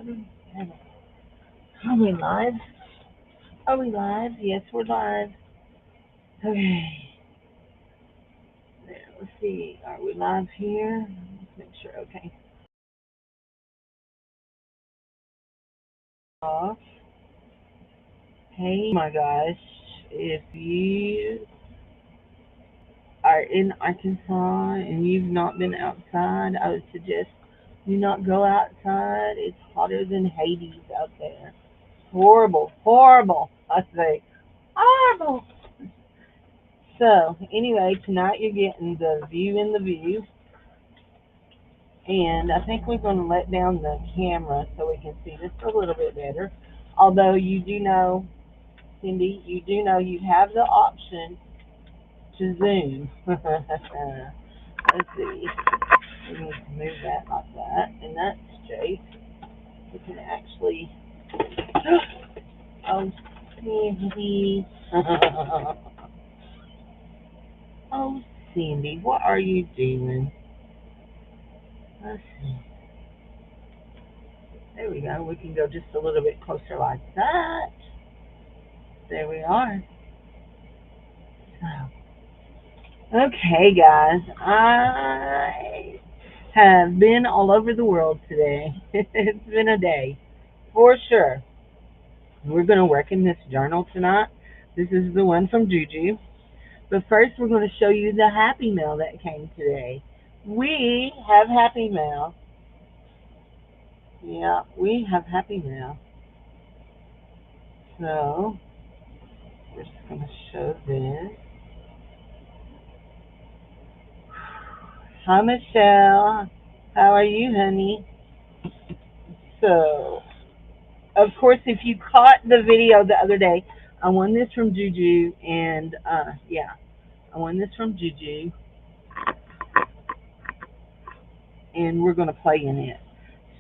Are we live? Are we live? Yes, we're live. Okay. There, let's see. Are we live here? Let's make sure. Okay. Off. Hey, my gosh. If you are in Arkansas and you've not been outside, I would suggest you not go outside. It's hotter than Hades out there. Horrible. Horrible. I say. Horrible. So, anyway, tonight you're getting the view in the view. And I think we're going to let down the camera so we can see this a little bit better. Although you do know, Cindy, you do know you have the option to zoom. Let's see. We need to move that like that. And that's straight. We can actually. Oh, Cindy. Oh, Cindy, what are you doing? Let's see. There we go. We can go just a little bit closer like that. There we are. Okay, guys. I have been all over the world today. It's been a day, for sure. We're going to work in this journal tonight. This is the one from Juju. But first, we're going to show you the Happy Mail that came today. We have Happy Mail. Yeah, we have Happy Mail. So, we're just going to show this. Hi, Michelle. How are you, honey? So, of course, if you caught the video the other day, I won this from Juju, and yeah, I won this from Juju, and we're going to play in it.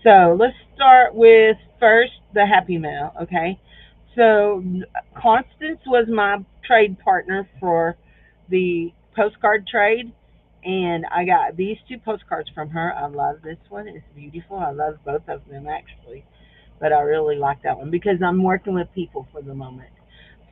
So, let's start with first the Happy Mail, okay? So, Constance was my trade partner for the postcard trade, and I got these two postcards from her. I love this one, it's beautiful. I love both of them, actually. But I really like that one because I'm working with people for the moment.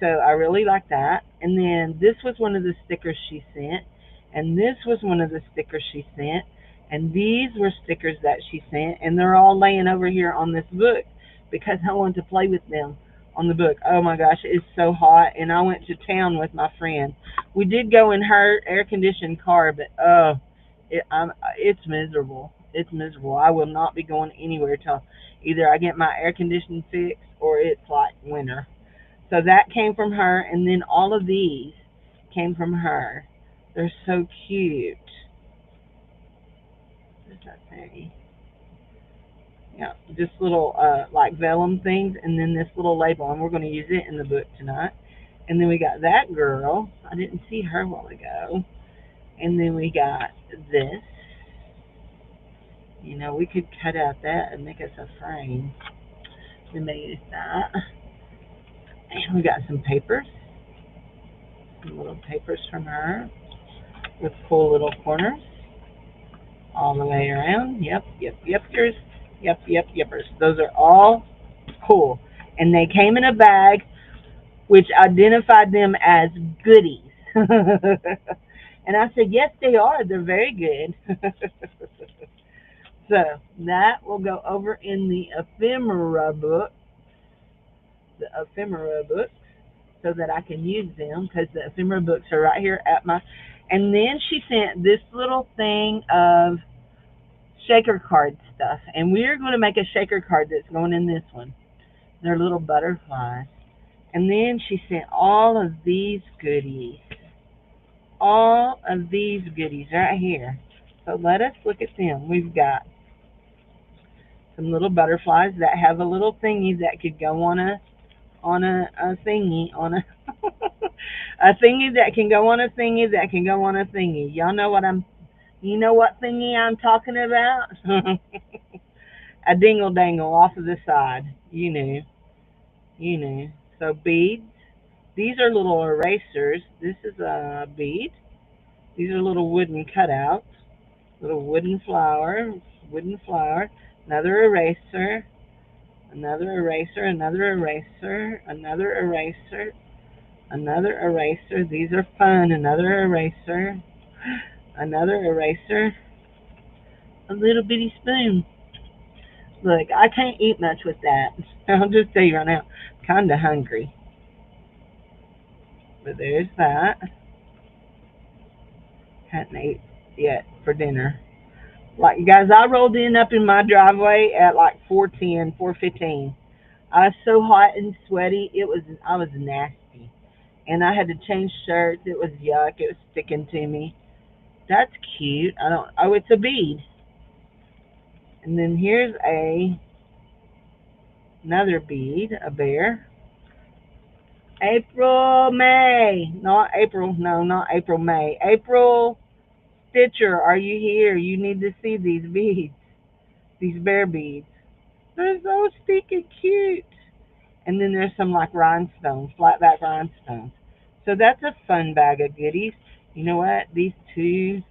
So I really like that. And then this was one of the stickers she sent. And this was one of the stickers she sent. And these were stickers that she sent. And they're all laying over here on this book because I wanted to play with them on the book. Oh my gosh, it's so hot. And I went to town with my friend. We did go in her air conditioned car, but it's miserable. It's miserable. I will not be going anywhere till either I get my air conditioning fixed or it's like winter. So that came from her, and then all of these came from her. They're so cute. What does that say? Yeah, just little like vellum things, and then this little label, and we're going to use it in the book tonight. And then we got that girl. I didn't see her a while ago. And then we got this. You know, we could cut out that and make us a frame. We may use that. And we got some papers. Some little papers from her with cool little corners all the way around. Yep, yep, yepers. Yep, yep, yepers. Those are all cool. And they came in a bag which identified them as goodies. And I said, yes, they are. They're very good. So that will go over in the ephemera book. The ephemera books, so that I can use them because the ephemera books are right here at my. And then she sent this little thing of shaker card stuff, and we're going to make a shaker card that's going in this one. They're little butterflies. And then she sent all of these goodies. All of these goodies right here. So let us look at them. We've got some little butterflies that have a little thingy that could go on a thingy on a a thingy that can go on a thingy that can go on a thingy. Y'all know what you know what thingy I'm talking about? A dingle dangle off of the side. You knew. You knew. So beads. These are little erasers. This is a bead. These are little wooden cutouts. Little wooden flower. Wooden flower. Another eraser. Another eraser, another eraser, another eraser, another eraser. These are fun. Another eraser, another eraser, a little bitty spoon. Look, I can't eat much with that. I'll just tell you right now, kind of hungry. But there's that. Hadn't ate yet for dinner. Like, you guys, I rolled in up in my driveway at like 4:10, 4:15. I was so hot and sweaty, I was nasty. And I had to change shirts. It was yuck. It was sticking to me. That's cute. I don't, oh, it's a bead. And then here's another bead, a bear. April, May. Not April, no, not April, May. April Stitcher, are you here? You need to see these beads, these bear beads. They're so stinking cute. And then there's some like rhinestones, flat back rhinestones. So that's a fun bag of goodies. You know what? These 2,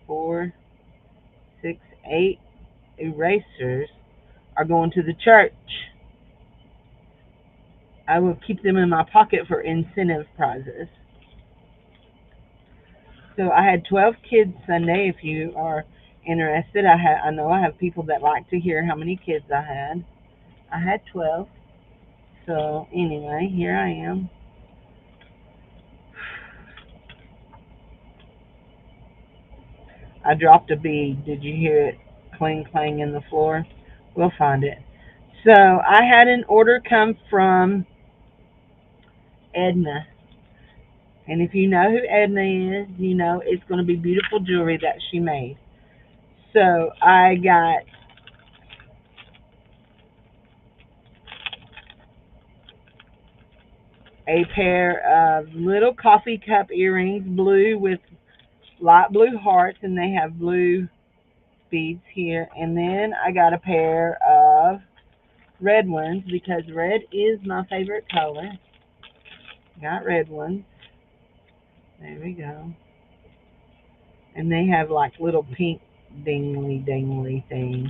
4, 6, 8 erasers are going to the church. I will keep them in my pocket for incentive prizes. So I had 12 kids Sunday. If you are interested, I know I have people that like to hear how many kids I had. I had 12. So anyway, here I am. I dropped a bead. Did you hear it clang clang in the floor? We'll find it. So I had an order come from Edna. And if you know who Edna is, you know it's going to be beautiful jewelry that she made. So I got a pair of little coffee cup earrings, blue with light blue hearts, and they have blue beads here. And then I got a pair of red ones because red is my favorite color. Got red ones. There we go. And they have like little pink dingly dingly things.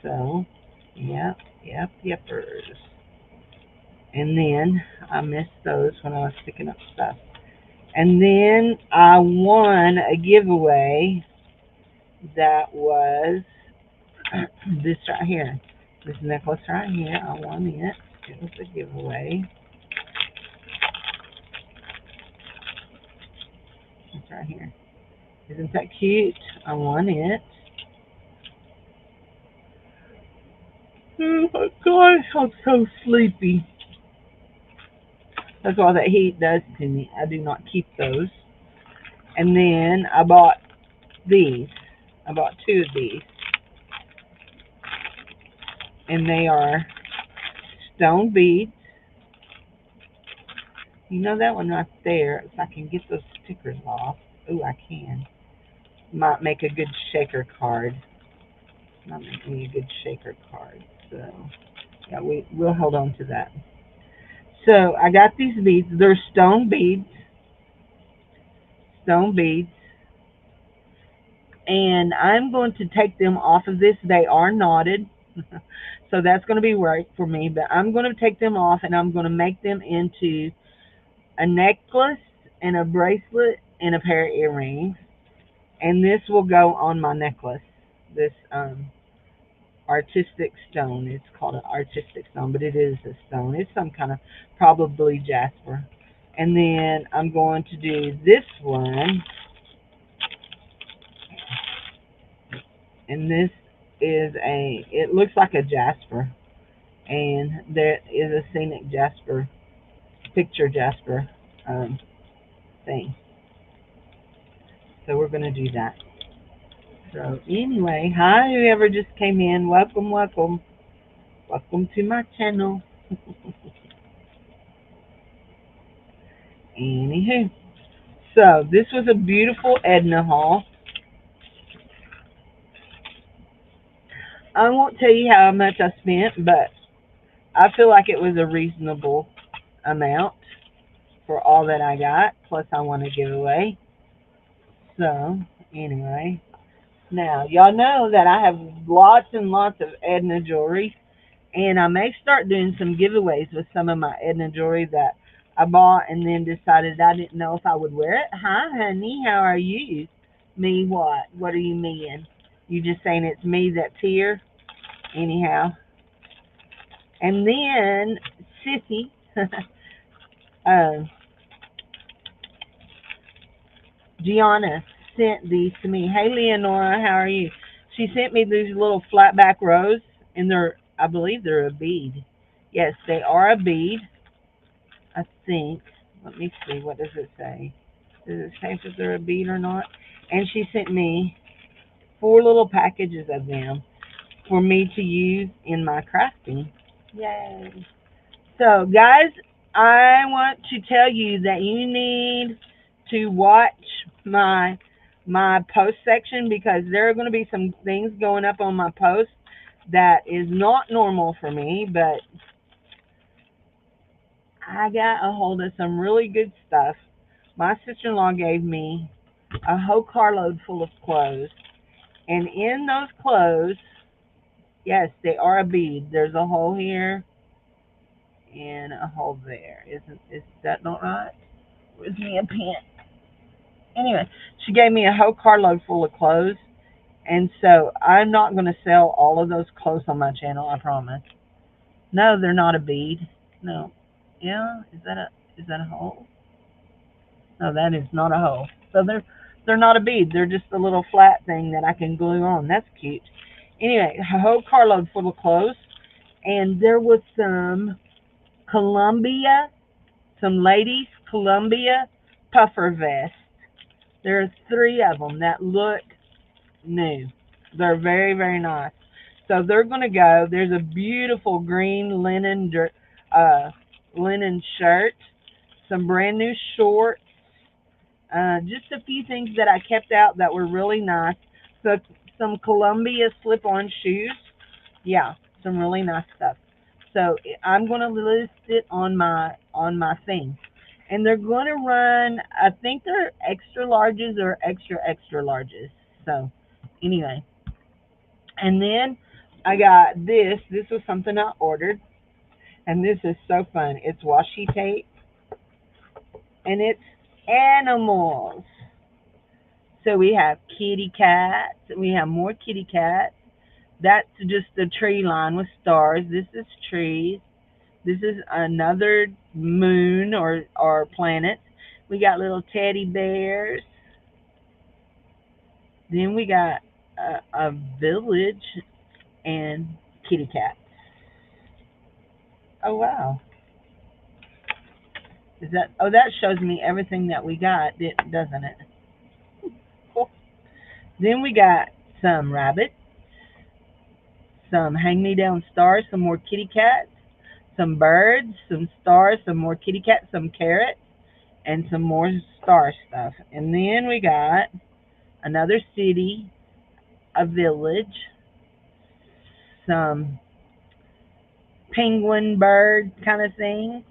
So, yepers. And then I missed those when I was picking up stuff. And then I won a giveaway that was this right here. This necklace right here. I won it. It was a giveaway. It's right here. Isn't that cute? I won it. Oh my gosh, I'm so sleepy. That's all that heat does to me. I do not keep those. And then I bought these. I bought 2 of these. And they are stone beads. You know that one right there, if I can get those stickers off. Oh, I can. Might make a good shaker card. Might make me a good shaker card. So, yeah, we'll hold on to that. So, I got these beads. They're stone beads. Stone beads. And I'm going to take them off of this. They are knotted. So, that's going to be work for me. But I'm going to take them off and I'm going to make them into a necklace and a bracelet and a pair of earrings. And this will go on my necklace. This artistic stone. It's called an artistic stone, but it is a stone. It's some kind of probably jasper. And then I'm going to do this one. And this is it looks like a jasper. And there is a scenic jasper, picture jasper thing. So we're going to do that. So anyway, hi whoever just came in. Welcome, welcome. Welcome to my channel. Anywho. So this was a beautiful Edna haul. I won't tell you how much I spent, but I feel like it was a reasonable amount for all that I got. Plus I want to give away. So anyway. Now, y'all know that I have lots and lots of Edna jewelry. And I may start doing some giveaways with some of my Edna jewelry that I bought and then decided I didn't know if I would wear it. Hi, honey. How are you? Me what? What are you mean? You just saying it's me that's here? Anyhow. And then, Sissy, uh, Gianna sent these to me. Hey, Leonora, how are you? She sent me these little flat back rose, and I believe they're a bead. Yes, they are a bead, I think. Let me see. What does it say? Does it say if they're a bead or not? And she sent me 4 little packages of them for me to use in my crafting. Yay. So, guys, I want to tell you that you need to watch my post section because there are going to be some things going up on my post that is not normal for me, but I got a hold of some really good stuff. My sister-in-law gave me a whole carload full of clothes, and in those clothes, yes, they are a bead. There's a hole here and a hole there. Is that not right? Where's me a pen? Anyway, she gave me a whole carload full of clothes, and so I'm not going to sell all of those clothes on my channel. I promise. No, they're not a bead. No. Yeah, is that a hole? No, that is not a hole. So they're not a bead. They're just a little flat thing that I can glue on. That's cute. Anyway, a whole carload full of clothes, and there was some Columbia, some ladies Columbia puffer vests. There are 3 of them that look new. They're very, very nice. So they're going to go. There's a beautiful green linen shirt, some brand new shorts, just a few things that I kept out that were really nice. So some Columbia slip-on shoes. Yeah, some really nice stuff. So I'm going to list it on my thing. And they're going to run, I think they're extra larges or extra extra larges. So anyway, and then I got this. This was something I ordered, and this is so fun. It's washi tape, and it's animals. So we have kitty cats. We have more kitty cats. That's just the tree line with stars. This is trees. This is another moon or planet. We got little teddy bears. Then we got a village and kitty cats. Oh wow! Is that? Oh, that shows me everything that we got, doesn't it? Cool. Then we got some rabbits, some hang-me-down stars, some more kitty cats, some birds, some stars, some more kitty cats, some carrots, and some more star stuff. And then we got another city, a village, some penguin bird kind of things,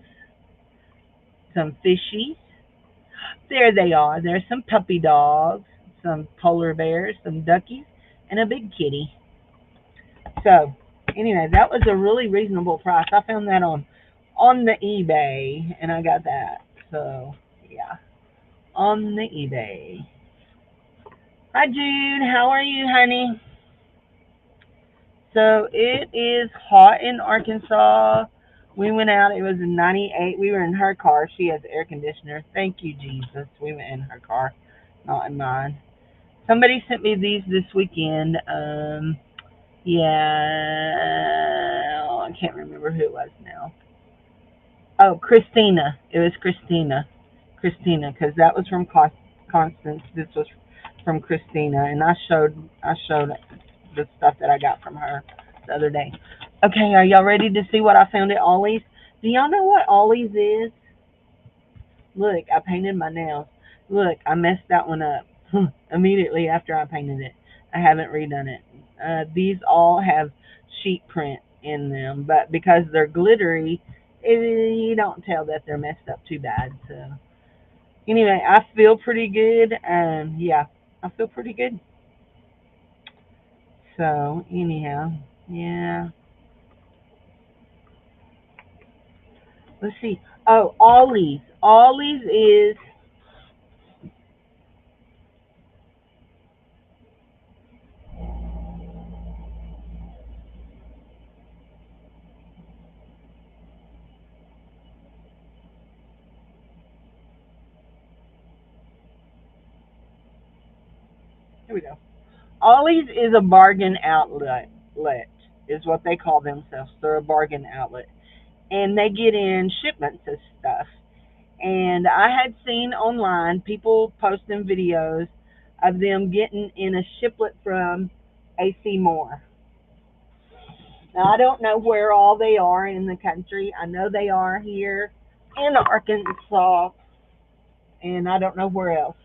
some fishies. There they are. There's some puppy dogs, some polar bears, some duckies, and a big kitty. So, anyway, that was a really reasonable price. I found that on the eBay, and I got that. So, yeah, on the eBay. Hi, Jude. How are you, honey? So, it is hot in Arkansas. We went out. It was 98. We were in her car. She has air conditioner. Thank you, Jesus. We went in her car, not in mine. Somebody sent me these this weekend. Yeah, I can't remember who it was now. Oh, Christina. It was Christina. Christina, because that was from Constance. This was from Christina, and I showed the stuff that I got from her the other day. Okay, are y'all ready to see what I found at Ollies? Do y'all know what Ollies is? Look, I painted my nails. Look, I messed that one up immediately after I painted it. I haven't redone it. These all have sheet print in them, but because they're glittery, you don't tell that they're messed up too bad. So anyway, I feel pretty good. Yeah, I feel pretty good. So anyhow, yeah. Let's see. Oh, Ollies. Ollies is, here we go. Ollies is a bargain outlet, is what they call themselves. They're a bargain outlet. And they get in shipments of stuff. And I had seen online people posting videos of them getting in a shiplet from AC Moore. Now, I don't know where all they are in the country. I know they are here in Arkansas, and I don't know where else.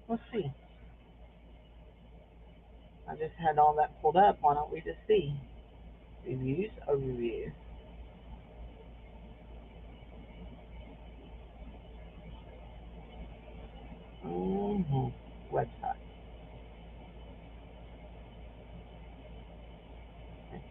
Let's see. I just had all that pulled up. Why don't we just see? Reviews, overview. Mm-hmm. Website. Okay.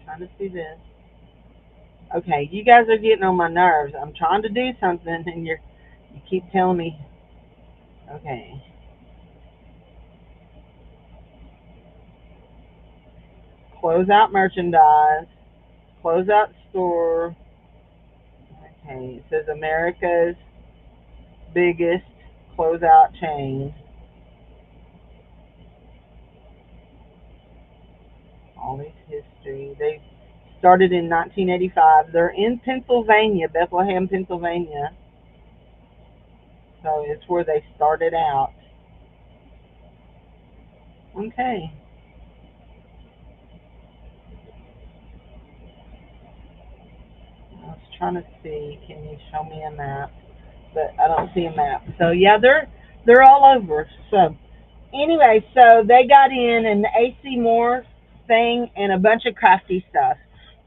Trying to see this. Okay, you guys are getting on my nerves. I'm trying to do something, and you keep telling me. Okay, close out merchandise, close out store. Okay, it says America's biggest closeout chain. All these history. They started in 1985. They're in Pennsylvania, Bethlehem, Pennsylvania. So it's where they started out. Okay. I was trying to see. Can you show me a map? But I don't see a map. So yeah, they're all over. So anyway, so they got in and the AC Moore thing and a bunch of crafty stuff,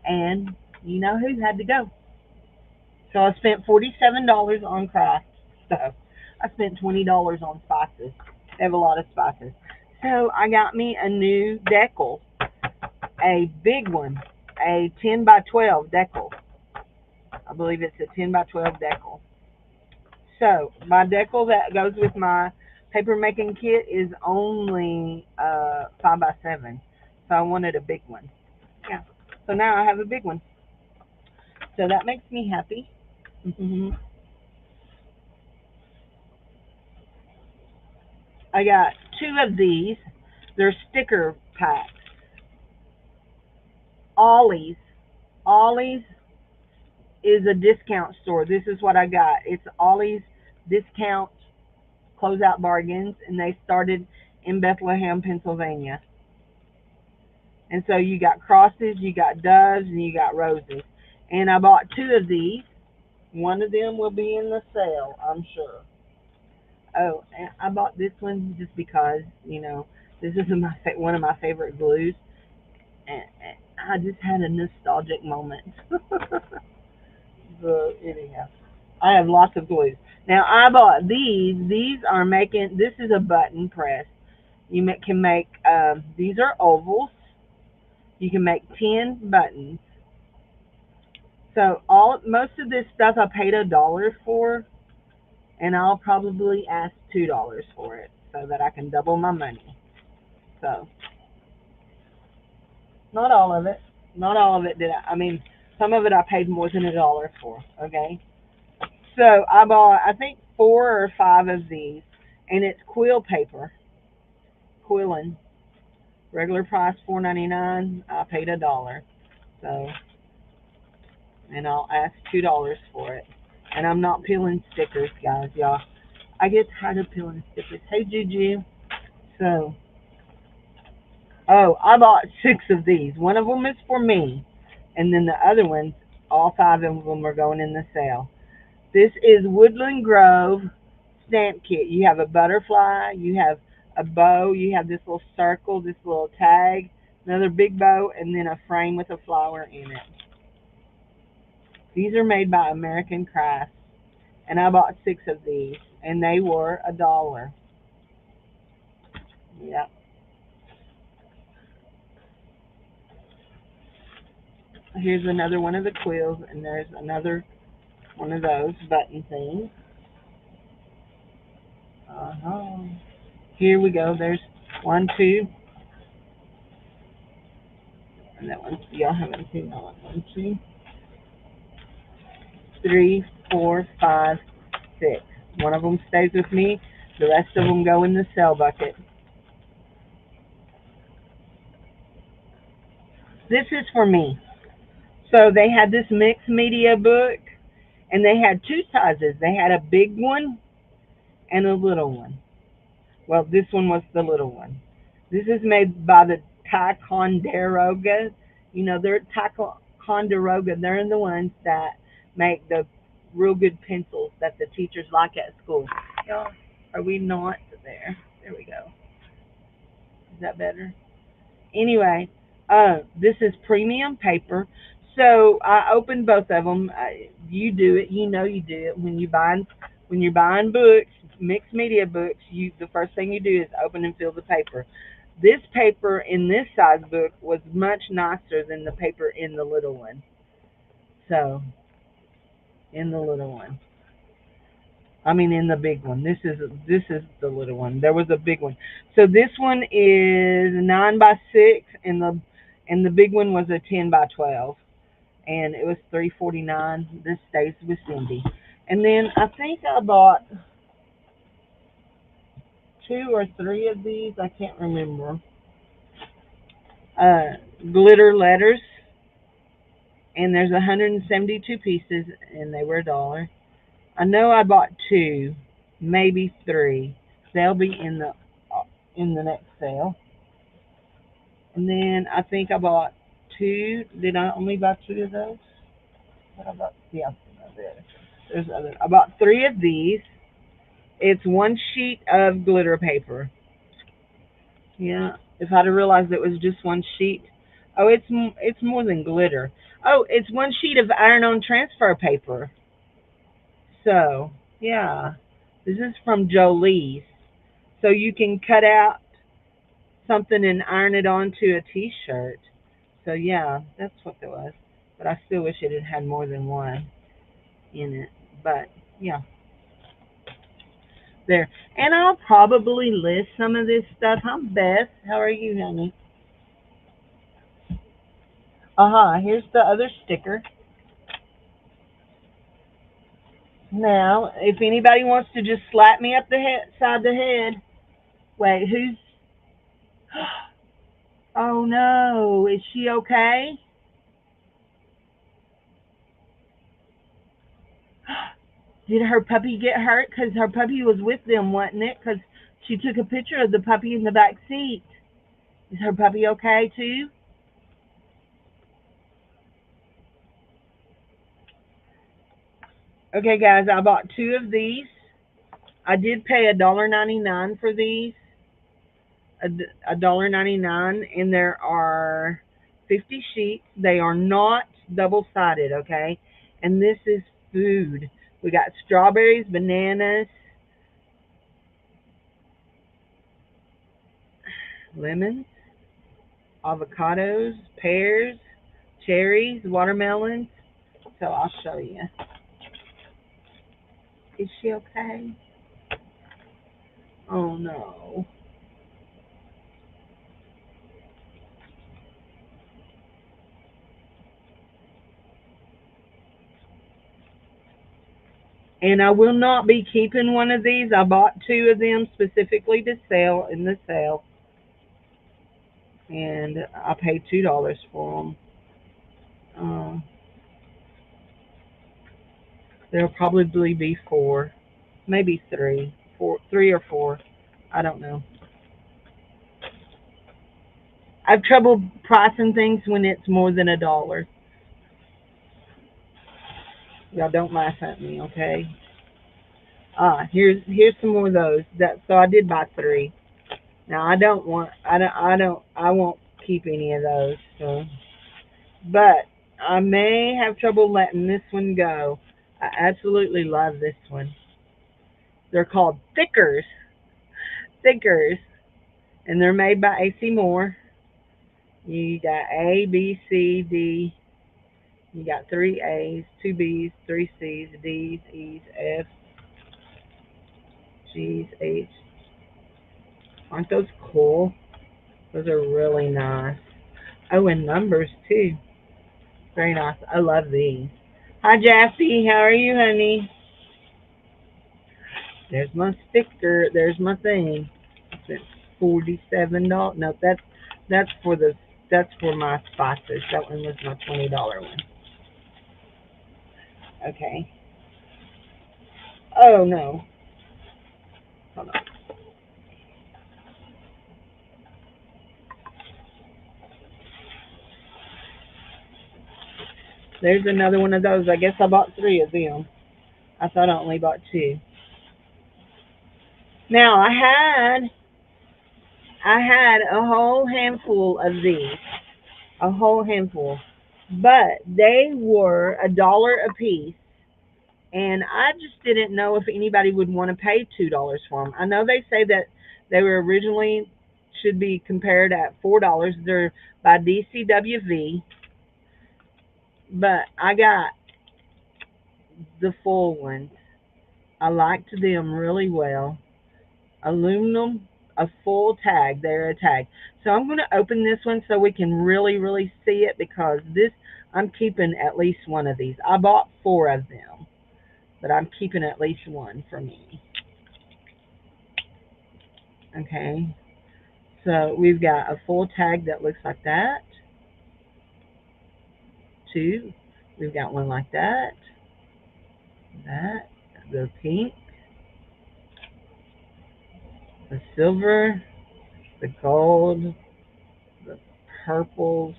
and you know who had to go. So I spent $47 on craft stuff. I spent $20 on spices. They have a lot of spices. So I got me a new decal, a big one, a 10 by 12 decal. I believe it's a 10 by 12 decal. So my decal that goes with my paper making kit is only 5 by 7. So I wanted a big one. Yeah. So now I have a big one. So that makes me happy. I got two of these. They're sticker packs. Ollies. Ollies is a discount store. This is what I got. It's Ollies discount closeout bargains, and they started in Bethlehem, Pennsylvania. And so you got crosses, you got doves, and you got roses. And I bought two of these. One of them will be in the sale, I'm sure. Oh, and I bought this one just because, this is one of my favorite glues. And I just had a nostalgic moment. But anyhow, I have lots of glues. Now I bought these. These are making. This is a button press. You can make. These are ovals. You can make 10 buttons. So most of this stuff I paid $1 for, and I'll probably ask $2 for it so that I can double my money. So not all of it. Not all of it did I mean, some of it I paid more than $1 for. Okay. So I bought, I think, 4 or 5 of these, and it's quill paper, quilling. Regular price $4.99. I paid $1. So, and I'll ask $2 for it. And I'm not peeling stickers, guys, y'all. I get tired of peeling stickers. Hey, Juju. So, oh, I bought 6 of these. One of them is for me, and then the other ones, all 5 of them are going in the sale. This is Woodland Grove stamp kit. You have a butterfly, you have a bow, you have this little circle, this little tag, another big bow, and then a frame with a flower in it. These are made by American Crafts, and I bought 6 of these, and they were $1. Yeah. Here's another one of the quills, and there's another one of those button things. Here we go. There's 1, 2, and that one, y'all haven't seen that one. 1, 2, 3, 4, 5, 6. One of them stays with me. The rest of them go in the sell bucket. This is for me. So they had this mixed media book, and they had two sizes. They had a big one and a little one. Well, this one was the little one. This is made by the Ticonderoga. You know, they're Ticonderoga. They're the ones that make the real good pencils that the teachers like at school. Y'all, are we not there? There we go. Is that better? Anyway, this is premium paper. So I opened both of them. You do it. You know you do it when you're buying books, mixed media books. The first thing you do is open and fill the paper. This paper in this size book was much nicer than the paper in the little one. So, in the little one. I mean, in the big one. This is the little one. There was a big one. So this one is 9 by 6, and the big one was a 10 by 12, and it was $3.49. This stays with Cindy. And then I think I bought 2 or 3 of these. I can't remember. Glitter letters, and there's 172 pieces, and they were $1. I know I bought 2, maybe 3. They'll be in the next sale. And then I think I bought 2. Did I only buy 2 of those? What I bought? Yeah, there's other. I bought 3 of these. It's 1 sheet of glitter paper. Yeah, if I'd have realized it was just 1 sheet. Oh, it's more than glitter. Oh, it's 1 sheet of iron-on transfer paper. So, yeah, this is from Ollies. So you can cut out something and iron it onto a t-shirt. So, yeah, that's what it was. But I still wish it had more than 1 in it. But, yeah. There. And I'll probably list some of this stuff. I'm Beth. How are you, honey? Here's the other sticker. Now, if anybody wants to just slap me up the side of the head. Wait, who's... Oh, no. Is she okay? Did her puppy get hurt? Because her puppy was with them, wasn't it? Because she took a picture of the puppy in the back seat. Is her puppy okay, too? Okay, guys, I bought 2 of these. I did pay $1.99 for these. $1.99, and there are 50 sheets. They are not double-sided, okay? And this is food. We got strawberries, bananas, lemons, avocados, pears, cherries, watermelons. So I'll show you. Is she okay? Oh, no. And I will not be keeping one of these. I bought 2 of them specifically to sell in the sale. And I paid $2 for them. There'll probably be 4, maybe 3, 3 or 4. I don't know. I have trouble pricing things when it's more than $1. Y'all don't laugh at me, okay? Here's some more of those. So I did buy 3. Now I won't keep any of those. So, but I may have trouble letting this one go. I absolutely love this one. They're called thickers. Thickers. And they're made by AC Moore. You got A, B, C, D. You got three A's, two B's, three C's, D's, E's, F's, G's, H. Aren't those cool? Those are really nice. Oh, and numbers too. Very nice. I love these. Hi, Jassy. How are you, honey? There's my sticker. There's my thing. It's $47. No, that's for the that's for my spices. That one was my $20 one. Okay. Oh no. Hold on. There's another one of those. I guess I bought three of them. I thought I only bought two. Now I had a whole handful of these. A whole handful. But they were $1 a piece, and I just didn't know if anybody would want to pay $2 for them. I know they say that they were originally should be compared at $4. They're by DCWV, but I got the full ones. I liked them really well. Aluminum, a full tag. They're a tag. So I'm going to open this one so we can really, really see it, because this, I'm keeping at least one of these. I bought four of them, but I'm keeping at least one for me. Okay. So we've got a full tag that looks like that. Two. We've got one like that. That. The pink. The silver. The gold. The purples.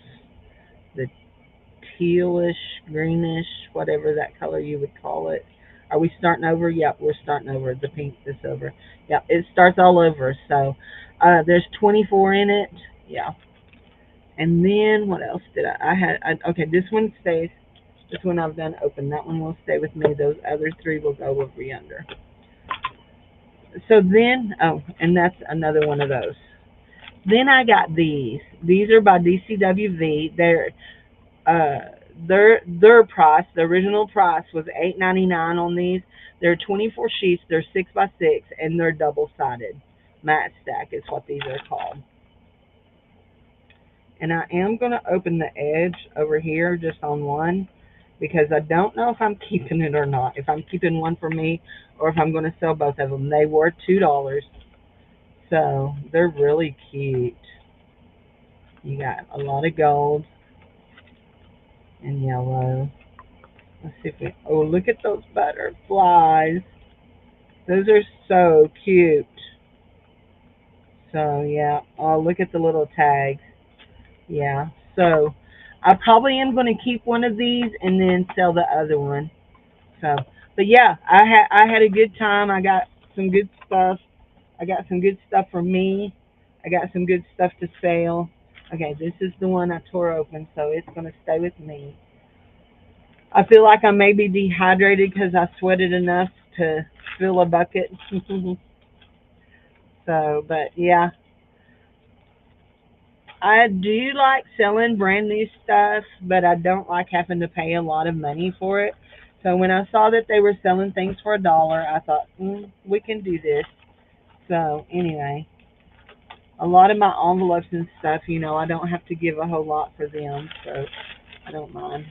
The tealish, greenish, whatever that color you would call it. Are we starting over? Yep, we're starting over. The pink, the silver. Yep, it starts all over. So there's 24 in it. Yeah. And then what else did okay, this one stays. This one I've done open. That one will stay with me. Those other three will go over yonder. So then, oh, and that's another one of those. Then I got these. These are by DCWV. Their price, the original price was $8.99 on these. They're 24 sheets. They're 6x6, and they're double sided. Mat stack is what these are called. And I am going to open the edge over here just on one, because I don't know if I'm keeping it or not. If I'm keeping one for me, or if I'm going to sell both of them. They were $2, so they're really cute. You got a lot of gold and yellow. Let's see if we. Oh, look at those butterflies. Those are so cute. So yeah. Oh, look at the little tags. Yeah. So I probably am going to keep one of these and then sell the other one. So, but yeah, I had a good time. I got some good stuff. I got some good stuff for me. I got some good stuff to sell. Okay, this is the one I tore open, so it's going to stay with me. I feel like I may be dehydrated because I sweated enough to fill a bucket. So, but yeah, I do like selling brand new stuff, but I don't like having to pay a lot of money for it. So when I saw that they were selling things for $1, I thought, we can do this. So anyway, a lot of my envelopes and stuff, I don't have to give a whole lot for them, so I don't mind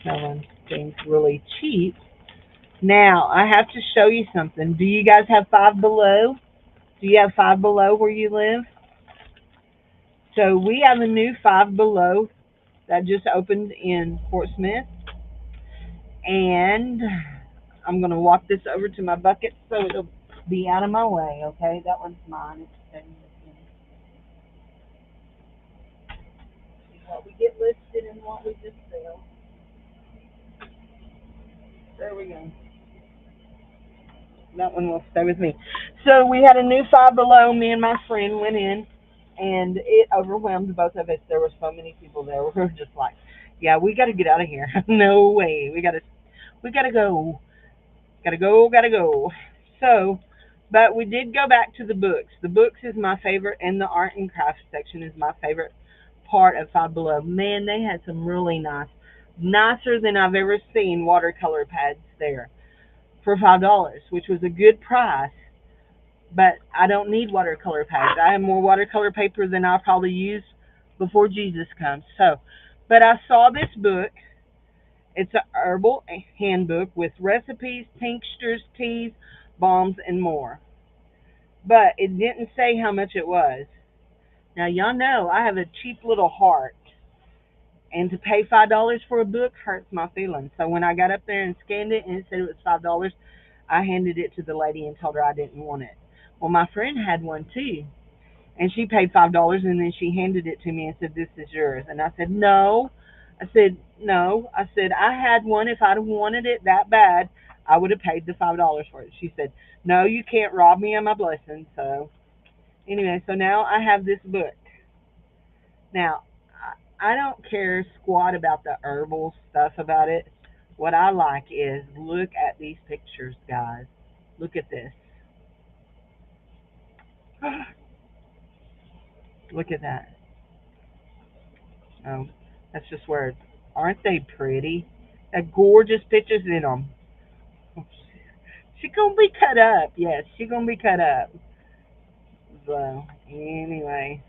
selling things really cheap. Now, I have to show you something. Do you guys have Five Below? Do you have Five Below where you live? So we have a new Five Below that just opened in Fort Smith, and I'm going to walk this over to my bucket so it'll be out of my way, okay? That one's mine. It's staying with me. What we get listed and what we just sell. There we go. That one will stay with me. So we had a new Five Below. Me and my friend went in, and it overwhelmed both of us. There were so many people there. We were just like, "Yeah, we got to get out of here. No way. We got to go. Got to go. Got to go." So, but we did go back to the books. The books is my favorite, and the art and craft section is my favorite part of Five Below. Man, they had some really nicer than I've ever seen watercolor pads there for $5, which was a good price. But I don't need watercolor pads. I have more watercolor paper than I'll probably use before Jesus comes. So, but I saw this book. It's a herbal handbook with recipes, tinctures, teas, balms, and more. But it didn't say how much it was. Now y'all know I have a cheap little heart, and to pay $5 for a book hurts my feelings. So when I got up there and scanned it and it said it was $5, I handed it to the lady and told her I didn't want it. Well, my friend had one too, and she paid $5, and then she handed it to me and said, "This is yours." And I said, "No." I said, "No." I said, "I had one. If I'd wanted it that bad, I would have paid the $5 for it." She said, "No, you can't rob me of my blessing." So anyway, so now I have this book. Now, I don't care squat about the herbal stuff about it. What I like is look at these pictures, guys. Look at this. Look at that. Oh, that's just words. Aren't they pretty? That gorgeous pictures in them. She gonna be cut up. Yes, she gonna be cut up. So anyway,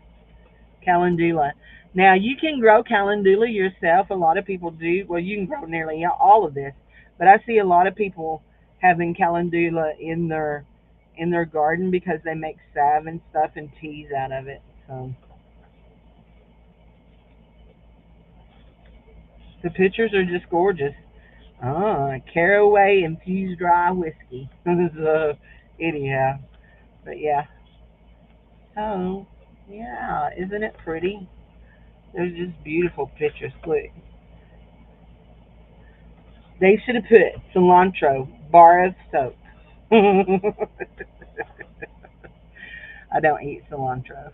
calendula. Now you can grow calendula yourself. A lot of people do. Well, you can grow nearly all of this, but I see a lot of people having calendula in their garden because they make salve and stuff and teas out of it. So the pictures are just gorgeous. Caraway infused dry whiskey. So anyhow, but yeah. So yeah, isn't it pretty? There's just beautiful pictures. Look, they should have put cilantro, bar of soap. I don't eat cilantro.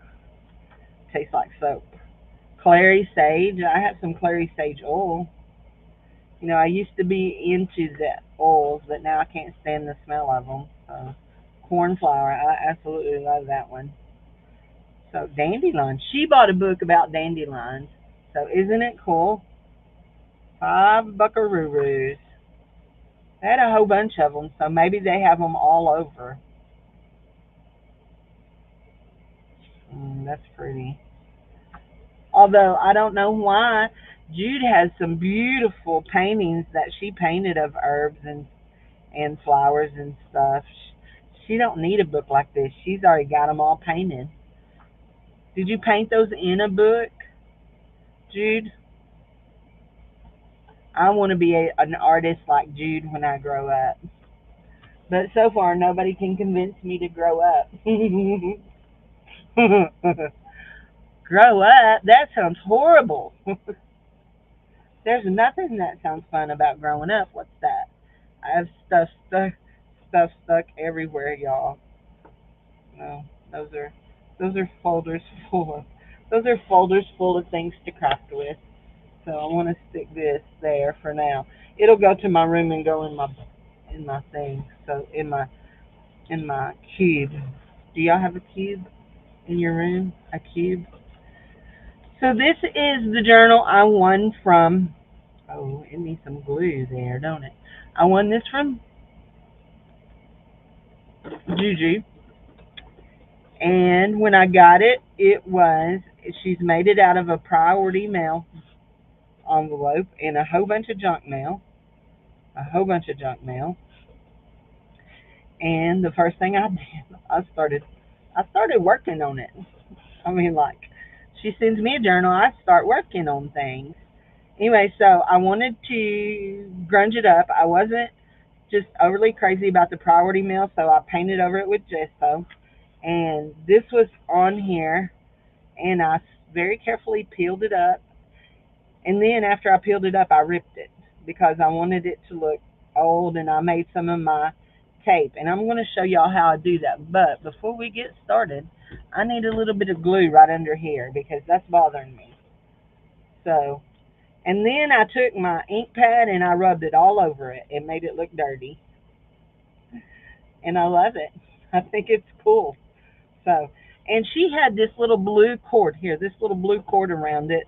Tastes like soap. Clary sage. I have some clary sage oil. You know, I used to be into the oils, but now I can't stand the smell of them. Corn flour. I absolutely love that one. So dandelions. She bought a book about dandelions. So isn't it cool? Five buckaroos. They had a whole bunch of them, so maybe they have them all over. That's pretty. Although I don't know why, Jude has some beautiful paintings that she painted of herbs and flowers and stuff. She don't need a book like this. She's already got them all painted. Did you paint those in a book, Jude? I want to be an artist like Jude when I grow up. But so far, nobody can convince me to grow up. Grow up? That sounds horrible. There's nothing that sounds fun about growing up. What's that? I have stuff stuck everywhere, y'all. No, those are folders full of those are folders full of things to craft with. So I want to stick this there for now. It'll go to my room and go in my thing. So in my cube. Do y'all have a cube in your room? A cube? So this is the journal I won from. Oh, it needs some glue there, don't it? I won this from Juju, and when I got it, she's made it out of a priority mail envelope and a whole bunch of junk mail, a whole bunch of junk mail. And the first thing I did, I started working on it. I mean, like, she sends me a journal, I start working on things. Anyway, so I wanted to grunge it up. I wasn't just overly crazy about the priority mail, so I painted over it with gesso. And this was on here, and I very carefully peeled it up. And then after I peeled it up, I ripped it because I wanted it to look old, and I made some of my tape. And I'm going to show y'all how I do that. But before we get started, I need a little bit of glue right under here because that's bothering me. So, and then I took my ink pad and I rubbed it all over it and made it look dirty. and I love it. I think it's cool. So, and she had this little blue cord here, this little blue cord around it,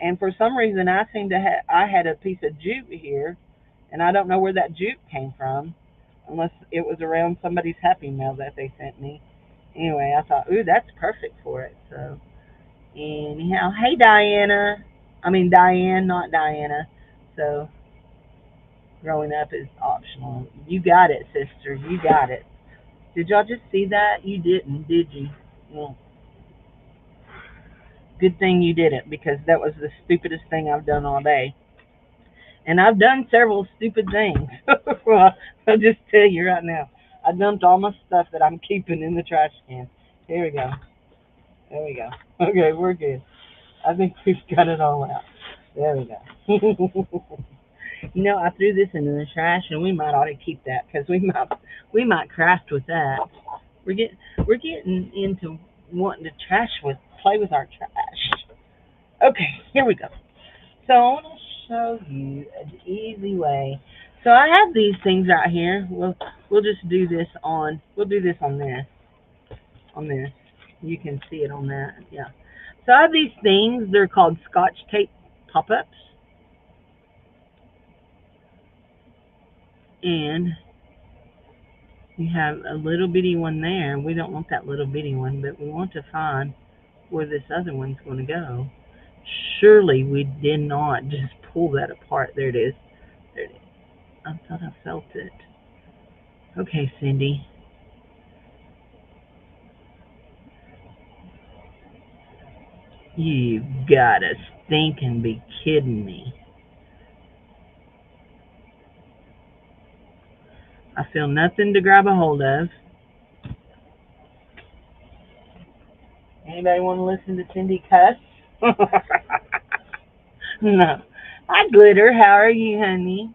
and for some reason I seem to have I had a piece of jute here, and I don't know where that jute came from, unless it was around somebody's Happy Mail that they sent me. Anyway, I thought, ooh, that's perfect for it. So, anyhow, hey Diana, I mean Diane, not Diana. So, growing up is optional. You got it, sister. You got it. Did y'all just see that? You didn't, did you? Well, good thing you did it because that was the stupidest thing I've done all day. And I've done several stupid things. Well, I'll just tell you right now. I dumped all my stuff that I'm keeping in the trash can. Here we go. There we go. Okay, we're good. I think we've got it all out. There we go. You know, I threw this into the trash, and we might ought to keep that because we might craft with that. We're getting into wanting to play with our trash. Okay, here we go. So I want to show you an easy way. So I have these things right here. We'll just do this on this. You can see it on that. Yeah. So I have these things. They're called Scotch tape pop-ups, and you have a little bitty one there. We don't want that little bitty one, but we want to find where this other one's going to go. Surely we did not just pull that apart. There it is. There it is. I thought I felt it. Okay, Cindy. You gotta stinking be kidding me. I feel nothing to grab a hold of. Anybody want to listen to Cindy cuss? No. Hi, Glitter. How are you, honey?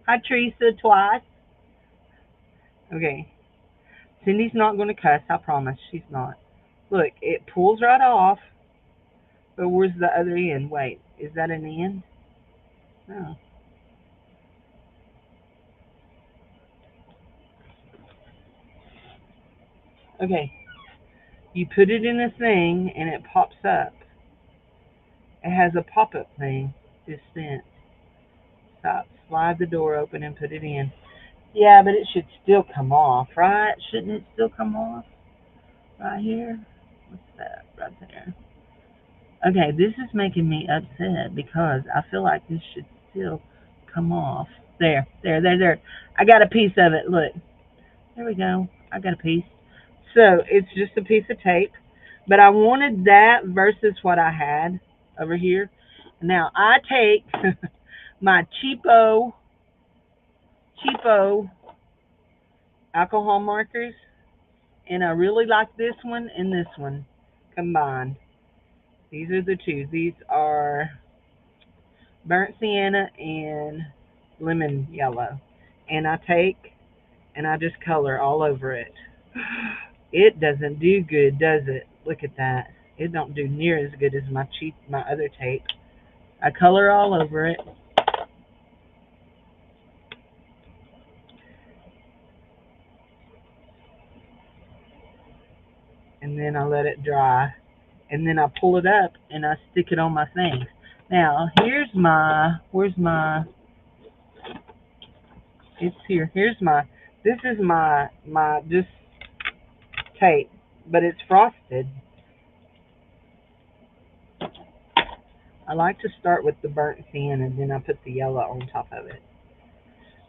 Hi, Teresa, twice. Okay. Cindy's not going to cuss. I promise. She's not. Look, it pulls right off. But where's the other end? Wait, is that an end? No. Okay. You put it in a thing and it pops up. It has a pop-up thing. Dispense. Stop. Slide the door open and put it in. Yeah, but it should still come off, right? Shouldn't it still come off? Right here? What's that? Right there. Okay, this is making me upset because I feel like this should still come off. There. I got a piece of it. Look. There we go. I got a piece. So it's just a piece of tape. But I wanted that versus what I had over here. Now I take my cheapo alcohol markers, and I really like this one and this one combined. These are the two. These are burnt sienna and lemon yellow. And I take and I just color all over it. It doesn't do good, does it? Look at that. It don't do near as good as my other tape. I color all over it. And then I let it dry. And then I pull it up and I stick it on my things. Now, where's my, it's here. This is my just tape, but it's frosted. I like to start with the burnt sienna and then I put the yellow on top of it.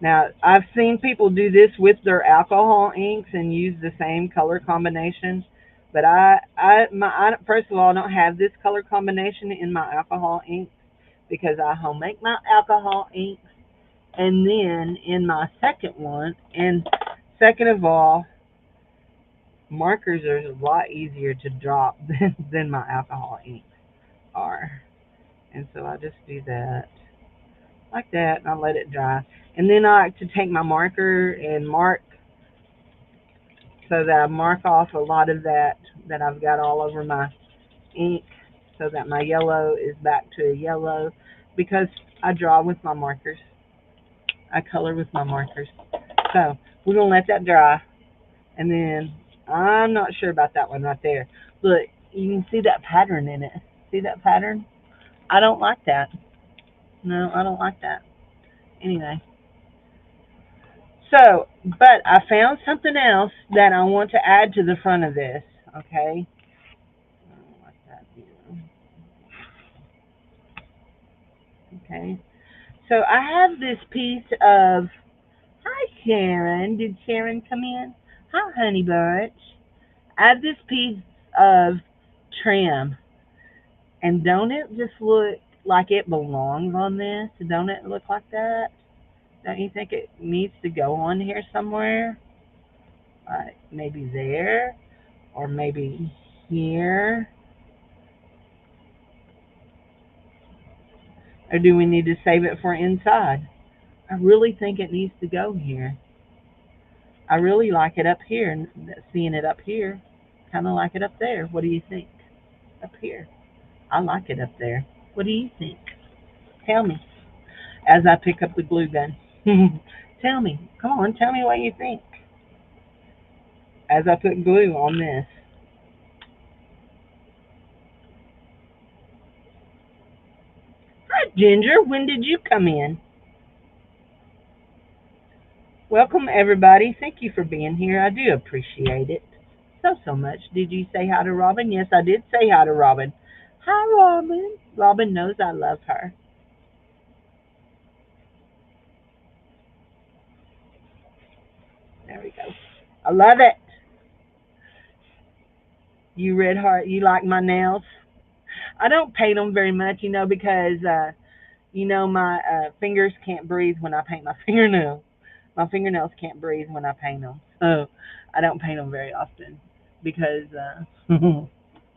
Now, I've seen people do this with their alcohol inks and use the same color combination, but first of all, I don't have this color combination in my alcohol inks because I home make my alcohol inks, and then in my second one, and second of all, markers are a lot easier to drop than my alcohol inks are, and so I just do that like that, and I let it dry. And then I like to take my marker and mark so that I mark off a lot of that I've got all over my ink so that my yellow is back to a yellow because I draw with my markers. I color with my markers. So We're going to let that dry. And then I'm not sure about that one right there. Look, you can see that pattern in it. See that pattern? I don't like that. No, I don't like that. Anyway. So, but I found something else that I want to add to the front of this. Okay. I don't like that either. Okay. So I have this piece of. Hi, Sharon. Did Sharon come in? Hi, Honey Bunch. I have this piece of trim, and don't it just look like it belongs on this? Don't it look like that? Don't you think it needs to go on here somewhere? Maybe there, or maybe here? Or do we need to save it for inside? I really think it needs to go here. I really like it up here, and seeing it up here, kind of like it up there. What do you think? Up here. I like it up there. What do you think? Tell me. As I pick up the glue gun. Tell me. Come on, tell me what you think. As I put glue on this. Hi, Ginger. When did you come in? Welcome, everybody. Thank you for being here. I do appreciate it so much. Did you say hi to Robin? Yes, I did say hi to Robin. Hi, Robin. Robin knows I love her. There we go. I love it. You red heart, you like my nails? I don't paint them very much, because my fingers can't breathe when I paint my fingernails. My fingernails can't breathe when I paint them, so I don't paint them very often because,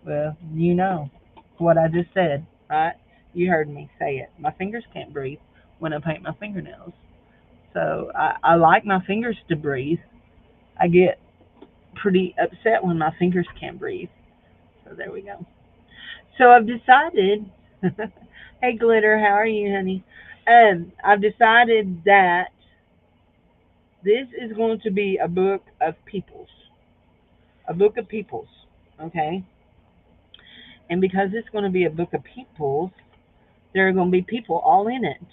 well, you know what I just said, right? You heard me say it. My fingers can't breathe when I paint my fingernails, so I like my fingers to breathe. I get pretty upset when my fingers can't breathe. So there we go. So I've decided. Hey, Glitter, how are you, honey? I've decided that this is going to be a book of peoples, a book of peoples, okay? And because it's going to be a book of peoples, there are going to be people all in it.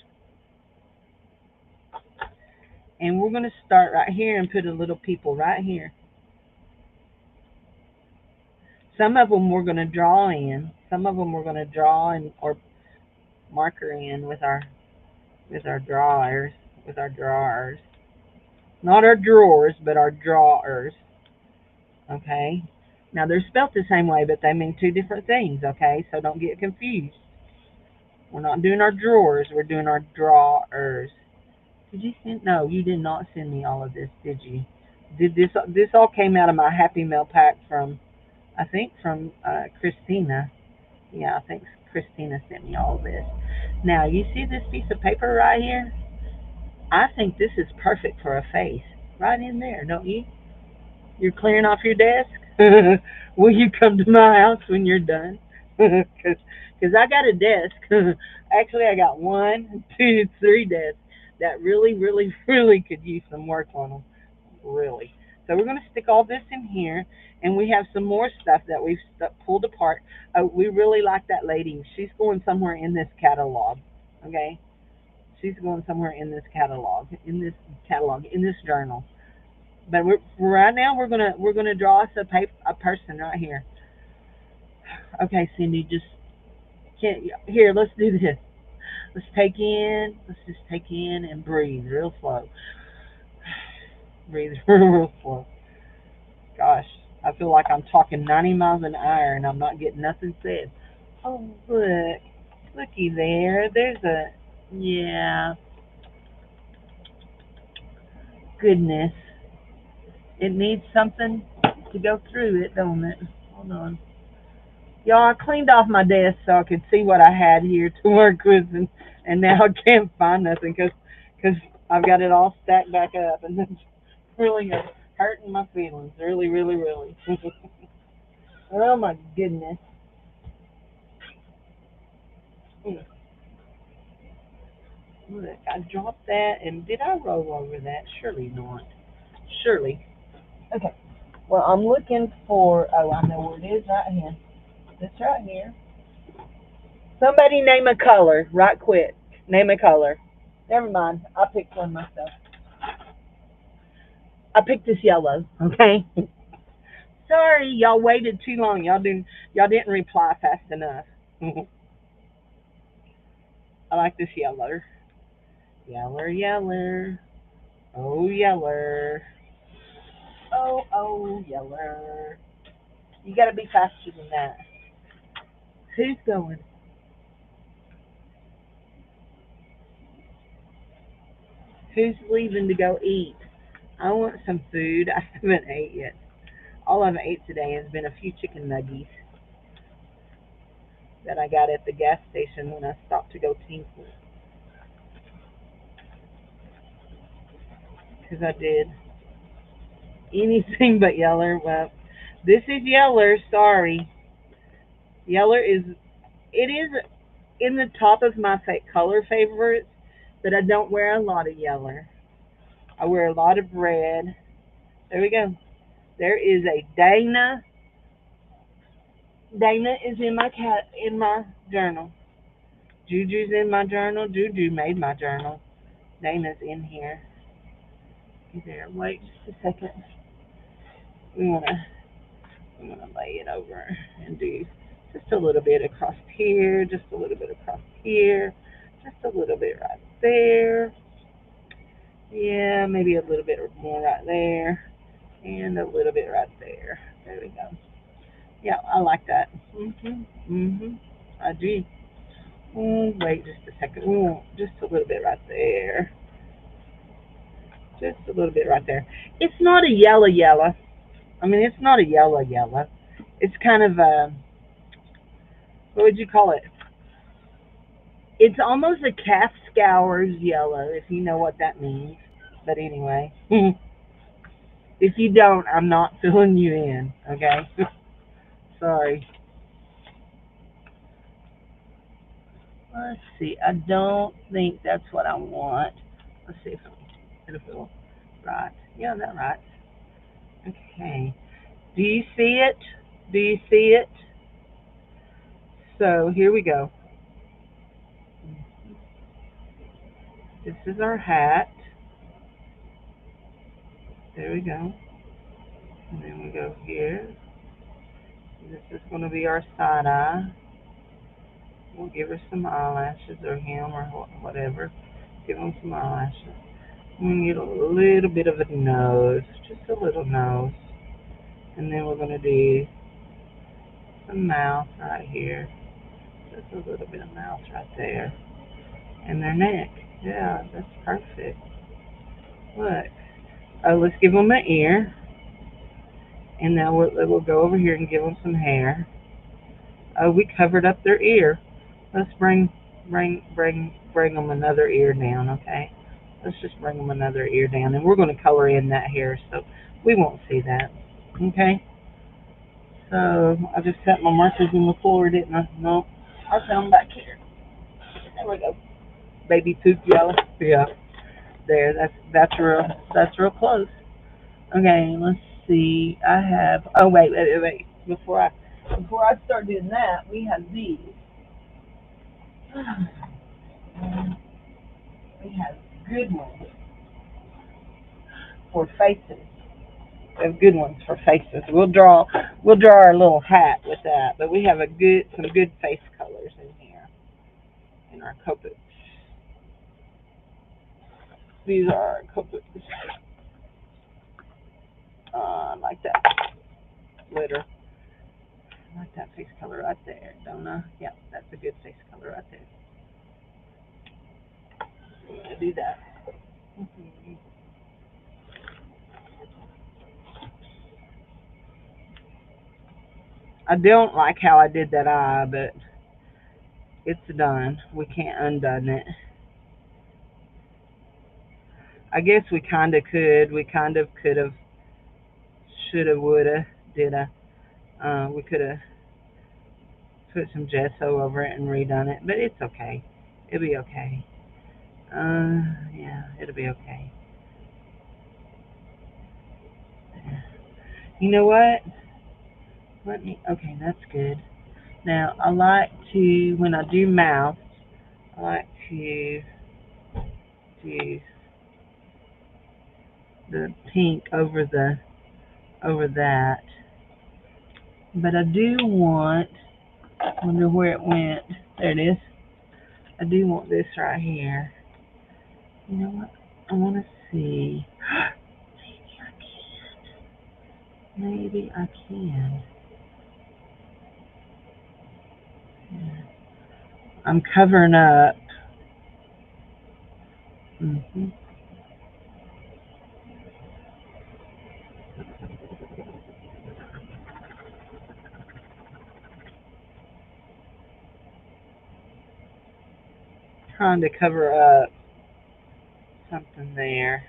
And we're going to start right here and put a little people right here. Some of them we're going to draw in. Some of them we're going to draw in or marker in with our drawers, with our drawers. Not our drawers, but our drawers. Okay? Now they're spelt the same way, but they mean two different things, okay? So don't get confused. We're not doing our drawers, we're doing our drawers. Did you send? No, you did not send me all of this, did you? Did this all came out of my Happy Mail pack from, I think from Christina. Yeah, I think Christina sent me all of this. Now, you see this piece of paper right here? I think this is perfect for a face. Right in there, don't you? You're clearing off your desk? Will you come to my house when you're done? Because I got a desk. Actually, I got 1, 2, 3 desks that really, really, really could use some work on them. Really. So we're going to stick all this in here, and we have some more stuff that we've pulled apart. We really like that lady. She's going somewhere in this catalog. Okay? She's going somewhere in this catalog, in this journal. But right now we're gonna draw us a person right here. Okay, Cindy, just can't here. Let's do this. Let's just take in and breathe real slow. Breathe real slow. Gosh, I feel like I'm talking 90 miles an hour and I'm not getting nothing said. Oh looky there. There's a yeah. Goodness, it needs something to go through it, don't it? Hold on. Y'all, I cleaned off my desk so I could see what I had here to work with, and now I can't find nothing because I've got it all stacked back up, and it's really hurting my feelings, really, really, really. Oh my goodness. Look, I dropped that, and did I roll over that? Surely not. Surely. Okay. Well, I'm looking for, oh, I know where it is right here. It's right here. Somebody name a color, right quick. Name a color. Never mind. I picked one myself. I picked this yellow. Okay. Sorry, y'all waited too long. Y'all didn't reply fast enough. I like this yeller. Yeller, yeller. Oh, yeller. Oh, yeller. You gotta be faster than that. Who's going? Who's leaving to go eat? I want some food. I haven't ate yet. All I've ate today has been a few chicken nuggies that I got at the gas station when I stopped to go tinkle. Because I did anything but yeller. Well, this is yeller. Sorry. Yeller it is in the top of my color favorites, but I don't wear a lot of yeller. I wear a lot of red. There we go. There is a Dana. Dana is in my journal. Juju's in my journal. Juju made my journal. Dana's in here. There. Wait just a second. We wanna lay it over and do just a little bit across here, just a little bit across here, just a little bit right there. Yeah, maybe a little bit more right there, and a little bit right there. There we go. Yeah, I like that. I do. Wait just a second. Just a little bit right there. Just a little bit right there. It's not a yellow yellow. I mean, it's not a yellow yellow. It's kind of a, what would you call it? It's almost a calf scours yellow, if you know what that means. But anyway, if you don't, I'm not filling you in, okay? Sorry. Let's see. I don't think that's what I want. Let's see if it'll feel right. Yeah, that's right. Okay. Do you see it? Do you see it? So here we go. This is our hat. There we go. And then we go here. This is going to be our side eye. We'll give her some eyelashes, or him, or whatever. Give him some eyelashes. We get a little bit of a nose, just a little nose. And then we're going to do some mouth right here. Just a little bit of mouth right there. And their neck. Yeah, that's perfect. Look. Let's give them an ear. And now we'll go over here and give them some hair. Oh, we covered up their ear. Let's bring them another ear down, okay? Let's just bring them another ear down, and we're going to color in that hair, so we won't see that, okay? So I just set my markers in the floor, didn't I? No, I set them back here. There we go. Baby poop yellow. Yeah, there. That's real close. Okay, let's see. I have. Oh wait. Before I start doing that, we have these. We have good ones for faces. We have good ones for faces. We'll draw our little hat with that, but we have some good face colors in here in our copics. These are our copics. Like that glitter. I like that face color right there, don't I? Yeah, that's a good face color right there. I'm gonna do that. Mm-hmm. I don't like how I did that eye, but it's done. We can't undone it. I guess we kind of could. We kind of could have, should have, would have, did have. We could have put some gesso over it and redone it, but it's okay. It'll be okay. Yeah, it'll be okay. You know what? Okay, that's good. Now, I like to, when I do mouth, I like to do the pink over that. But I do want, I wonder where it went. There it is. I do want this right here. You know what? I want to see. Maybe I can. Yeah. I'm covering up. hmm Trying to cover up something there.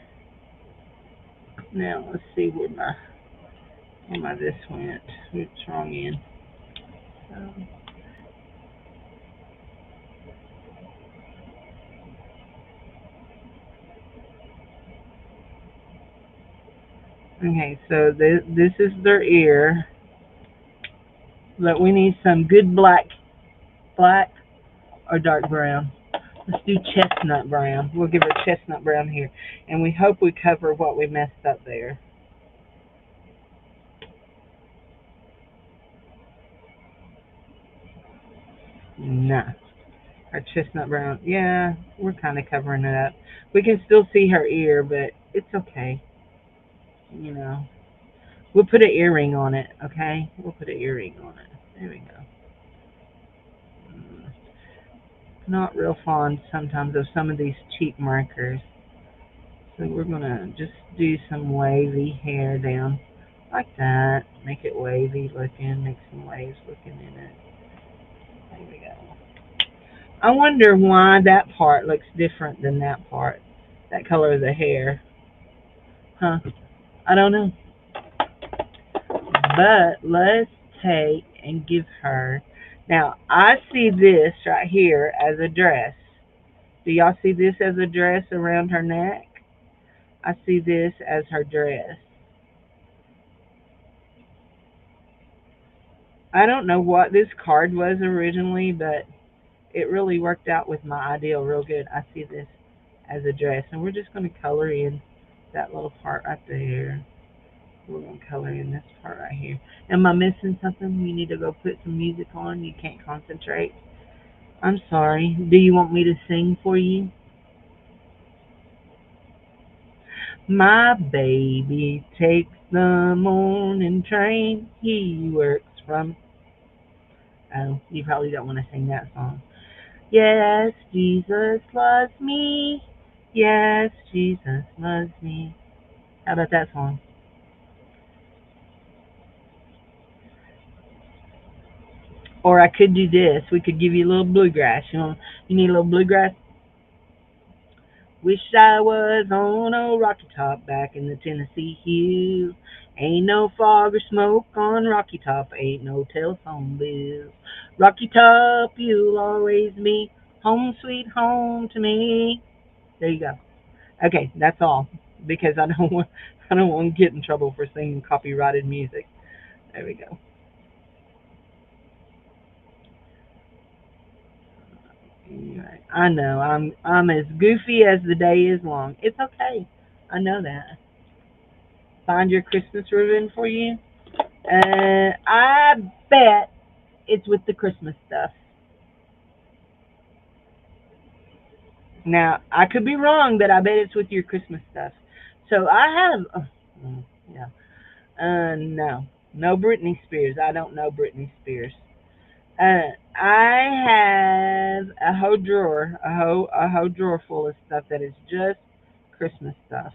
Now let's see where my this went. What's wrong in? Um, okay, so this is their ear, but we need some good black or dark brown. Let's do chestnut brown. We'll give her chestnut brown here, and we hope we cover what we messed up there. Nah. Her chestnut brown. Yeah, we're kind of covering it up. We can still see her ear, but it's okay. You know, we'll put an earring on it. Okay, we'll put an earring on it. There we go. Mm, Not real fond sometimes of some of these cheap markers, so we're gonna just do some wavy hair down like that. Make it wavy looking. Make some waves looking in it. There we go. I wonder why that part looks different than that part. That color of the hair. Huh? I don't know. But let's take and give her. Now, I see this right here as a dress. Do y'all see this as a dress around her neck? I see this as her dress. I don't know what this card was originally, but it really worked out with my ideal real good. I see this as a dress, and we're just going to color in that little part right there. We're going to color in this part right here. Am I missing something? You need to go put some music on. You can't concentrate. I'm sorry. Do you want me to sing for you? My baby takes the morning train. He works from. Oh, you probably don't want to sing that song. Yes, Jesus loves me. Yes, Jesus loves me. How about that song? Or I could do this. We could give you a little bluegrass. You need a little bluegrass? Wish I was on a rocky top back in the Tennessee hills. Ain't no fog or smoke on Rocky Top, ain't no telephone bills. Rocky Top, you'll always be home sweet home to me. There you go. Okay, that's all because I don't want to get in trouble for singing copyrighted music. There we go. Anyway, I know I'm as goofy as the day is long. It's okay. I know that. Find your Christmas ribbon for you. I bet it's with the Christmas stuff. Now, I could be wrong, but I bet it's with your Christmas stuff. So I have, yeah, no, no Britney Spears. I don't know Britney Spears. I have a whole drawer full of stuff that is just Christmas stuff.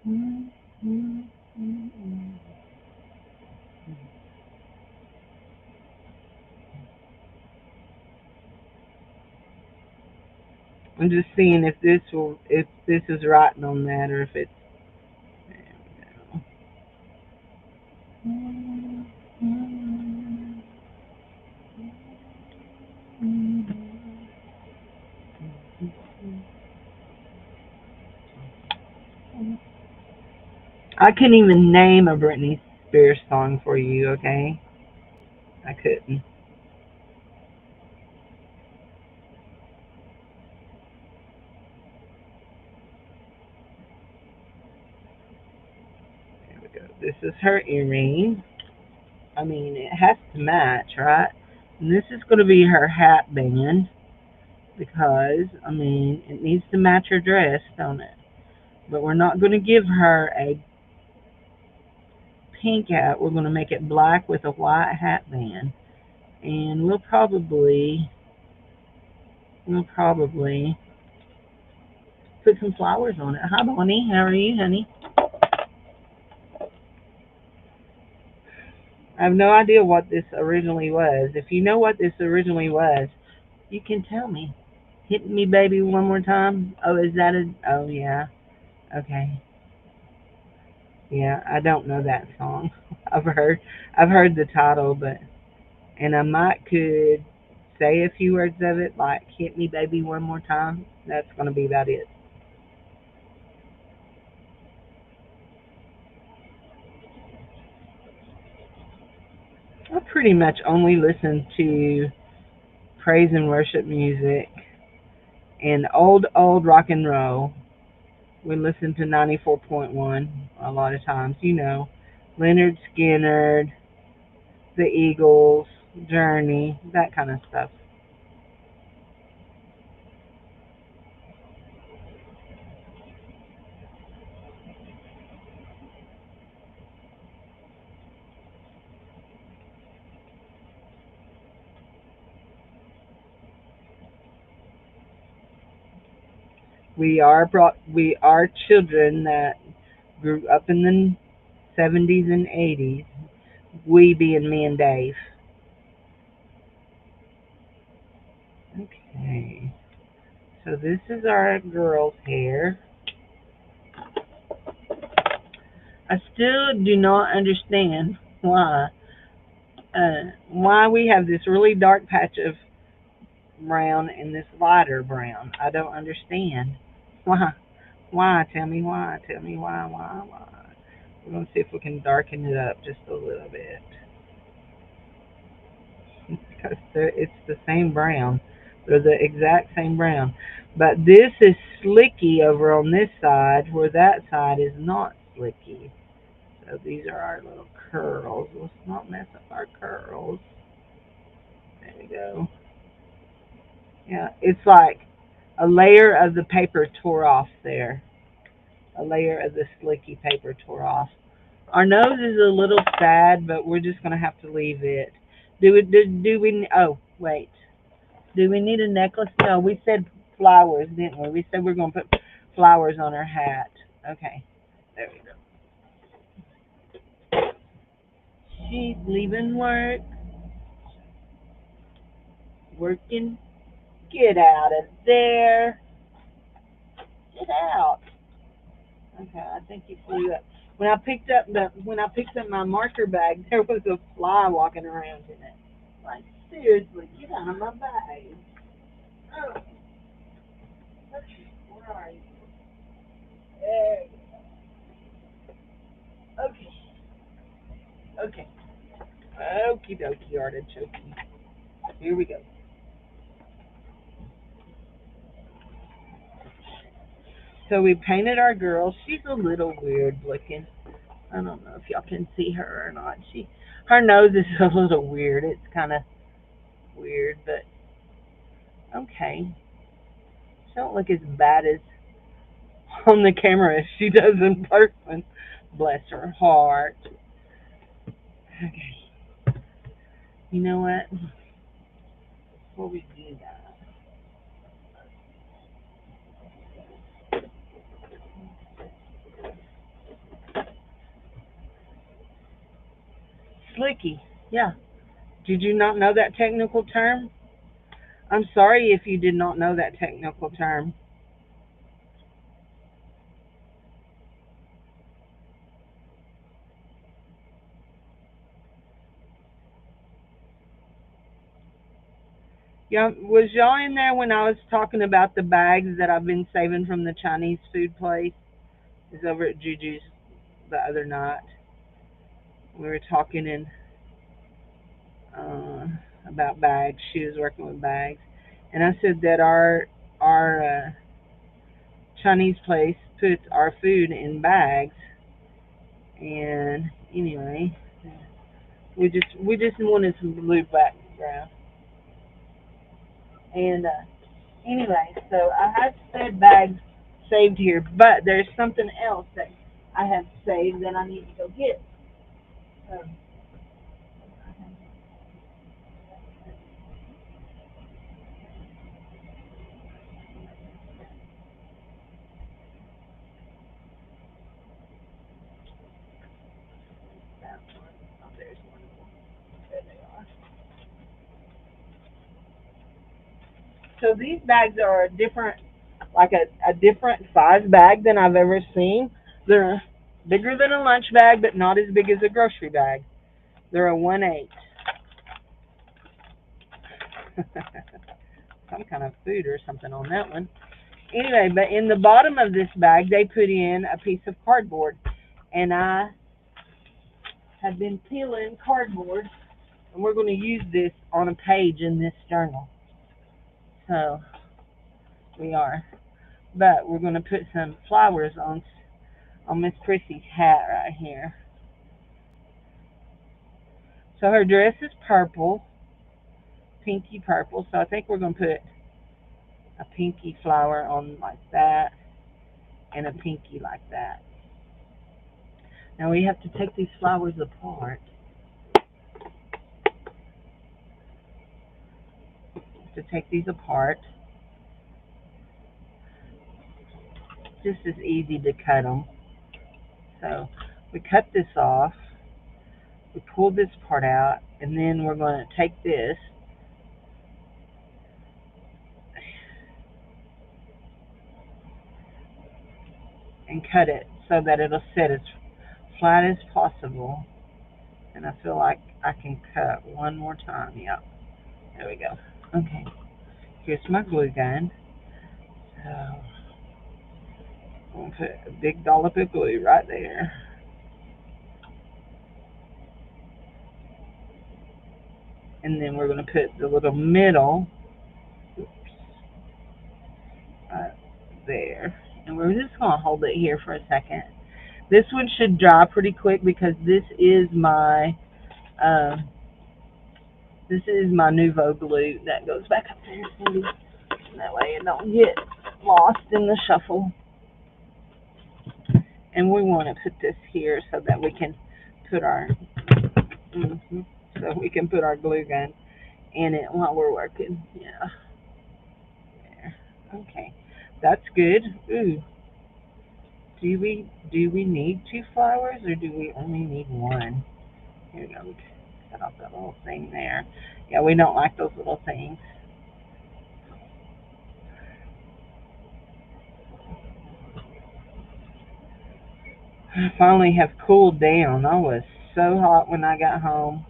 Mm, mm, mm, mm. I'm just seeing if this is writing on that or if it's. Mm, mm, mm. I couldn't even name a Britney Spears song for you, okay? I couldn't. There we go. This is her earring. I mean, it has to match, right? And this is going to be her hat band because, I mean, it needs to match her dress, don't it? But we're not going to give her a pink hat. We're going to make it black with a white hat band. And we'll probably put some flowers on it. Hi, Bonnie. How are you, honey? I have no idea what this originally was. If you know what this originally was, you can tell me. Hit me, baby, one more time. Oh, is that a? Oh, yeah. Okay. Yeah, I don't know that song. I've heard the title, but and I might could say a few words of it, like "Hit me, baby, one more time." That's gonna be about it. I pretty much only listen to praise and worship music and old rock and roll. We listen to 94.1 a lot of times, Leonard Skinner, the Eagles, Journey, that kind of stuff. We are children that grew up in the 70s and 80s. We being me and Dave. Okay. So this is our girl's hair. I still do not understand why we have this really dark patch of brown and this lighter brown. I don't understand. Why? Why? Tell me why. Tell me why. We're going to see if we can darken it up just a little bit. Because it's the same brown. They're the exact same brown. But this is slicky over on this side, where that side is not slicky. So these are our little curls. Let's not mess up our curls. There we go. Yeah, it's like a layer of the paper tore off there. A layer of the slicky paper tore off. Our nose is a little sad, but we're just gonna have to leave it. Do we? Oh, wait. Do we need a necklace? No, we said flowers, didn't we? We said we're gonna put flowers on her hat. Okay, there we go. She's leaving work, working. Get out of there. Get out. Okay, I think he flew up. When I picked up my marker bag, there was a fly walking around in it. Like, seriously, get out of my bag. Oh, okay, where are you? There you go. Okay, okay. Okie dokie, artichoke. Here we go. So we painted our girl. She's a little weird looking. I don't know if y'all can see her or not. Her nose is a little weird. It's kind of weird, but okay. She don't look as bad as on the camera as she does in person. Bless her heart. Okay. You know what? Before we do that, slicky. Yeah. Did you not know that technical term? I'm sorry if you did not know that technical term. Yeah, was y'all in there when I was talking about the bags that I've been saving from the Chinese food place? It's over at Juju's the other night. We were talking about bags. She was working with bags, and I said that our Chinese place puts our food in bags. And anyway, we just wanted some blue background. And anyway, so I have said bags saved here, but there's something else that I have saved that I need to go get. So, oh, there's one of them. There they are. So these bags are different, like a different size bag than I've ever seen. They're bigger than a lunch bag, but not as big as a grocery bag. They're a 1/8. Some kind of food or something on that one. Anyway, but in the bottom of this bag, they put in a piece of cardboard. And I have been peeling cardboard, and we're going to use this on a page in this journal. So, we are. But we're going to put some flowers on Miss Chrissy's hat right here. So her dress is purple, pinky purple. So I think we're going to put a pinky flower on like that and a pinky like that. Now we have to take these flowers apart. To take these apart. Just as easy to cut them. So we cut this off. We pull this part out, and then we're going to take this and cut it so that it'll sit as flat as possible. And I feel like I can cut one more time. Yep. There we go. Okay. Here's my glue gun. So I'm going to put a big dollop of glue right there. And then we're going to put the little middle right there. And we're just going to hold it here for a second. This one should dry pretty quick because this is my Nuvo glue that goes back up there, Cindy. That way it don't get lost in the shuffle. And we want to put this here so that we can put our glue gun in it while we're working. Yeah. There. Okay. That's good. Ooh. Do we need 2 flowers or do we only need 1? Here we go. Cut off that little thing there. Yeah, we don't like those little things. I finally have cooled down. I was so hot when I got home.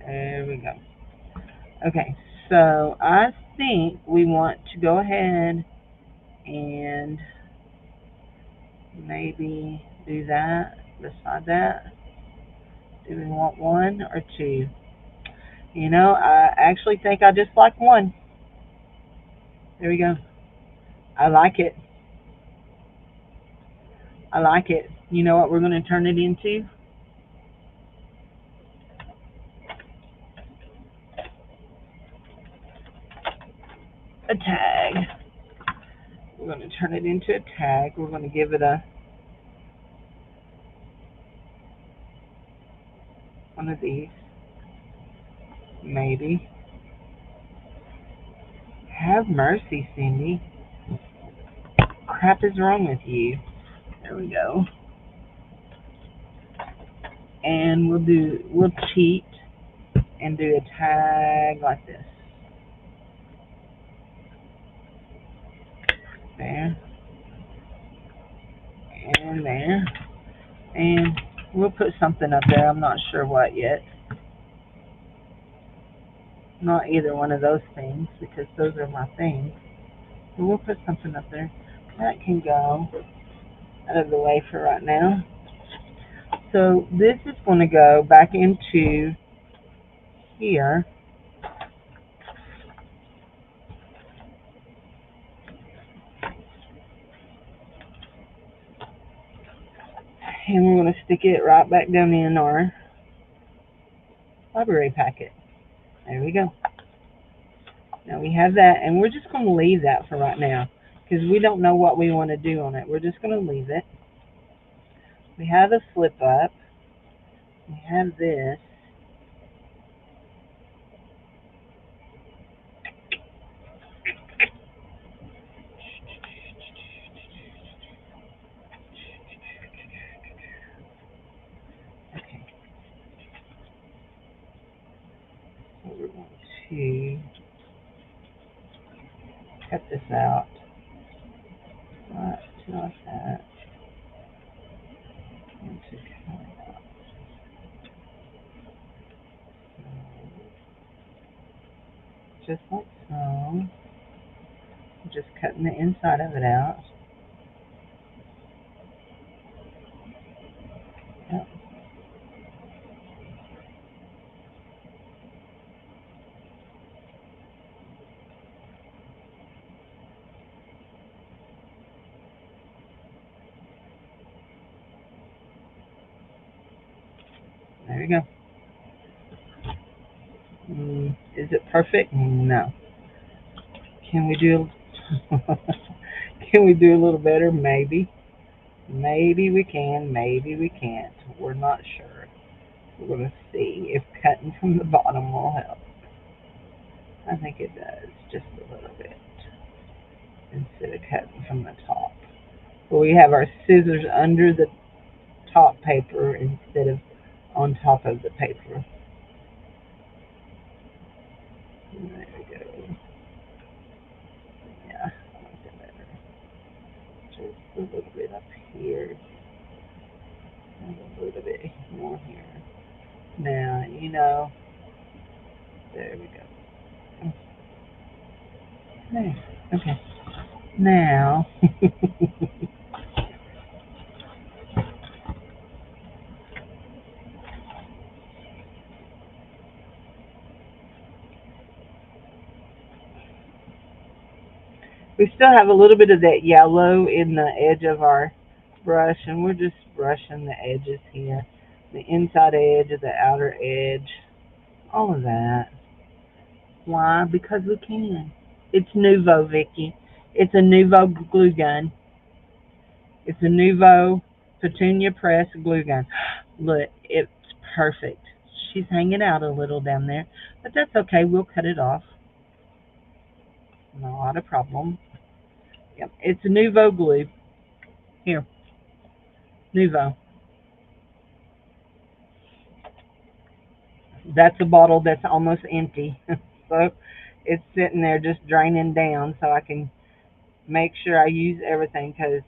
There we go. Okay, so I think we want to go ahead and maybe do that beside that. Do we want 1 or 2? You know, I actually think I just like 1. There we go. I like it. I like it. You know what we're going to turn it into? A tag. We're going to turn it into a tag. We're going to give it one of these. Maybe. Have mercy, Cindy. Crap is wrong with you. There we go. And we'll cheat and do a tag like this. There. And there. And we'll put something up there. I'm not sure what yet. Not either one of those things because those are my things. So we'll put something up there. That can go. out of the way for right now. So this is going to go back into here. And we're going to stick it right back down in our library packet. There we go. Now we have that, and we're just going to leave that for right now because we don't know what we want to do on it. We're just going to leave it. We have a flip up. We have this. Okay. So we're going to cut this out. Right, like that. And to cut it out. Just like so. Just cutting the inside of it out. Yep. There we go. Is it perfect? No. Can we do can we do a little better? Maybe. Maybe we can, maybe we can't. We're not sure. We're going to see if cutting from the bottom will help. I think it does, just a little bit, instead of cutting from the top. But we have our scissors under the top paper instead of on top of the paper. There we go. Yeah, I like that better. Just a little bit up here. And a little bit more here. Now, there we go. There. Okay. Now, we still have a little bit of that yellow in the edge of our brush, and we're just brushing the edges here. The inside edge of the outer edge. All of that. Why? Because we can. It's Nuvo, Vicky. It's a Nuvo glue gun. It's a Nuvo Petunia Press glue gun. Look, it's perfect. She's hanging out a little down there, but that's okay. We'll cut it off. Not a problem. Yep, it's a Nuvo glue. Here, Nuvo. That's a bottle that's almost empty. So it's sitting there just draining down so I can make sure I use everything because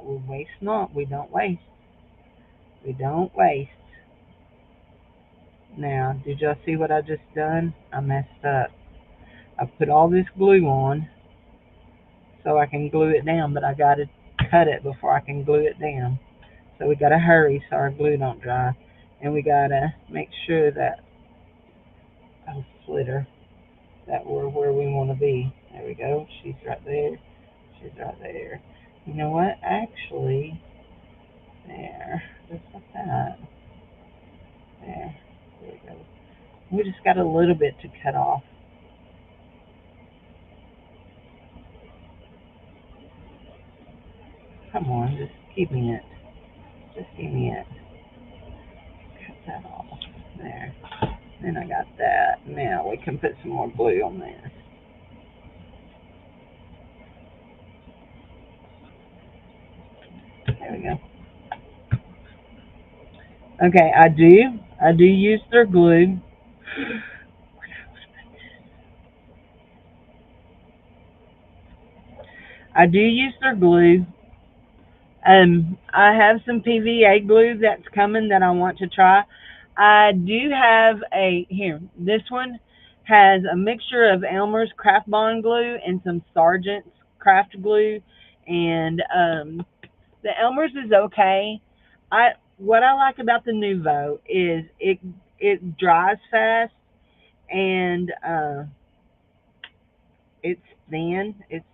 we waste not. We don't waste. We don't waste. Now, did y'all see what I just done? I messed up. I put all this glue on so I can glue it down, but I got to cut it before I can glue it down. So we got to hurry so our glue don't dry. And we got to make sure that, oh, slitter, that we're where we want to be. There we go. She's right there. She's right there. You know what? Actually, there. Just like that. There. There we go. We just got a little bit to cut off. Come on, just give me it. Just give me it. Cut that off. There. Then I got that. Now we can put some more glue on this. There we go. Okay, I do use their glue. I do use their glue. I have some PVA glue that's coming that I want to try. I do have here, this one has a mixture of Elmer's Craft Bond glue and some Sargent's Craft glue and The Elmer's is okay. What I like about the Nouveau is it dries fast and it's thin. It's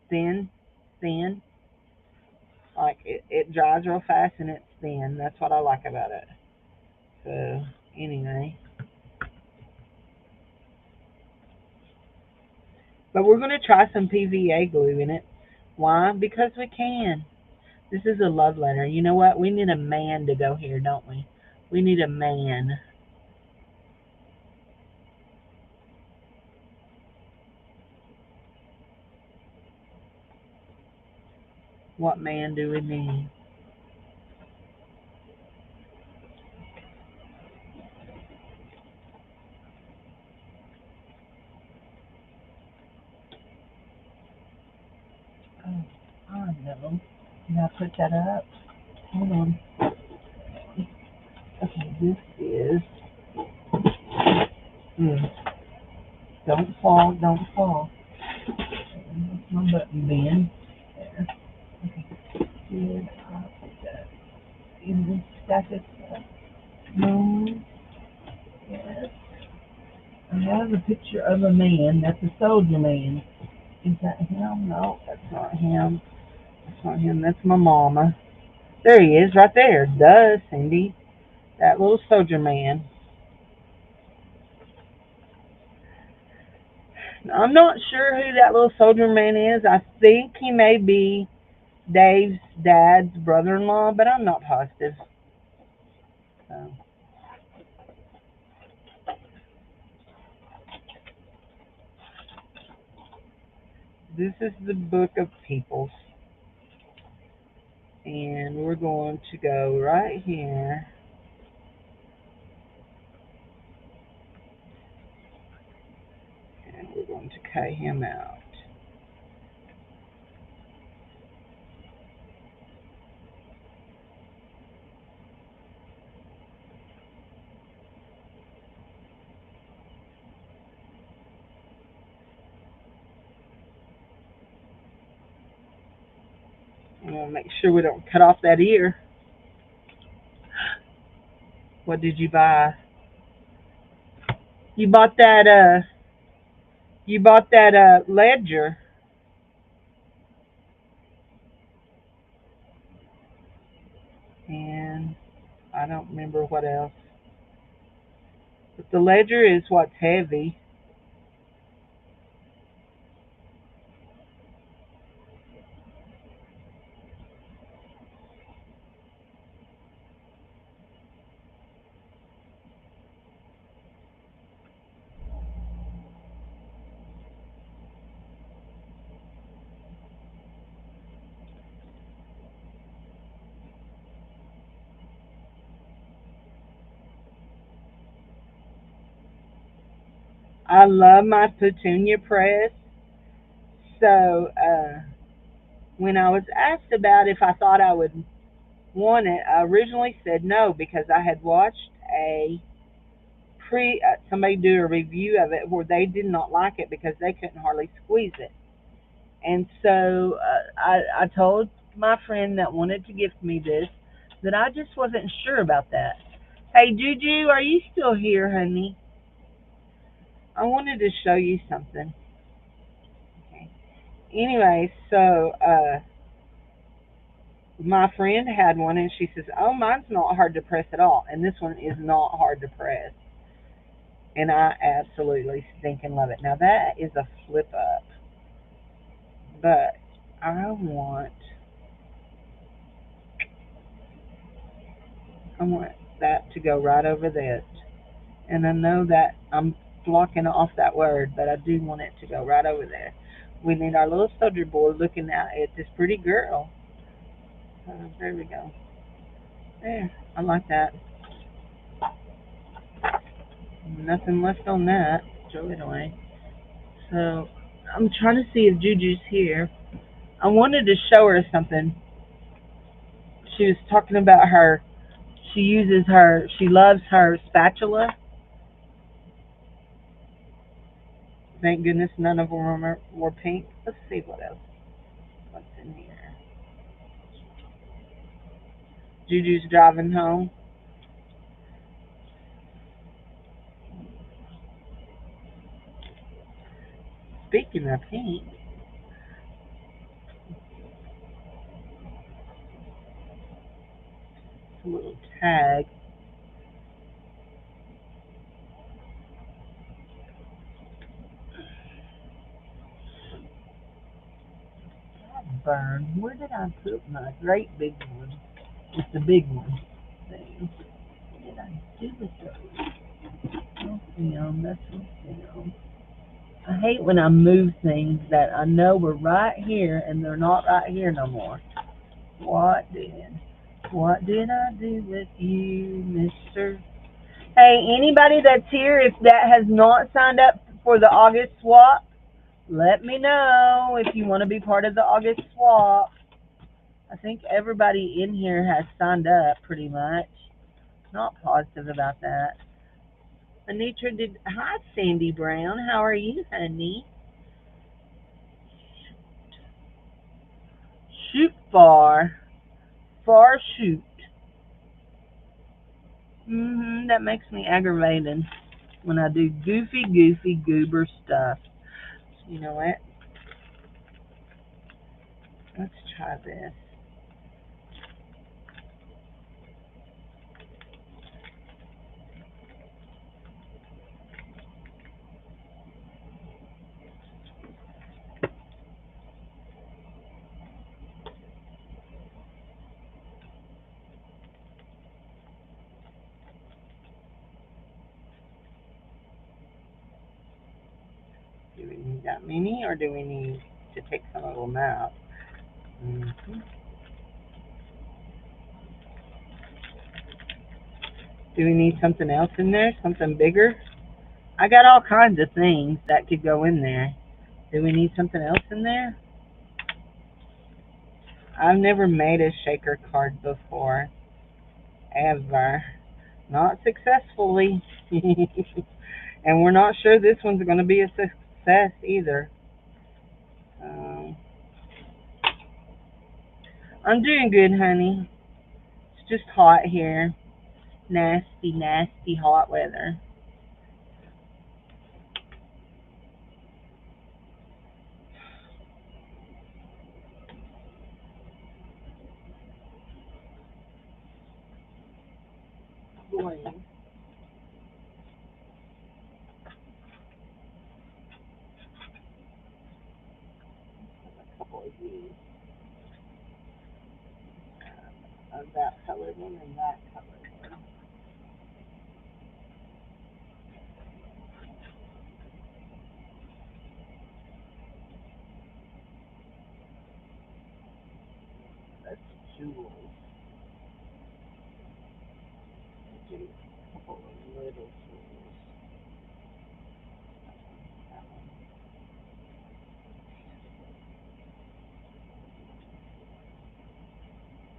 thin, thin. Like it dries real fast and it's thin. That's what I like about it. So anyway, but we're gonna try some PVA glue in it. Why? Because we can. This is a love letter. You know what? We need a man to go here, don't we? We need a man. What man do we need? Oh, I know. Can I put that up? Hold on. Okay, this is. Mm, don't fall, don't fall. That's my button band. There. Okay, good. I'll put that in this stack of stuff. No, yes. I have a picture of a man. That's a soldier man. Is that him? No, that's not him. That's not him. That's my mama. There he is, right there. Duh, Cindy. That little soldier man. I'm not sure who that little soldier man is. I think he may be Dave's dad's brother-in-law, but I'm not positive. So, this is the Book of Peoples, and we're going to go right here, and we're going to cut him out. I'm going to make sure we don't cut off that ear. What did you buy? You bought that, ledger. And I don't remember what else. But the ledger is what's heavy. I love my petunia press. So when I was asked about if I thought I would want it, I originally said no because I had watched a somebody do a review of it where they did not like it because they couldn't hardly squeeze it. And so I told my friend that wanted to gift me this that I just wasn't sure about that. Hey Juju, are you still here, honey? I wanted to show you something. Okay. Anyway, so my friend had one and she says, "Oh, mine's not hard to press at all." And this one is not hard to press. And I absolutely stink and love it. Now that is a flip up. But I want that to go right over this. And I know that I'm blocking off that word, but I do want it to go right over there. We need our little soldier boy looking out at this pretty girl. There we go. There. I like that. Nothing left on that. Throw it away. So I'm trying to see if Juju's here. I wanted to show her something. She was talking about she loves her spatula. Thank goodness none of them were pink. Let's see what else. What's in here? Juju's driving home. Speaking of pink, a little tag. Burn. Where did I put my great big one? It's the big one. Thing. What did I do with those? Oh, film. That's what film. I hate when I move things that I know were right here and they're not right here no more. What did I do with you, Mister? Hey, anybody that's here, if that has not signed up for the August swap, let me know if you want to be part of the August swap. I think everybody in here has signed up pretty much. Not positive about that. Anitra did. Hi, Sandy Brown. How are you, honey? Shoot far. Far shoot. That makes me aggravated when I do goofy goober stuff. You know what? Let's try this. Do we need that many, or do we need to take some of them out? Do we need something else in there? Something bigger? I got all kinds of things that could go in there. Do we need something else in there? I've never made a shaker card before. Ever. Not successfully. And we're not sure this one's going to be a success either. I'm doing good, honey. It's just hot here. Nasty hot weather. Boy. A couple of these. Of that colored one and that colored one. That's jewels. A couple of little jewels.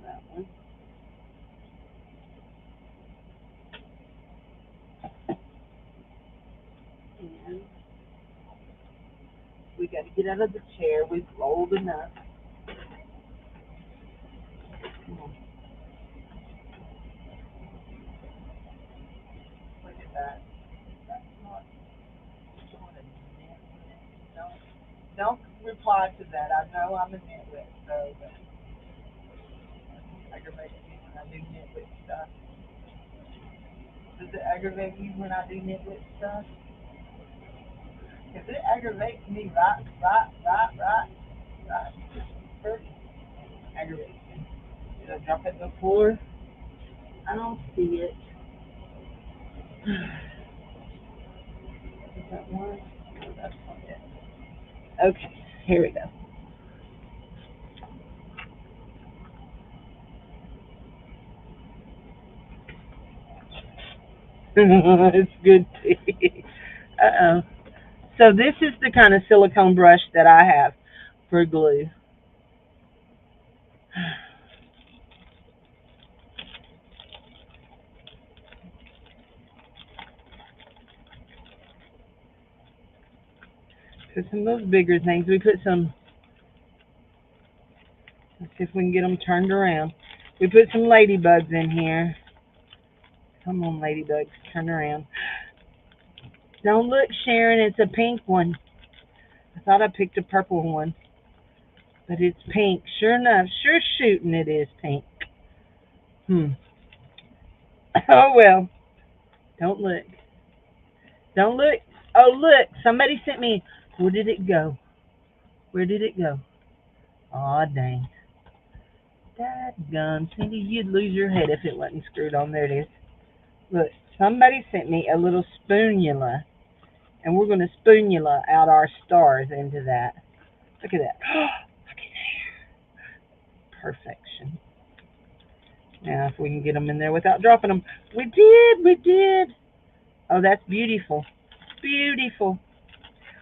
That one. And we got to get out of the chair. We've rolled enough. Come on. Look at that. That's not showing a nitwit. Don't reply to that. I know I'm a nitwit, so but it aggravates me when I do nitwit stuff. Does it aggravate you when I do nitwit stuff? If it aggravates me, right, first aggravates me. Did I drop it on the floor? I don't see it. Is that one? No, that's not it. Okay, here we go. It's good tea. Uh-oh. So this is the kind of silicone brush that I have for glue. For some of those bigger things, we put some, let's see if we can get them turned around. We put some ladybugs in here. Come on, ladybugs, turn around. Don't look, Sharon, it's a pink one. I thought I picked a purple one, but it's pink. Sure enough, sure shooting it is pink. Oh, well. Don't look. Don't look. Oh, look, somebody sent me. Where did it go? Where did it go? Aw, dang. Dadgum, Cindy, you'd lose your head if it wasn't screwed on. There it is. Look, somebody sent me a little spoonula, and we're going to spoonula out our stars into that. Look at that. Look at there. Perfection. Now, if we can get them in there without dropping them. We did. We did. Oh, that's beautiful. Beautiful.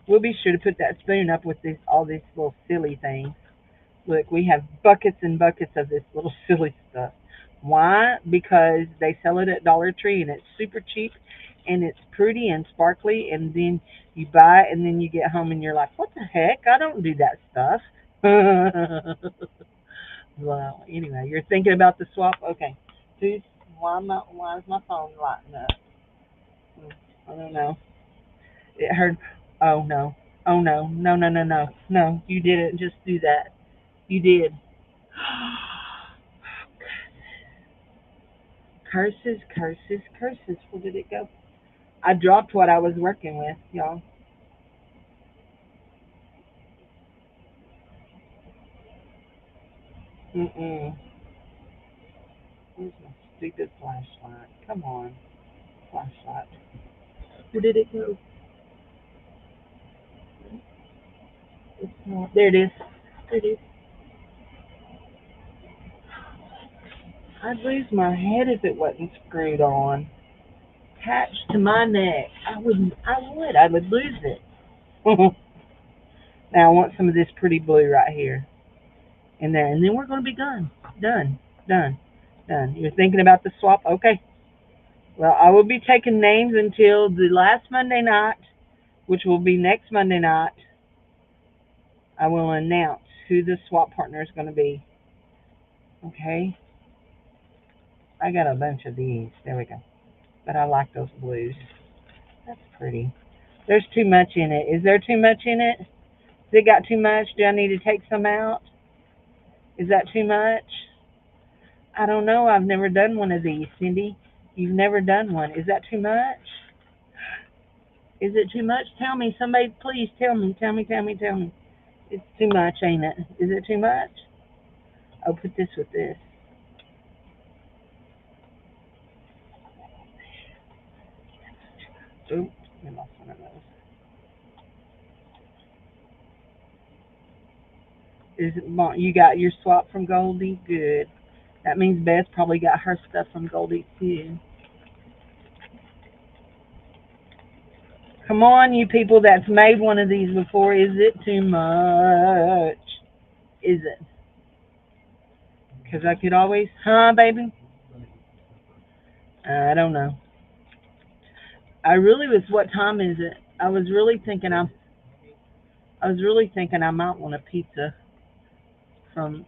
We'll be sure to put that spoon up with all these little silly things. Look, we have buckets and buckets of this little silly stuff. Why? Because they sell it at Dollar Tree and it's super cheap and it's pretty and sparkly, and then you buy it and then you get home and you're like, what the heck? I don't do that stuff. Well, anyway, you're thinking about the swap? Okay. Why is my phone lighting up? I don't know. It heard. Oh, no. Oh, no. No, no, no, no. No, you didn't just do that. You did. Curses, curses, curses. Where did it go? I dropped what I was working with, y'all. Mm-mm. Where's my stupid flashlight? Come on, flashlight. Where did it go? It's not. There it is. There it is. I'd lose my head if it wasn't screwed on. Attached to my neck. I wouldn't. I would. I would lose it. Now I want some of this pretty blue right here in there, and then we're going to be done. Done. Done. Done. You're thinking about the swap? Okay. Well, I will be taking names until the last Monday night, which will be next Monday night. I will announce who the swap partner is going to be. Okay? I got a bunch of these. There we go. But I like those blues. That's pretty. There's too much in it. Is there too much in it? Has it got too much? Do I need to take some out? Is that too much? I don't know. I've never done one of these, Cindy. You've never done one. Is that too much? Is it too much? Tell me. Somebody, please tell me. Tell me, tell me, tell me. It's too much, ain't it? Is it too much? I'll put this with this. Oops, I lost one of those. You got your swap from Goldie? Good. That means Beth probably got her stuff from Goldie too. Come on, you people that's made one of these before. Is it too much? Is it? Because I could always, baby? I don't know. I really was. What time is it? I was really thinking I might want a pizza from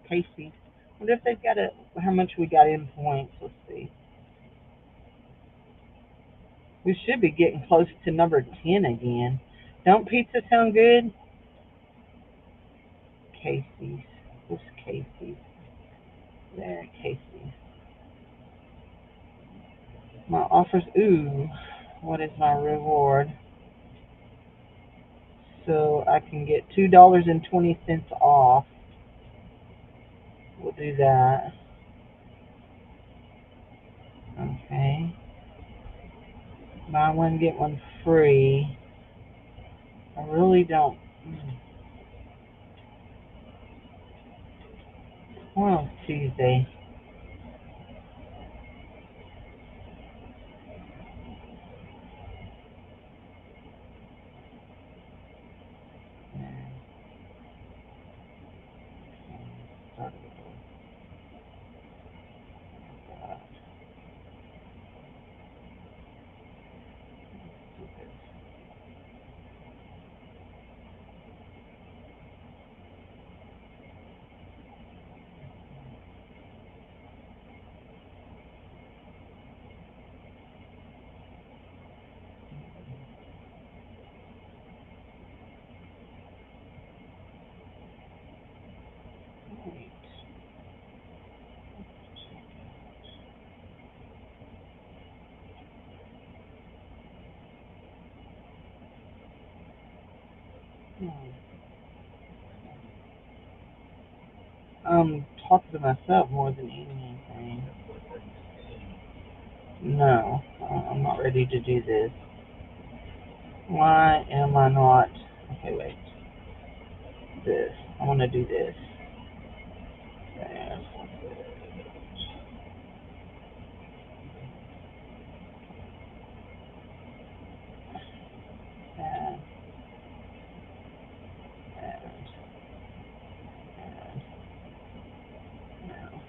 Casey. Wonder if they've got how much we got in points. Let's see. We should be getting close to number 10 again. Don't pizza sound good? Casey's. What's Casey's? There, Casey's. My offers. Ooh, what is my reward? So I can get $2.20 off. We'll do that. Okay. Buy one, get one free. I really don't. Well, Tuesday. Talk to myself more than anything. No, I'm not ready to do this. Why am I not? Okay, wait. This. I want to do this. And, and, and, now.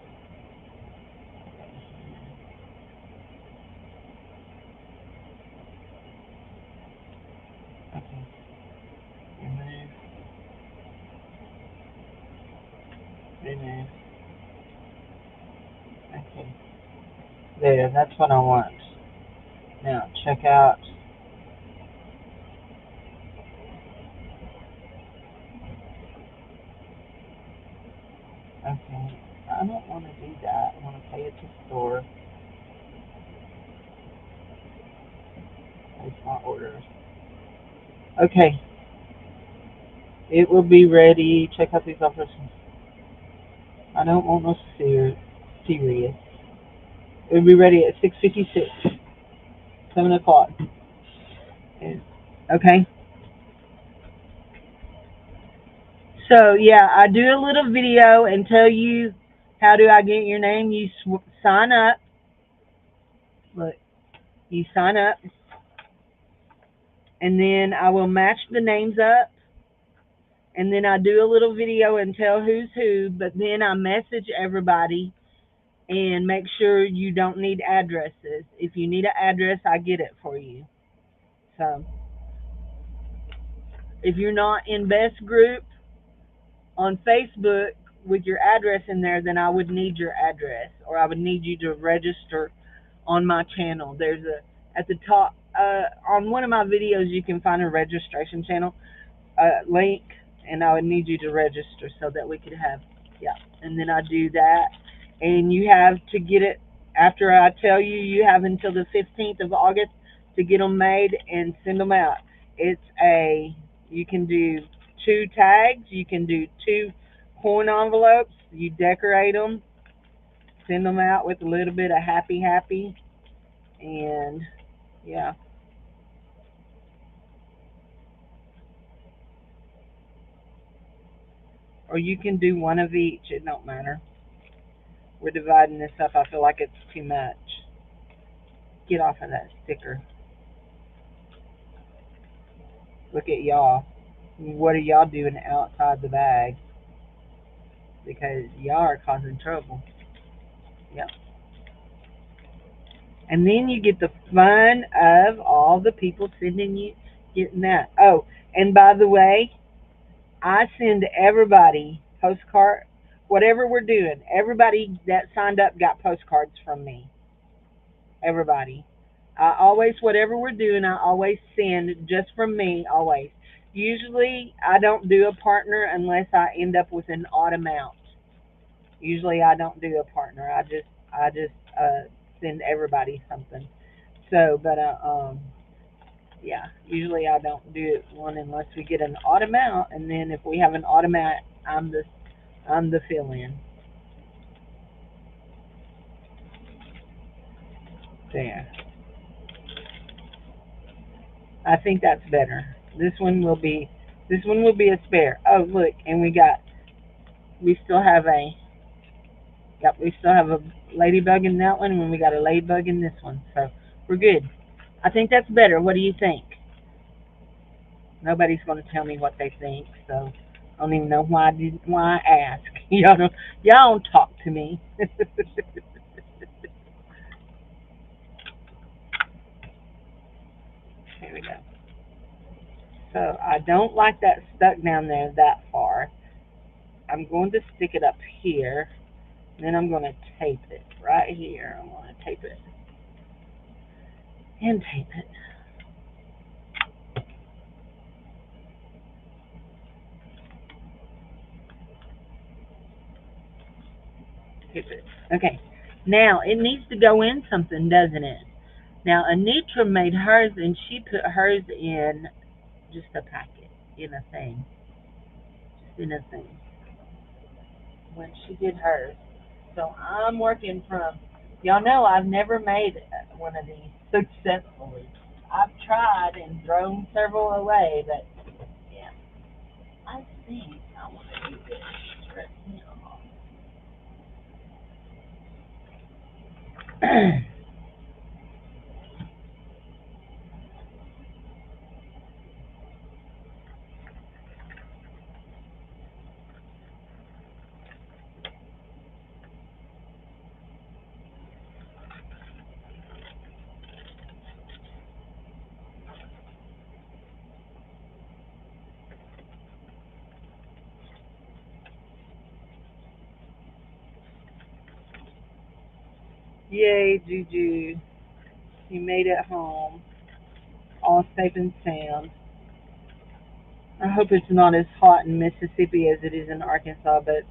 Okay. Remove. Remove. Okay. There, that's what I want. Now, check out. Okay. I don't want to do that. I want to pay at the store. Place my orders. Okay. It will be ready. Check out these offers. I don't want no serious. It will be ready at 6:56. 7 o'clock. Okay. So yeah, I do a little video and tell you how do I get your name. You sign up. Look, you sign up, and then I will match the names up, and then I do a little video and tell who's who. But then I message everybody and make sure you don't need addresses. If you need an address, I get it for you. So if you're not in Best Group on Facebook with your address in there, then I would need your address, or I would need you to register on my channel. There's a at the top on one of my videos you can find a registration channel link, and I would need you to register so that we could have and then I do that, and you have to get it after I tell you. You have until the 15th of August to get them made and send them out. You can do 2 tags, you can do 2 coin envelopes, you decorate them, send them out with a little bit of happy, and yeah. Or you can do one of each, it don't matter. We're dividing this up, I feel like it's too much. Get off of that sticker. Look at y'all. What are y'all doing outside the bag? Because y'all are causing trouble. Yep. And then you get the fun of all the people sending you, getting that. Oh, and by the way, I send everybody postcard, whatever we're doing. Everybody that signed up got postcards from me. Everybody. I always, whatever we're doing, I always send just from me, always. Usually, I don't do a partner unless I end up with an odd amount. Usually, I don't do a partner. I just send everybody something. So, but yeah, usually I don't do it one unless we get an odd amount, and then if we have an odd amount, I'm the fill-in. There. I think that's better. This one will be a spare. Oh, look, and we still have a ladybug in that one, and we got a ladybug in this one. So we're good. I think that's better. What do you think? Nobody's going to tell me what they think, so I don't even know why I ask. Y'all don't talk to me. Here we go. So I don't like that stuck down there that far. I'm going to stick it up here. Then I'm going to tape it right here. I'm going to tape it and tape it. Tape it. Okay. Now it needs to go in something, doesn't it? Now Anitra made hers, and she put hers in just a packet. in a thing. Just in a thing. When she did hers. So I'm working from, y'all know I've never made one of these successfully. I've tried and thrown several away, but yeah, I think I want to do this right now. Yay, Juju. You made it home. All safe and sound. I hope it's not as hot in Mississippi as it is in Arkansas, but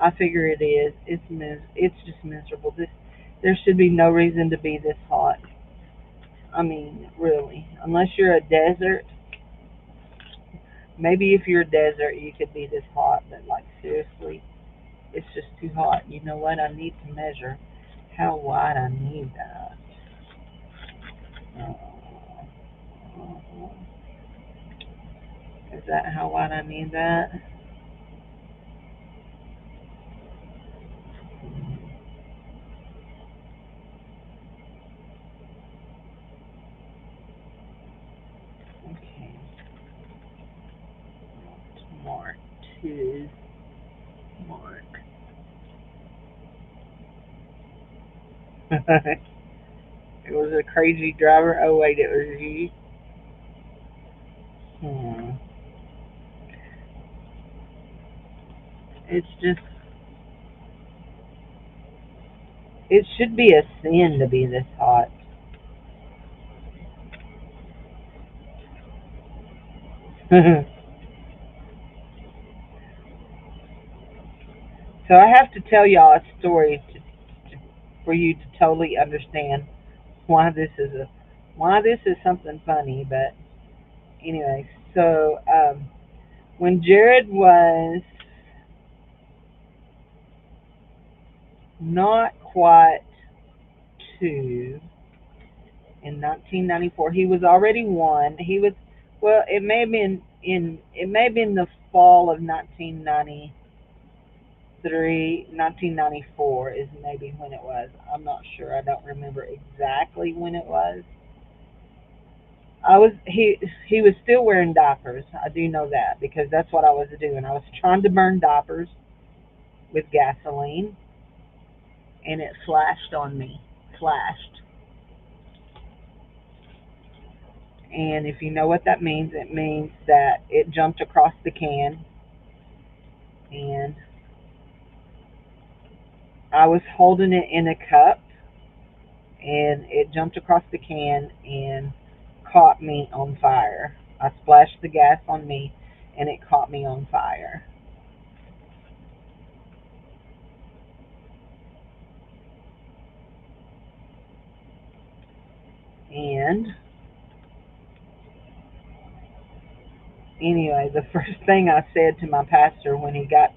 I figure it is. It's just miserable. There should be no reason to be this hot. I mean, really, unless you're a desert. Maybe if you're a desert, you could be this hot, but like seriously, it's just too hot. You know what? I need to measure how wide I need that. Uh, is that how wide I need that? Okay. Mark two. Mark. It was a crazy driver. Oh wait, it was you. Hmm. It's just. It should be a sin to be this hot. So I have to tell y'all a story for you to totally understand why this is something funny. But anyway, so when Jared was not quite two in 1994, he was already one. He was well. It may have been the fall of 1994 is maybe when it was. I'm not sure. I don't remember exactly when it was. I was he was still wearing diapers. I do know that because that's what I was doing. I was trying to burn diapers with gasoline, and it flashed on me. Flashed. And if you know what that means, it means that it jumped across the can, and I was holding it in a cup, and it jumped across the can and caught me on fire. I splashed the gas on me, and it caught me on fire. And anyway, the first thing I said to my pastor when he got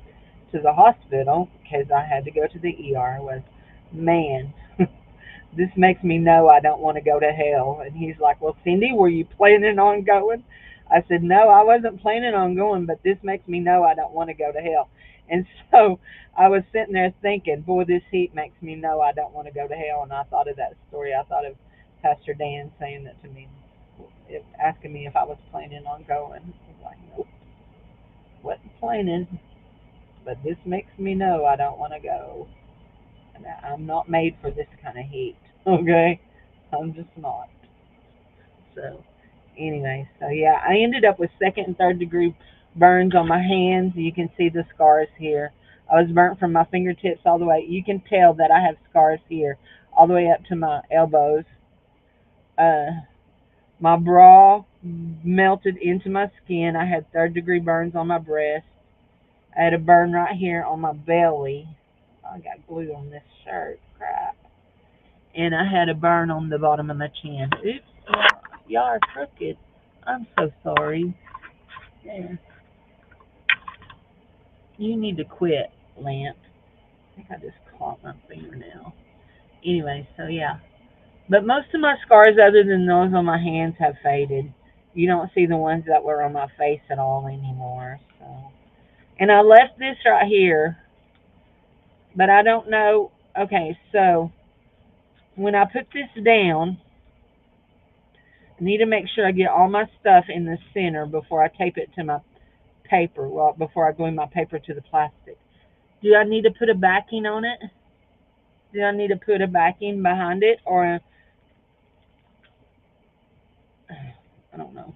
to the hospital, because I had to go to the ER, was, "Man, this makes me know I don't want to go to hell." And he's like, "Well, Cindy, were you planning on going?" I said, "No, I wasn't planning on going, but this makes me know I don't want to go to hell." And so I was sitting there thinking, boy, this heat makes me know I don't want to go to hell. And I thought of that story. I thought of Pastor Dan saying that to me, asking me if I was planning on going. I was like, "Nope, wasn't planning, but this makes me know I don't want to go. And I'm not made for this kind of heat, okay? I'm just not." So, anyway, so yeah, I ended up with second and third degree burns on my hands. You can see the scars here. I was burnt from my fingertips all the way. You can tell that I have scars here all the way up to my elbows. Uh, my bra melted into my skin. I had third degree burns on my breast. I had a burn right here on my belly. I got glue on this shirt. Crap. And I had a burn on the bottom of my chin. Oops, y'all are crooked. I'm so sorry. There. You need to quit, Lamp. I think I just caught my fingernail. Anyway, so yeah. But most of my scars, other than those on my hands, have faded. You don't see the ones that were on my face at all anymore. So, and I left this right here, but I don't know. Okay, so when I put this down, I need to make sure I get all my stuff in the center before I tape it to my paper. Well, before I glue my paper to the plastic. Do I need to put a backing on it? Do I need to put a backing behind it, or I don't know.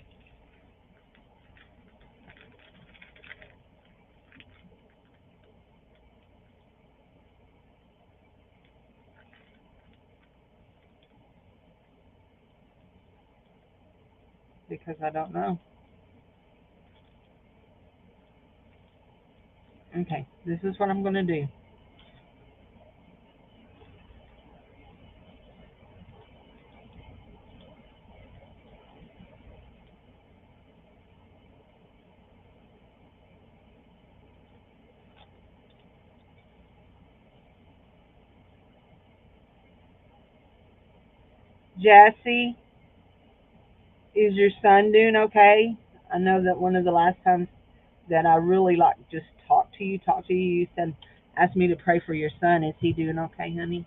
Because I don't know. Okay, this is what I'm going to do. Jassy, is your son doing okay? I know that one of the last times that I really like just talk to you, you said, ask me to pray for your son. Is he doing okay, honey?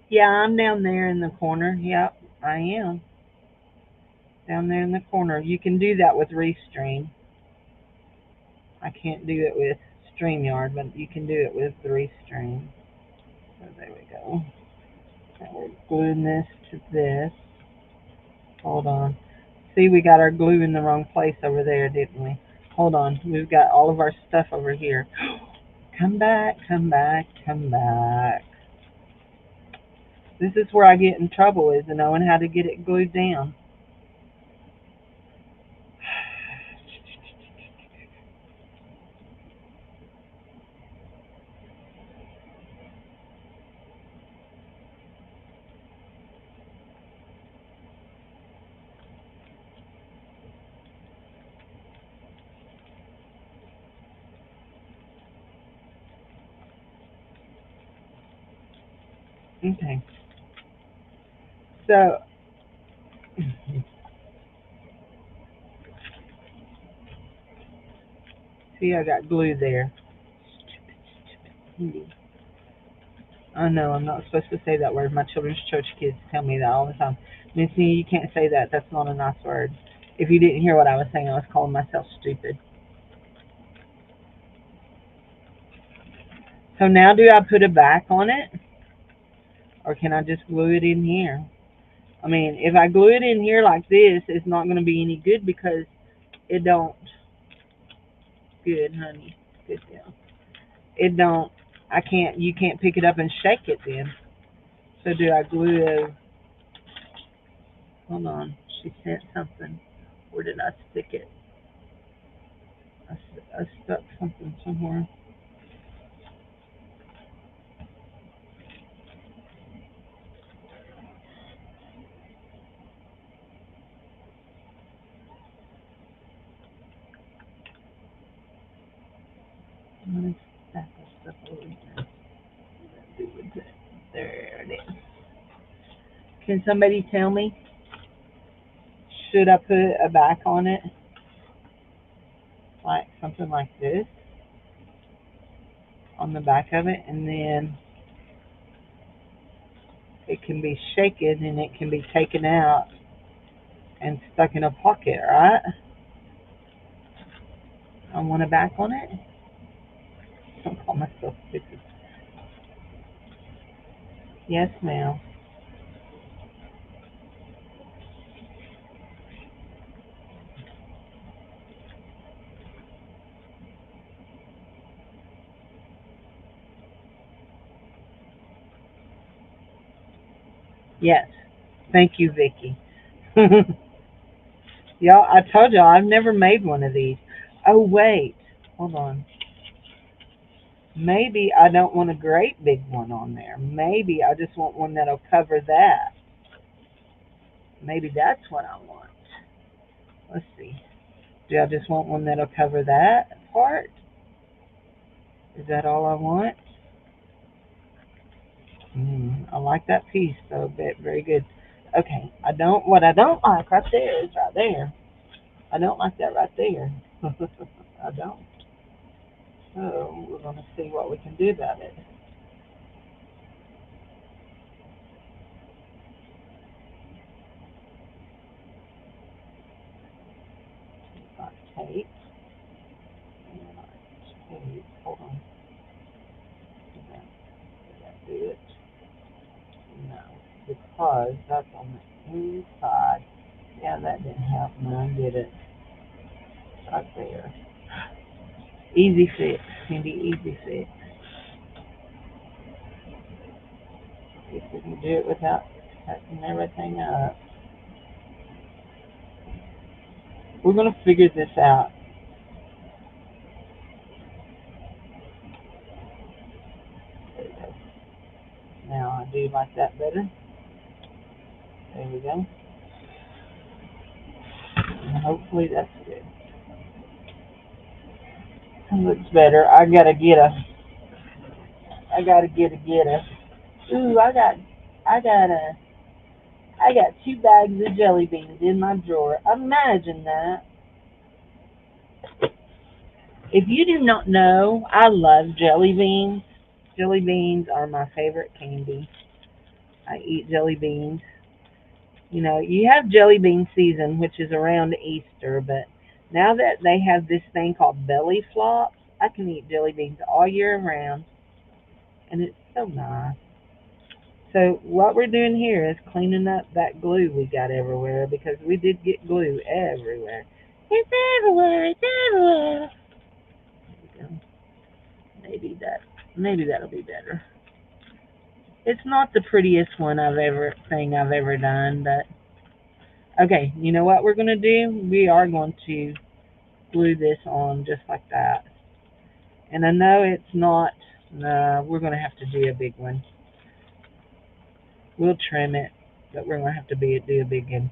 Yeah, I'm down there in the corner. Yep, I am. Down there in the corner. You can do that with Restream. I can't do it with StreamYard, but you can do it with the Restream. So there we go. Now we're gluing this to this. Hold on. See, we got our glue in the wrong place over there, didn't we? Hold on. We've got all of our stuff over here. Come back, come back, come back. This is where I get in trouble, is knowing how to get it glued down. Okay. So, see, I got glue there. I know I'm not supposed to say that word. My children's church kids tell me that all the time. Missy, you can't say that. That's not a nice word. If you didn't hear what I was saying, I was calling myself stupid. So now do I put a back on it? Or can I just glue it in here? I mean, if I glue it in here like this, it's not going to be any good because it don't. Good, honey. Good deal. It don't. I can't. You can't pick it up and shake it then. So do I glue it? Hold on. She sent something. Where did I stick it? I stuck something somewhere. Let me stack this stuff over here. There it is. Can somebody tell me? Should I put a back on it? Like something like this on the back of it, and then it can be shaken and it can be taken out and stuck in a pocket, right? I want a back on it. Don't call myself stupid. Yes, ma'am. Yes. Thank you, Vicky. Y'all, I told y'all I've never made one of these. Oh, wait. Hold on. Maybe I don't want a great big one on there. Maybe I just want one that'll cover that. Maybe that's what I want. Do I just want one that'll cover that part? Is that all I want? I like that piece though, very good. Okay, what I don't like right there is right there. I don't like that right there. I don't. So we're gonna see what we can do about it. Got tape. And tape. Hold on. Did that do it? No, because that's on the inside. Yeah, that didn't help none, did it? Right there. Easy fix, Cindy, easy fix. If we can do it without cutting everything up. We're going to figure this out. There we go. Now, I do like that better. There we go. And hopefully that's good. It looks better. I gotta get a. Ooh, I got 2 bags of jelly beans in my drawer. Imagine that. If you do not know, I love jelly beans. Jelly beans are my favorite candy. I eat jelly beans. You know, you have jelly bean season, which is around Easter, but now that they have this thing called belly flops, I can eat jelly beans all year round, and it's so nice. So what we're doing here is cleaning up that glue we got everywhere because we did get glue everywhere. It's everywhere. It's everywhere. There we go. Maybe that'll be better. It's not the prettiest thing I've ever done, but okay. You know what we're gonna do? We are going to glue this on just like that. And I know it's not. No, we're gonna have to do a big one. We'll trim it, but we're gonna have to do a big one.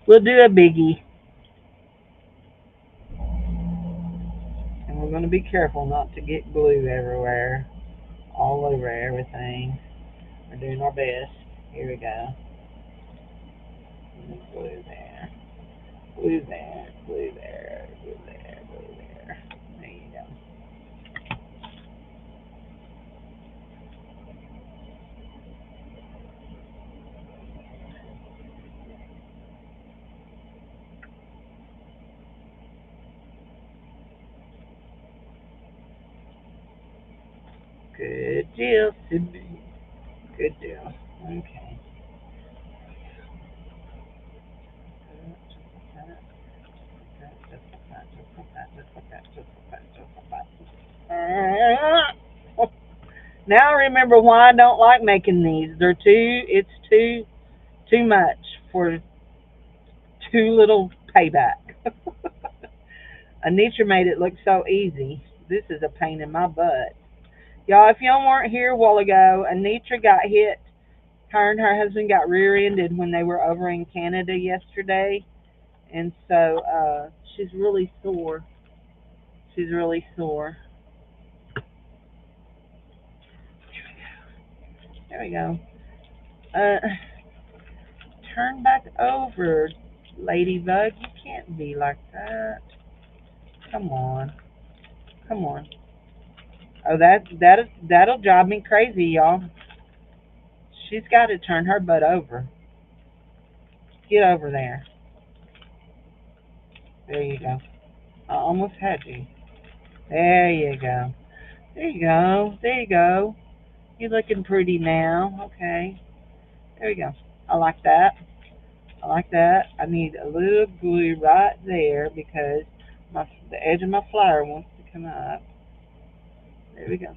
We'll do a biggie, and we're gonna be careful not to get glue everywhere, all over everything. We're doing our best. Here we go. Glue there. Glue there. Glue there. Glue there. Glue there. There you go. Good deal, Cindy. Good deal. Okay. Now I remember why I don't like making these. It's too much for too little payback. Anitra made it look so easy. This is a pain in my butt. Y'all, if y'all weren't here a while ago, Anitra got hit. Her and her husband got rear-ended when they were over in Canada yesterday. And so she's really sore. She's really sore. There we go. Uh, turn back over, Ladybug. You can't be like that. Come on. Come on. Oh, that'll drive me crazy, y'all. She's got to turn her butt over. Get over there. There you go. I almost had you. There you go. There you go. There you go. You're looking pretty now. Okay. There we go. I like that. I like that. I need a little glue right there because the edge of my flower wants to come up. There we go.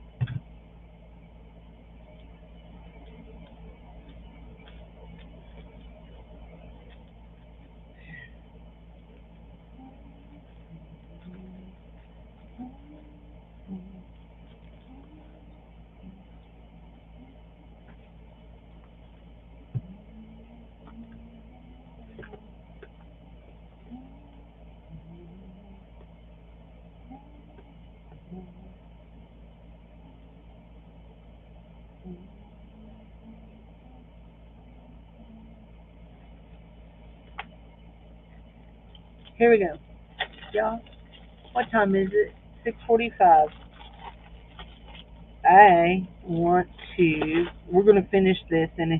Here we go. Y'all, what time is it? 6:45. We're going to finish this, and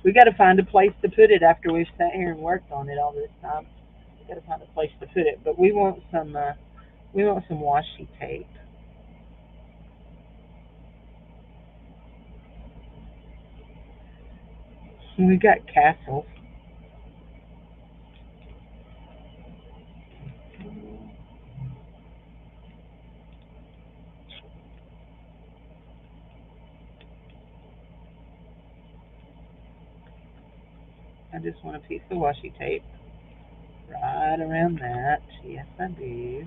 we got to find a place to put it after we've sat here and worked on it all this time. We got to find a place to put it, but we want some washi tape. We got castles. I just want a piece of washi tape right around that. Yes, I do.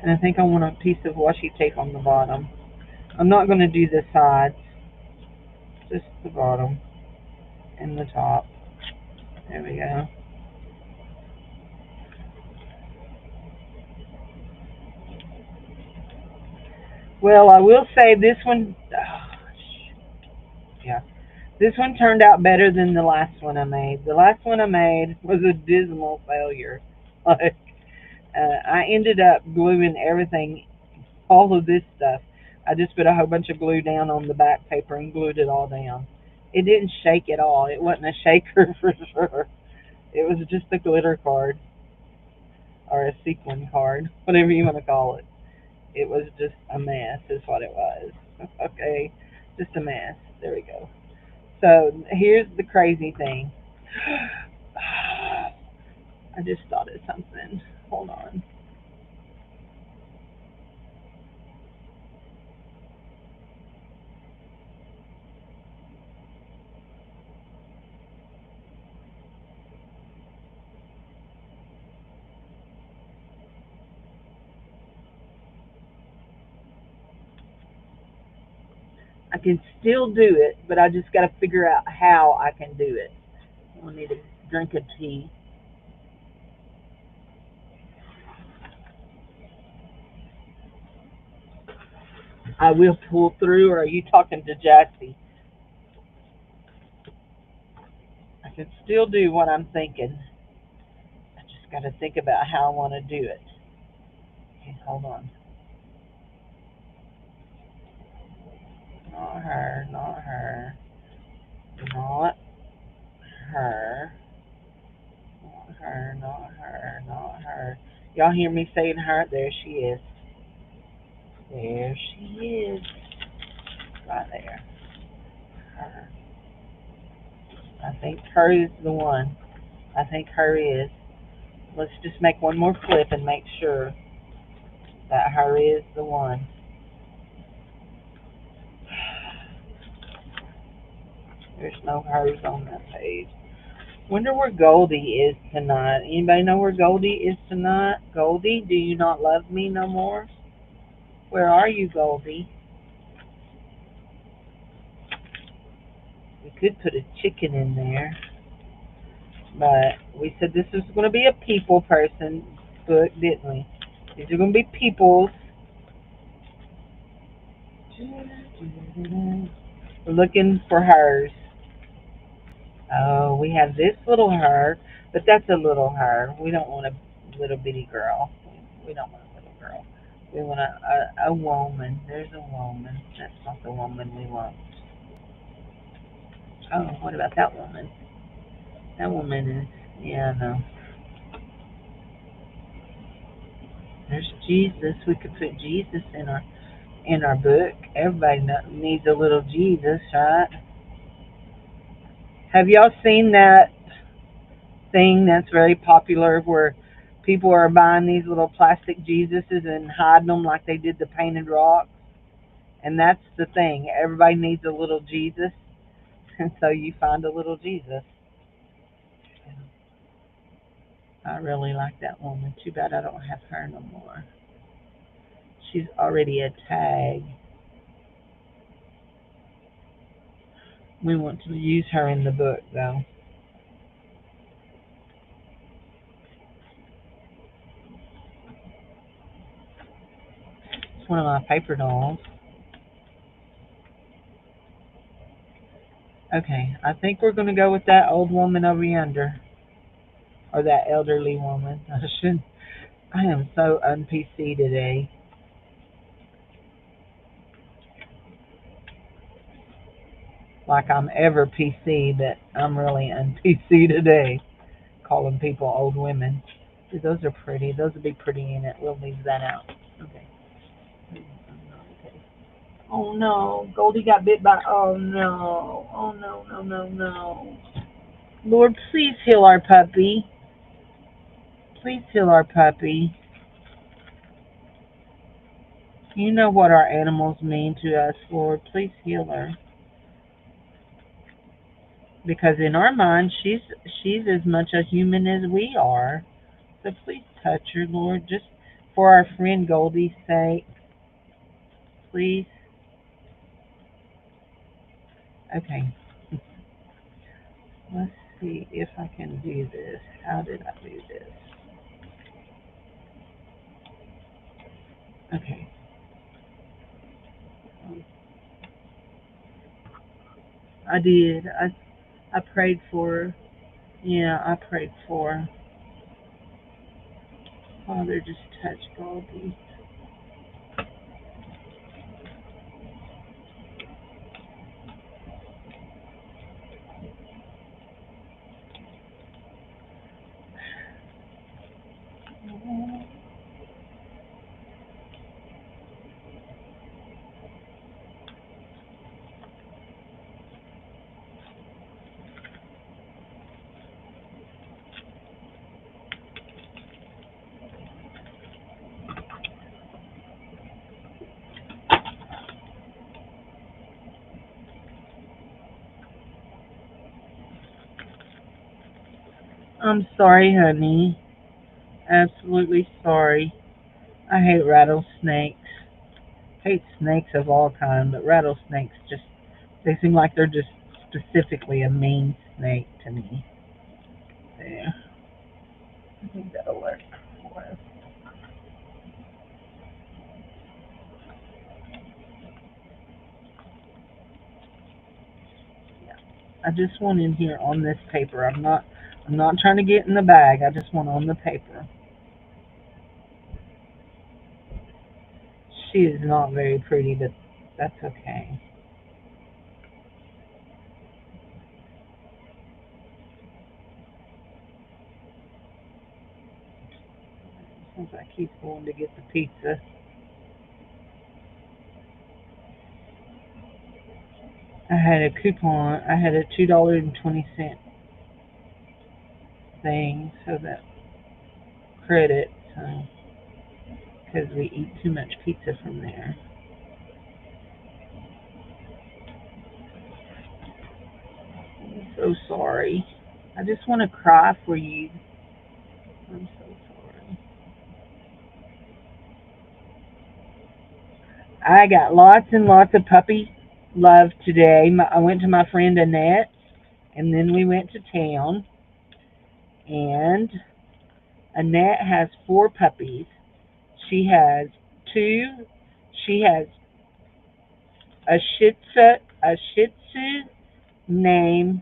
And I think I want a piece of washi tape on the bottom. I'm not going to do the sides, just the bottom and the top. There we go. Well, I will say this one, yeah, this one turned out better than the last one I made. The last one I made was a dismal failure. Like, I ended up gluing everything, all of this stuff. I just put a whole bunch of glue down on the back paper and glued it all down. It didn't shake at all. It wasn't a shaker for sure. It was just a glitter card or a sequin card, whatever you want to call it. It was just a mess, is what it was. Okay, just a mess. There we go. So here's the crazy thing. I just thought of something. Hold on. I can still do it, but I just got to figure out how I can do it. I need a drink of tea. I will pull through, or are you talking to Jassy? I can still do what I'm thinking. I just got to think about how I want to do it. Okay, hold on. Not her, not her, not her, not her, not her, not her. Y'all hear me saying her? There she is. There she is. Right there. Her. I think her is the one. I think her is. Let's just make one more flip and make sure that her is the one. There's no hers on that page. Wonder where Goldie is tonight. Anybody know where Goldie is tonight? Goldie, do you not love me no more? Where are you, Goldie? We could put a chicken in there, but we said this was going to be a people person book, didn't we? These are going to be peoples. We're looking for hers. Oh, we have this little her, but that's a little her. We don't want a little bitty girl. We don't want a little girl. We want a woman. There's a woman. That's not the woman we want. Oh, what about that woman? That woman is, yeah, no. There's Jesus. We could put Jesus in our book. Everybody needs a little Jesus, right? Have y'all seen that thing that's very popular where people are buying these little plastic Jesuses and hiding them like they did the painted rocks? And that's the thing. Everybody needs a little Jesus, and so you find a little Jesus. I really like that woman. Too bad I don't have her no more. She's already a tag. We want to use her in the book, though. It's one of my paper dolls. Okay, I think we're going to go with that old woman over yonder. or that elderly woman. I am so un-PC today. Like I'm ever PC, but I'm really un-PC today. Calling people old women. See, those are pretty. Those would be pretty in it. We'll leave that out. Okay. Okay. Oh no, Goldie got bit by. Oh no. Oh no, no, no, no. Lord, please heal our puppy. Please heal our puppy. You know what our animals mean to us, Lord. Please heal her. Because in our mind, she's as much a human as we are. So please touch her, Lord, just for our friend Goldie's sake. Please. Okay. Let's see if I can do this. How did I do this? Okay. I did. I prayed for her. Yeah, I prayed for her. Father, just touch Goldie. I'm sorry, honey. Absolutely sorry. I hate rattlesnakes. Hate snakes of all kinds, but rattlesnakes just, they seem like they're just specifically a mean snake to me. There. I think that'll work for us. Yeah. I just want in here on this paper. I'm not trying to get in the bag. I just want on the paper. She is not very pretty, but that's okay. Sounds like he's going to get the pizza. I had a coupon. I had a $2.20 thing, so that credit, so because we eat too much pizza from there. I'm so sorry. I just want to cry for you. I'm so sorry. I got lots and lots of puppy love today. I went to my friend Annette, and then we went to town. And Annette has 4 puppies. She has two. She has a Shih Tzu named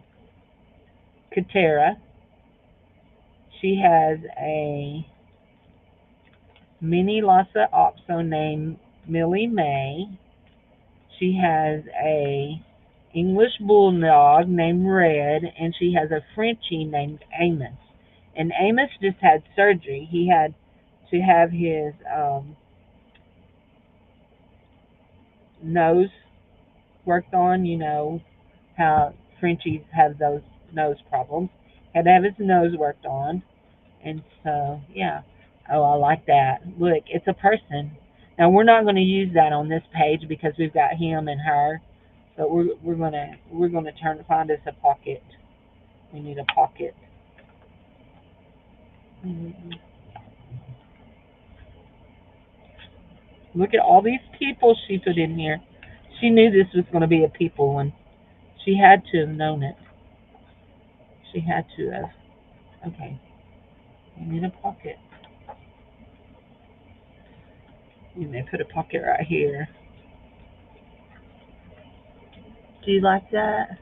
Katera. She has a mini Lhasa Apso named Millie Mae. She has a English Bulldog named Red, and she has a Frenchie named Amos. And Amos just had surgery. He had to have his nose worked on. You know how Frenchies have those nose problems. Had to have his nose worked on. And so, yeah. Oh, I like that. Look, it's a person. Now we're not going to use that on this page because we've got him and her. But we're gonna find us a pocket. We need a pocket. Mhm. Look at all these people she put in here. She knew this was going to be a people one. She had to have known it. She had to have. Okay, we need a pocket. You may put a pocket right here. Do you like that?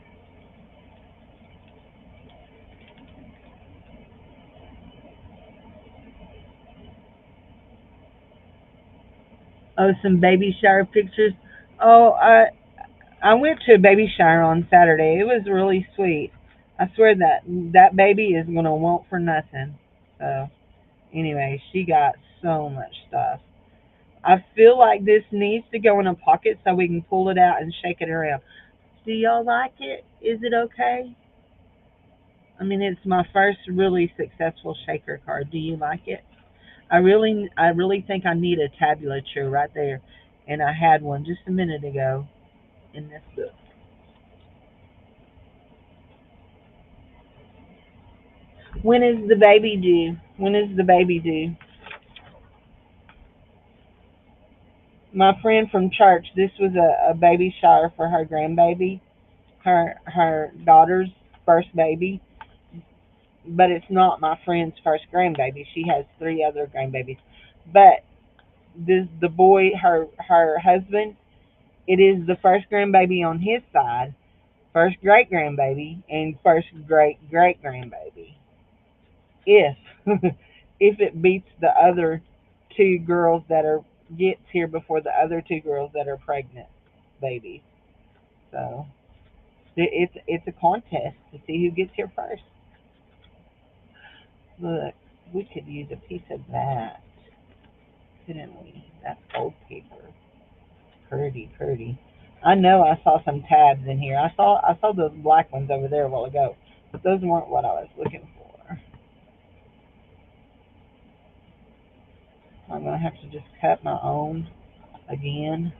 Oh, some baby shower pictures. Oh, I went to a baby shower on Saturday. It was really sweet. I swear that baby is gonna want for nothing. So anyway, she got so much stuff. I feel like this needs to go in a pocket so we can pull it out and shake it around. Do y'all like it? Is it okay? I mean, it's my first really successful shaker card. Do you like it? I really think I need a tabulature right there, and I had one just a minute ago in this book. When is the baby due? When is the baby due? My friend from church. This was a baby shower for her grandbaby, her daughter's first baby, but it's not my friend's first grandbaby. She has three other grandbabies, but the boy, her husband, it is the first grandbaby on his side, first great grandbaby, and first great great grandbaby. If if it beats the other two girls that are gets here before the other two girls that are pregnant babies. So it's a contest to see who gets here first. Look, we could use a piece of that, couldn't we? That's old paper. Pretty, pretty. I know I saw some tabs in here. I saw those black ones over there a while ago, but those weren't what I was looking for. I'm gonna have to just cut my own again.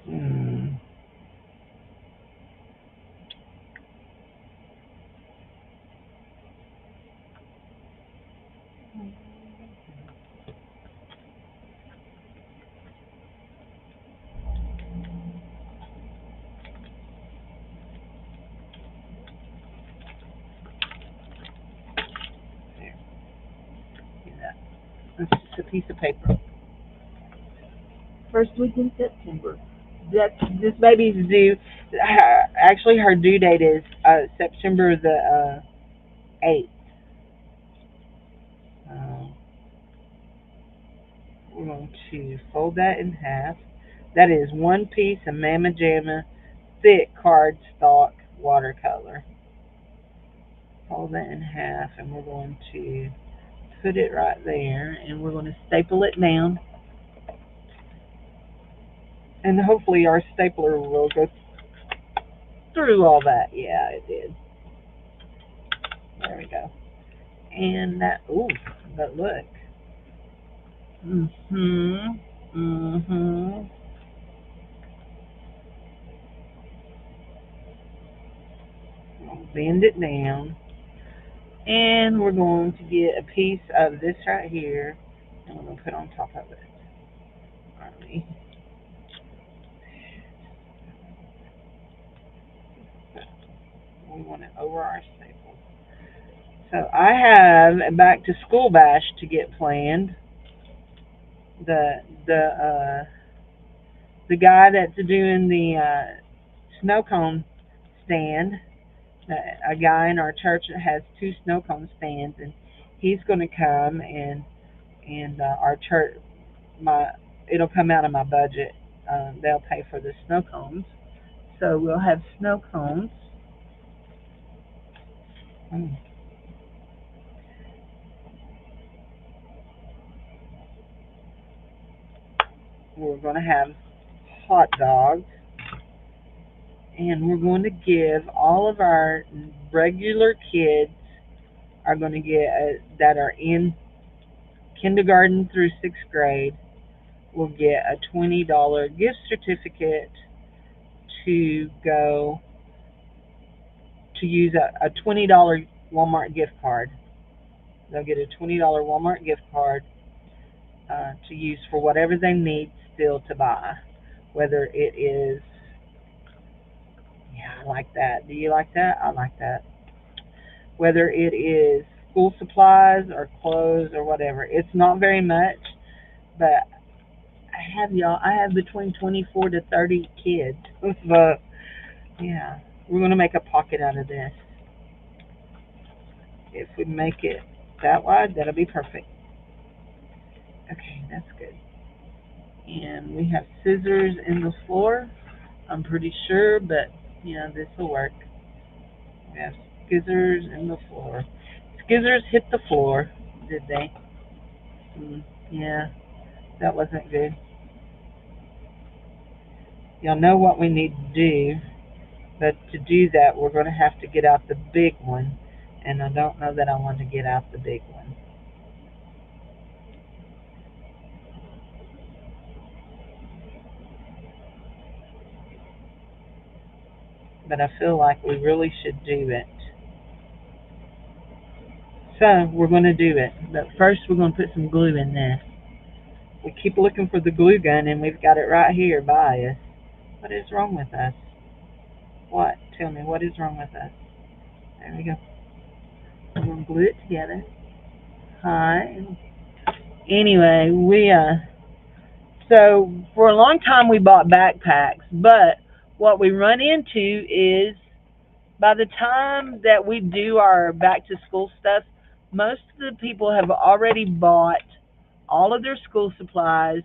Hmm. There, see that. It's just a piece of paper. First week in September. This baby's due. Actually, her due date is September the 8th. Uh, we're going to fold that in half. That is one piece of Mama Jamma thick cardstock watercolor. Fold that in half, and we're going to put it right there, and we're going to staple it down. And hopefully our stapler will go through all that. Yeah, it did. There we go. And that, ooh, but look. Mm-hmm. Mm-hmm. Bend it down. And we're going to get a piece of this right here, and we're going to put on top of it. Alright. We want it over our staple. So I have a back to school bash to get planned. The the uh, the guy that's doing the snow cone stand, a guy in our church that has two snow cone stands, and he's going to come and our church, my it'll come out of my budget. They'll pay for the snow cones, so we'll have snow cones. Mm. We're going to have hot dogs, and we're going to give all of our regular kids are going to get that are in kindergarten through sixth grade will get a $20 gift certificate to go to use a $20 Walmart gift card. They'll get a $20 Walmart gift card to use for whatever they need still to buy. Whether it is, yeah, I like that. Do you like that? I like that. Whether it is school supplies or clothes or whatever. It's not very much, but I have between 24 to 30 kids. But yeah. We're going to make a pocket out of this. If we make it that wide, that'll be perfect. Okay, that's good. And we have scissors in the floor, I'm pretty sure, but yeah, this will work. We have scissors in the floor. Scissors hit the floor, did they? Yeah, that wasn't good. Y'all know what we need to do, but to do that, we're going to have to get out the big one, and I don't know that I want to get out the big one. But I feel like we really should do it. So we're going to do it, but first we're going to put some glue in this. We keep looking for the glue gun, and we've got it right here by us. What is wrong with us? What? Tell me, what is wrong with us? There we go. We're going to glue it together. Hi. Anyway, so for a long time we bought backpacks, but what we run into is by the time that we do our back to school stuff, most of the people have already bought all of their school supplies,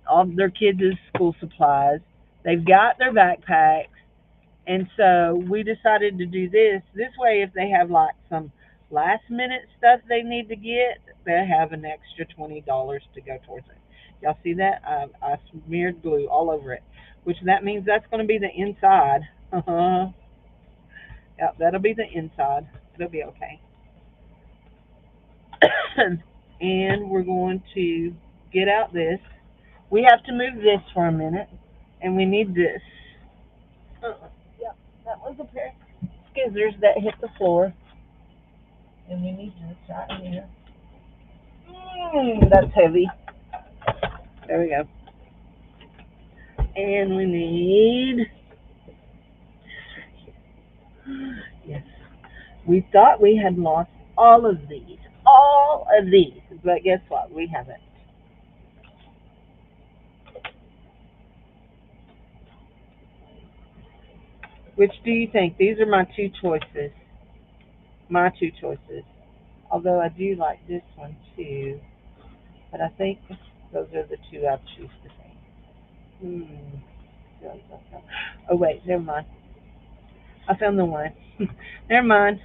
all of their kids' school supplies. They've got their backpacks, and so we decided to do this. This way, if they have like some last minute stuff they need to get, they have an extra $20 to go towards it. Y'all see that? I smeared glue all over it, which that means that's going to be the inside. Yep, that'll be the inside. It'll be okay. And we're going to get out this. We have to move this for a minute, and we need this. Yep, that was a pair of scissors that hit the floor, and we need this right here. That's heavy. There we go. And we need, yes, we thought we had lost all of these, but guess what? We haven't. Which do you think? These are my two choices. My two choices. Although I do like this one too, but I think those are the two I'd choose to think. Oh wait, never mind. I found the one. Never mind.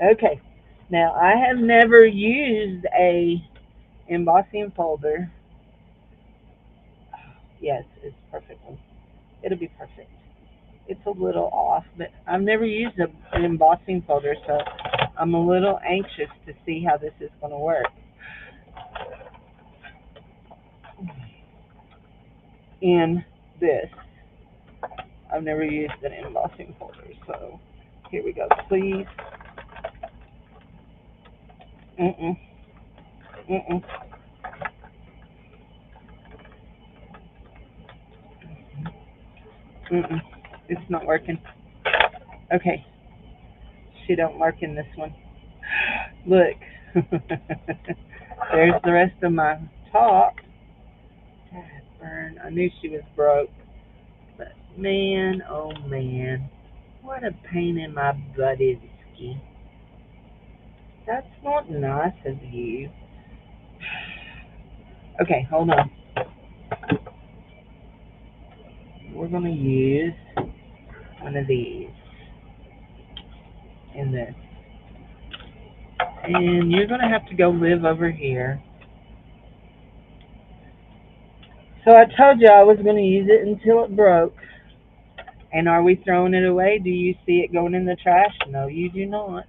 Okay. Now I have never used a embossing folder. Yes, it's perfect. It'll be perfect. It's a little off, but I've never used an embossing folder, so I'm a little anxious to see how this is going to work. In this, I've never used an embossing folder, so here we go. Please. Mm-mm. Mm-mm. Mm-mm. It's not working. Okay. She don't work in this one. Look. There's the rest of my top. God, burn. I knew she was broke. But man, oh man. What a pain in my butt is Ski. That's not nice of you. Okay, hold on. We're going to use one of these in this. And you're going to have to go live over here. So I told you I was going to use it until it broke. And are we throwing it away? Do you see it going in the trash? No, you do not.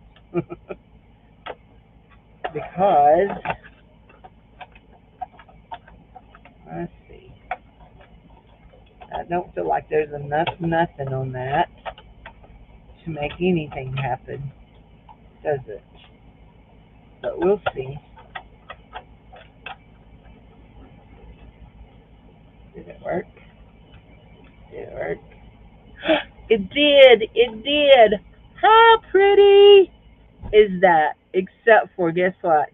Because, let's see. I don't feel like there's enough nothing on that to make anything happen, does it? But we'll see. Did it work? Did it work? It did! It did! How pretty is that? Except for, guess what?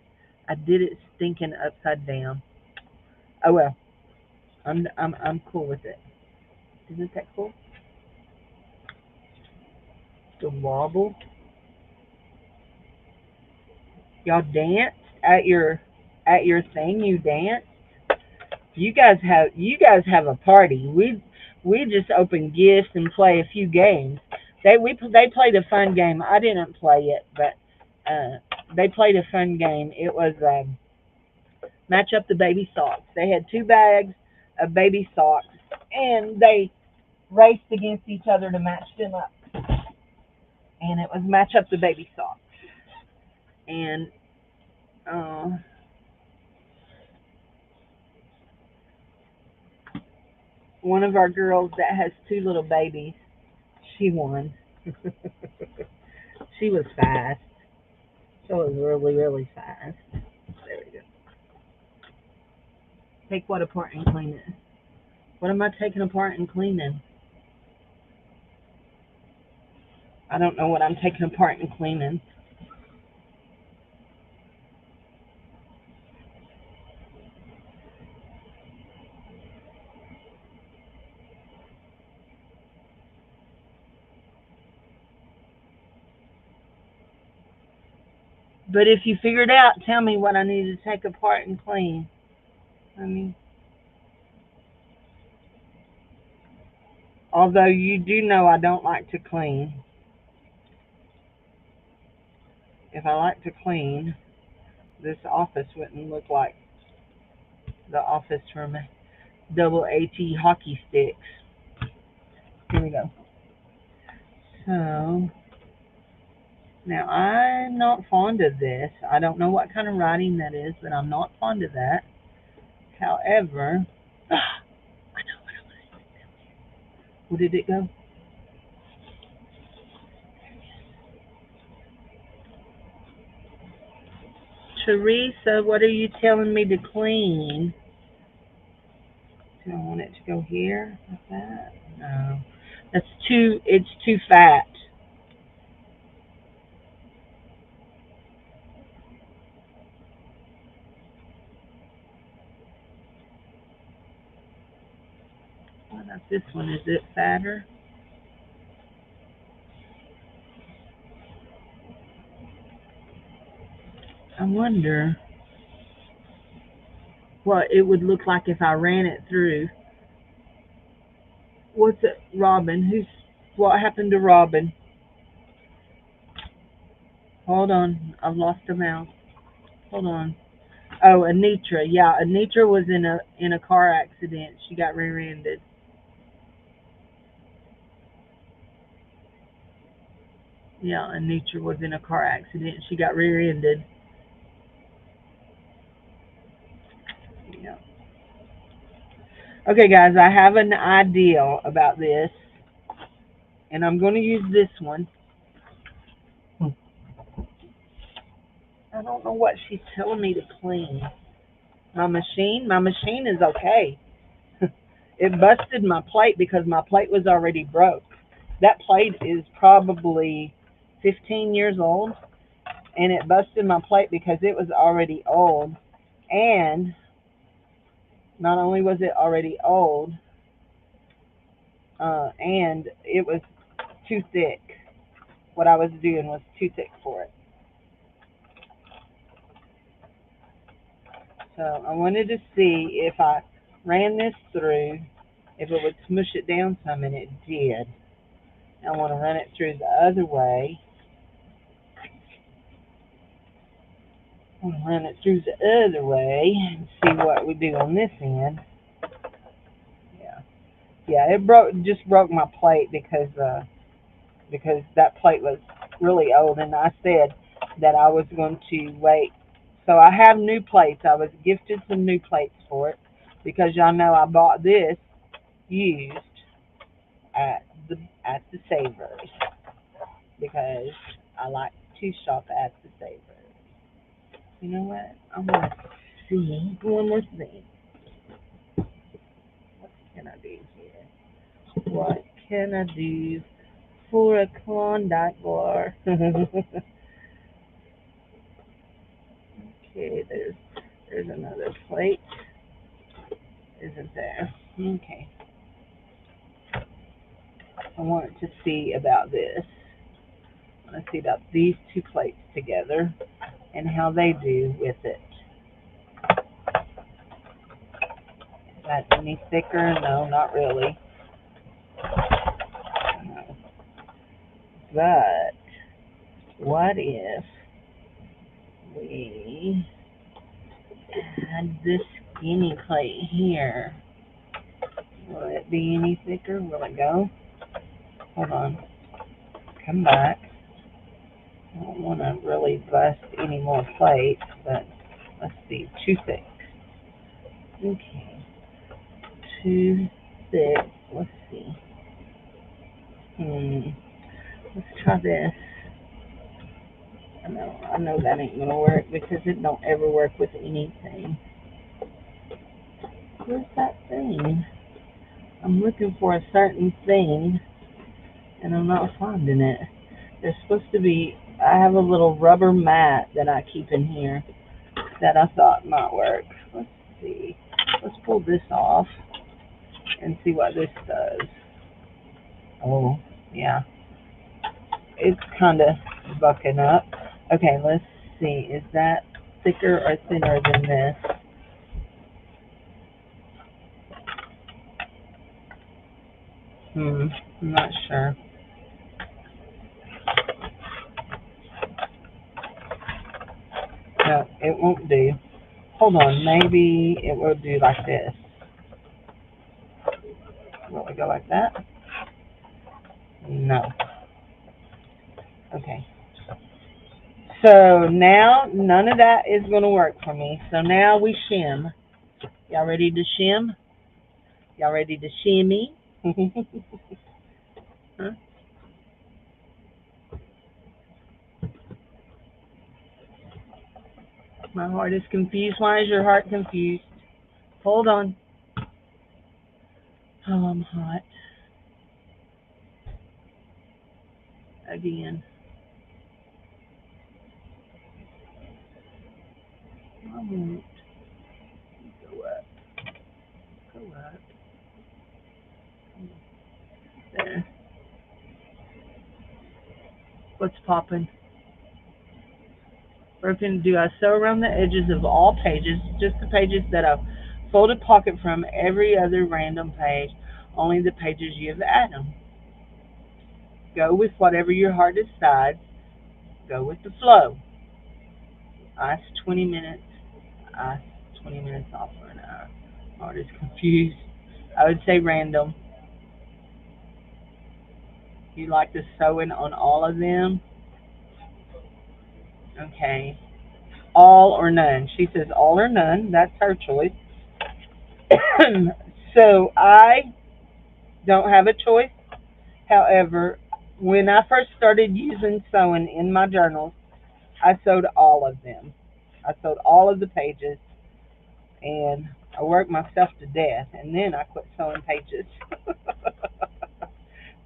I did it stinking upside down. Oh well. I'm cool with it. Isn't that cool? The wobble. Y'all danced at your thing. You danced. You guys have a party. We just open gifts and play a few games. They played a fun game. I didn't play it, but they played a fun game. It was match up the baby socks. They had two bags of baby socks, and they raced against each other to match them up. And it was match up the baby socks. And uh, one of our girls that has two little babies, she won. She was fast. She was really, really fast. There we go. Take what apart and clean it. What am I taking apart and cleaning? I don't know what I'm taking apart and cleaning. But if you figure it out, tell me what I need to take apart and clean. I mean, although you do know I don't like to clean. If I like to clean, this office wouldn't look like the office from double AT hockey sticks. Here we go. So, now I'm not fond of this. I don't know what kind of writing that is, but I'm not fond of that. However, I know what I want. Where did it go? Teresa, what are you telling me to clean? Do I want it to go here like that? No. It's too fat. What about this one? Is it fatter? I wonder what it would look like if I ran it through. What's it? Robin. What happened to Robin? Hold on. I've lost a mouse. Hold on. Oh, Anitra. Yeah, Anitra was in a car accident. She got rear-ended. Yeah, Anitra was in a car accident. She got rear-ended. Yeah. Okay, guys, I have an idea about this, and I'm going to use this one. I don't know what she's telling me to clean. My machine is okay. It busted my plate because my plate was already broke. That plate is probably 15 years old, and it busted my plate because it was already old. And not only was it already old, and it was too thick. What I was doing was too thick for it. So I wanted to see if I ran this through, if it would smush it down some, and it did. I want to run it through the other way. I want to run it through the other way and see what we do on this end. Yeah, yeah, just broke my plate because that plate was really old, and I said that I was going to wait. So I have new plates. I was gifted some new plates for it because y'all know I bought this used at the Savers because I like to shop at the Savers. You know what? I'm gonna see one more thing. What can I do here? What can I do for a Klondike bar? Okay, there's another plate, isn't there? Okay. I want to see about this. Let's see about these two plates together and how they do with it. Is that any thicker? No, not really. No. But what if we add this skinny plate here? Will it be any thicker? Will it go? Hold on. Come back. I don't want to really bust any more plates, but let's see. Too thick. Okay. Too thick. Let's see. Let's try this. I know that ain't gonna work because it don't ever work with anything. Where's that thing? I'm looking for a certain thing and I'm not finding it. There's supposed to be, I have a little rubber mat that I keep in here that I thought might work. Let's see. Let's pull this off and see what this does. Oh, yeah. It's kind of bucking up. Okay, let's see. Is that thicker or thinner than this? I'm not sure. No, it won't do. Hold on, maybe it will do like this. Will it go like that? No. Okay. So now none of that is going to work for me. So now we shim. Y'all ready to shim? Y'all ready to shimmy? Huh? My heart is confused. Why is your heart confused? Hold on. Oh, I'm hot. Again. I won't. Go up. Go up. There. What's popping? We're going to do, I sew around the edges of all pages, just the pages that I've folded pocket from, every other random page, only the pages you have added. Go with whatever your heart decides. Go with the flow. Ice 20 minutes. Ice 20 minutes off for an hour. Heart is confused. I would say random. You like the sewing on all of them? Okay. All or none. She says all or none. That's her choice. So I don't have a choice. However, when I first started using sewing in my journals, I sewed all of them. I sewed all of the pages, and I worked myself to death, and then I quit sewing pages.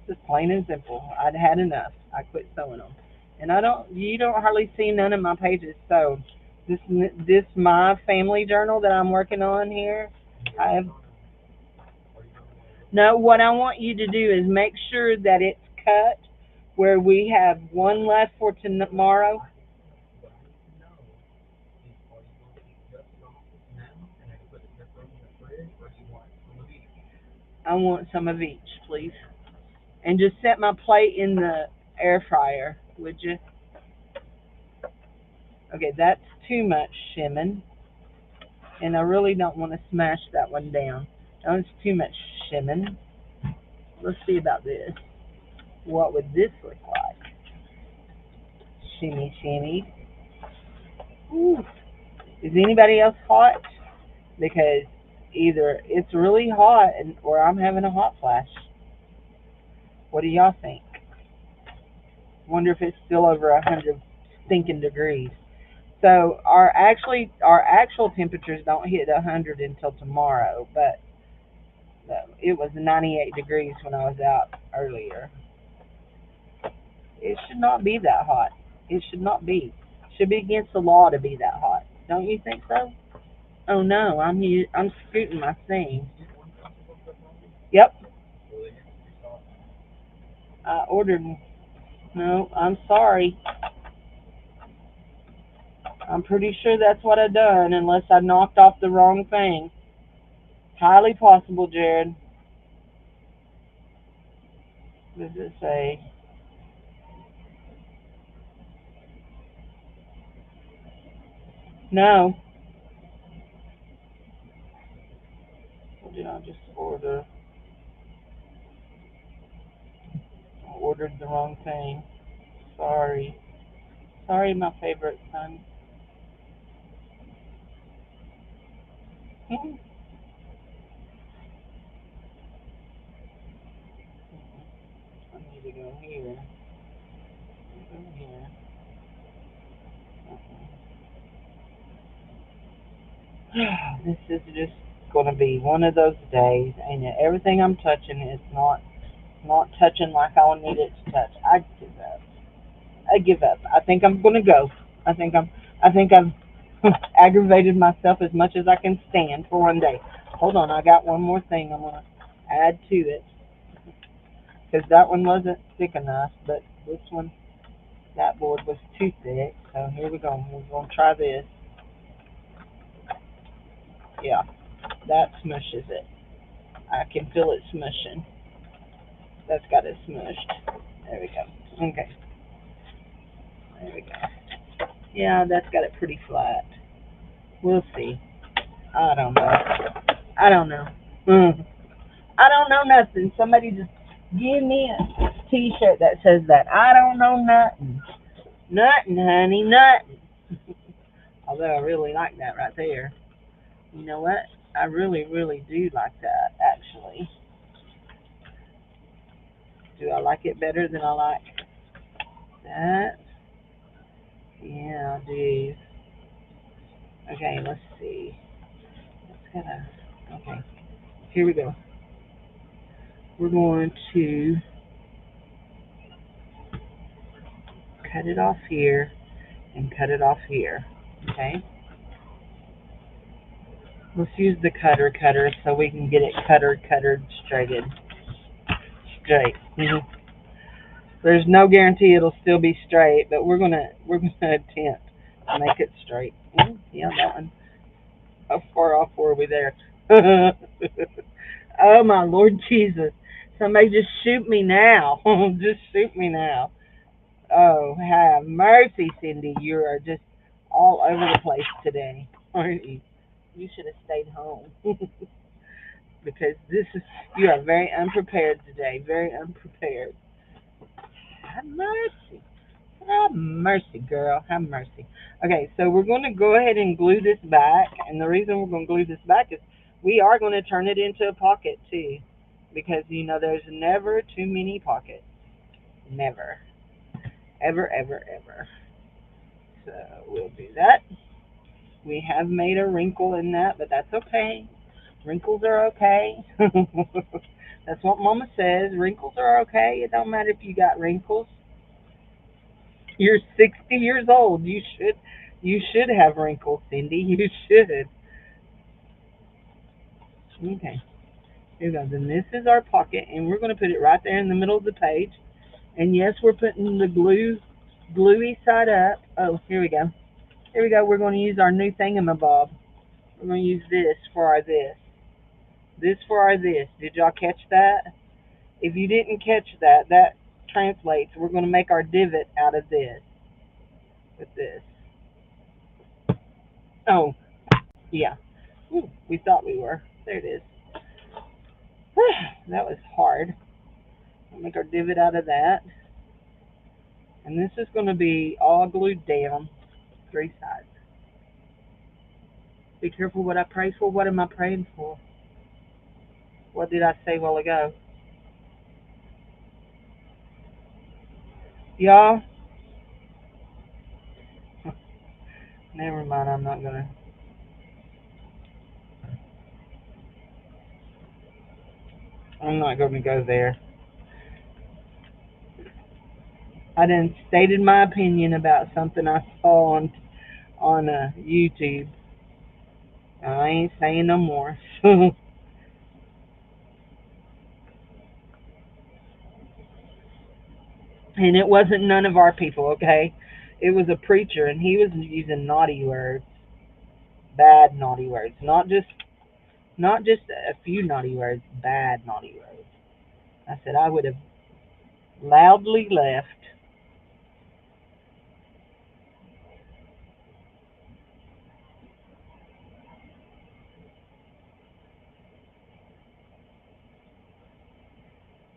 Just plain and simple. I'd had enough. I quit sewing them, and you don't hardly see none of my pages sewed. This my family journal that I'm working on here. I have. No, what I want you to do is make sure that it's cut where we have one left for tomorrow. I want some of each, please. And just set my plate in the air fryer, would you? Okay, that's too much shimming. And I really don't want to smash that one down. That's too much shimming. Let's see about this. What would this look like? Shimmy, shimmy. Ooh. Is anybody else hot? Because either it's really hot or I'm having a hot flash. What do y'all think? Wonder if it's still over 100 stinking degrees. So our actual temperatures don't hit 100 until tomorrow, but it was 98 degrees when I was out earlier. It should not be that hot. It should not be. It should be against the law to be that hot. Don't you think so? Oh no, I'm scooting my thing. Yep. I ordered. No, I'm sorry. I'm pretty sure that's what I done, unless I knocked off the wrong thing. Highly possible, Jared. What does it say? No. What did I just order? I ordered the wrong thing. Sorry. Sorry, my favorite son. I need to go here. Go here. This is just gonna be one of those days, ain't it? Everything I'm touching is not touching like I need it to touch. I give up. I give up. I think I'm gonna go. I think I'm. I think I've aggravated myself as much as I can stand for one day. Hold on, I got one more thing I'm gonna add to it because that one wasn't thick enough, but this one, that board was too thick. So here we go. We're gonna try this. Yeah, that smushes it. I can feel it smushing. That's got it smushed. There we go. Okay, there we go. Yeah, that's got it pretty flat. We'll see. I don't know. I don't know. Mm. I don't know nothing. Somebody just give me a T-shirt that says that. I don't know nothing. Nothing, honey, nothing. Although I really like that right there. You know what? I really, really do like that, actually. Do I like it better than I like that? Yeah, I do. Okay, let's see. Let's gotta. Okay, here we go. We're going to cut it off here and cut it off here. Okay. Let's use the cutter so we can get it cuttered straight. There's no guarantee it'll still be straight, but we're gonna attempt to make it straight. Yeah, that one. How far off were we there? Oh my Lord Jesus! Somebody just shoot me now! Just shoot me now! Oh, have mercy, Cindy. You are just all over the place today, aren't you? You should have stayed home. Because you are very unprepared today. Very unprepared. Have mercy. Have mercy, girl. Have mercy. Okay, so we're going to go ahead and glue this back. And the reason we're going to glue this back is we are going to turn it into a pocket, too. Because, there's never too many pockets. Never. Ever, ever, ever. So we'll do that. We have made a wrinkle in that, but that's okay. Wrinkles are okay. That's what Mama says. Wrinkles are okay. It don't matter if you got wrinkles. You're 60 years old. You should have wrinkles, Cindy. You should. Okay. Here we go. Then this is our pocket, and we're going to put it right there in the middle of the page. And yes, we're putting the gluey side up. Oh, here we go. Here we go. We're going to use our new thingamabob. We're going to use this for our this. This for our this. Did y'all catch that? If you didn't catch that, that translates. We're going to make our divot out of this. With this. Oh, yeah. Ooh, we thought we were. There it is. That was hard. We'll make our divot out of that. And this is going to be all glued down. 3 sides. Be careful what I pray for. What am I praying for? What did I say a while ago? Y'all? Never mind, I'm not gonna go there. I done stated my opinion about something I saw on YouTube. I ain't saying no more. And it wasn't none of our people, okay? It was a preacher, and he was using naughty words, bad naughty words, not just a few naughty words, bad naughty words. I said I would have loudly left.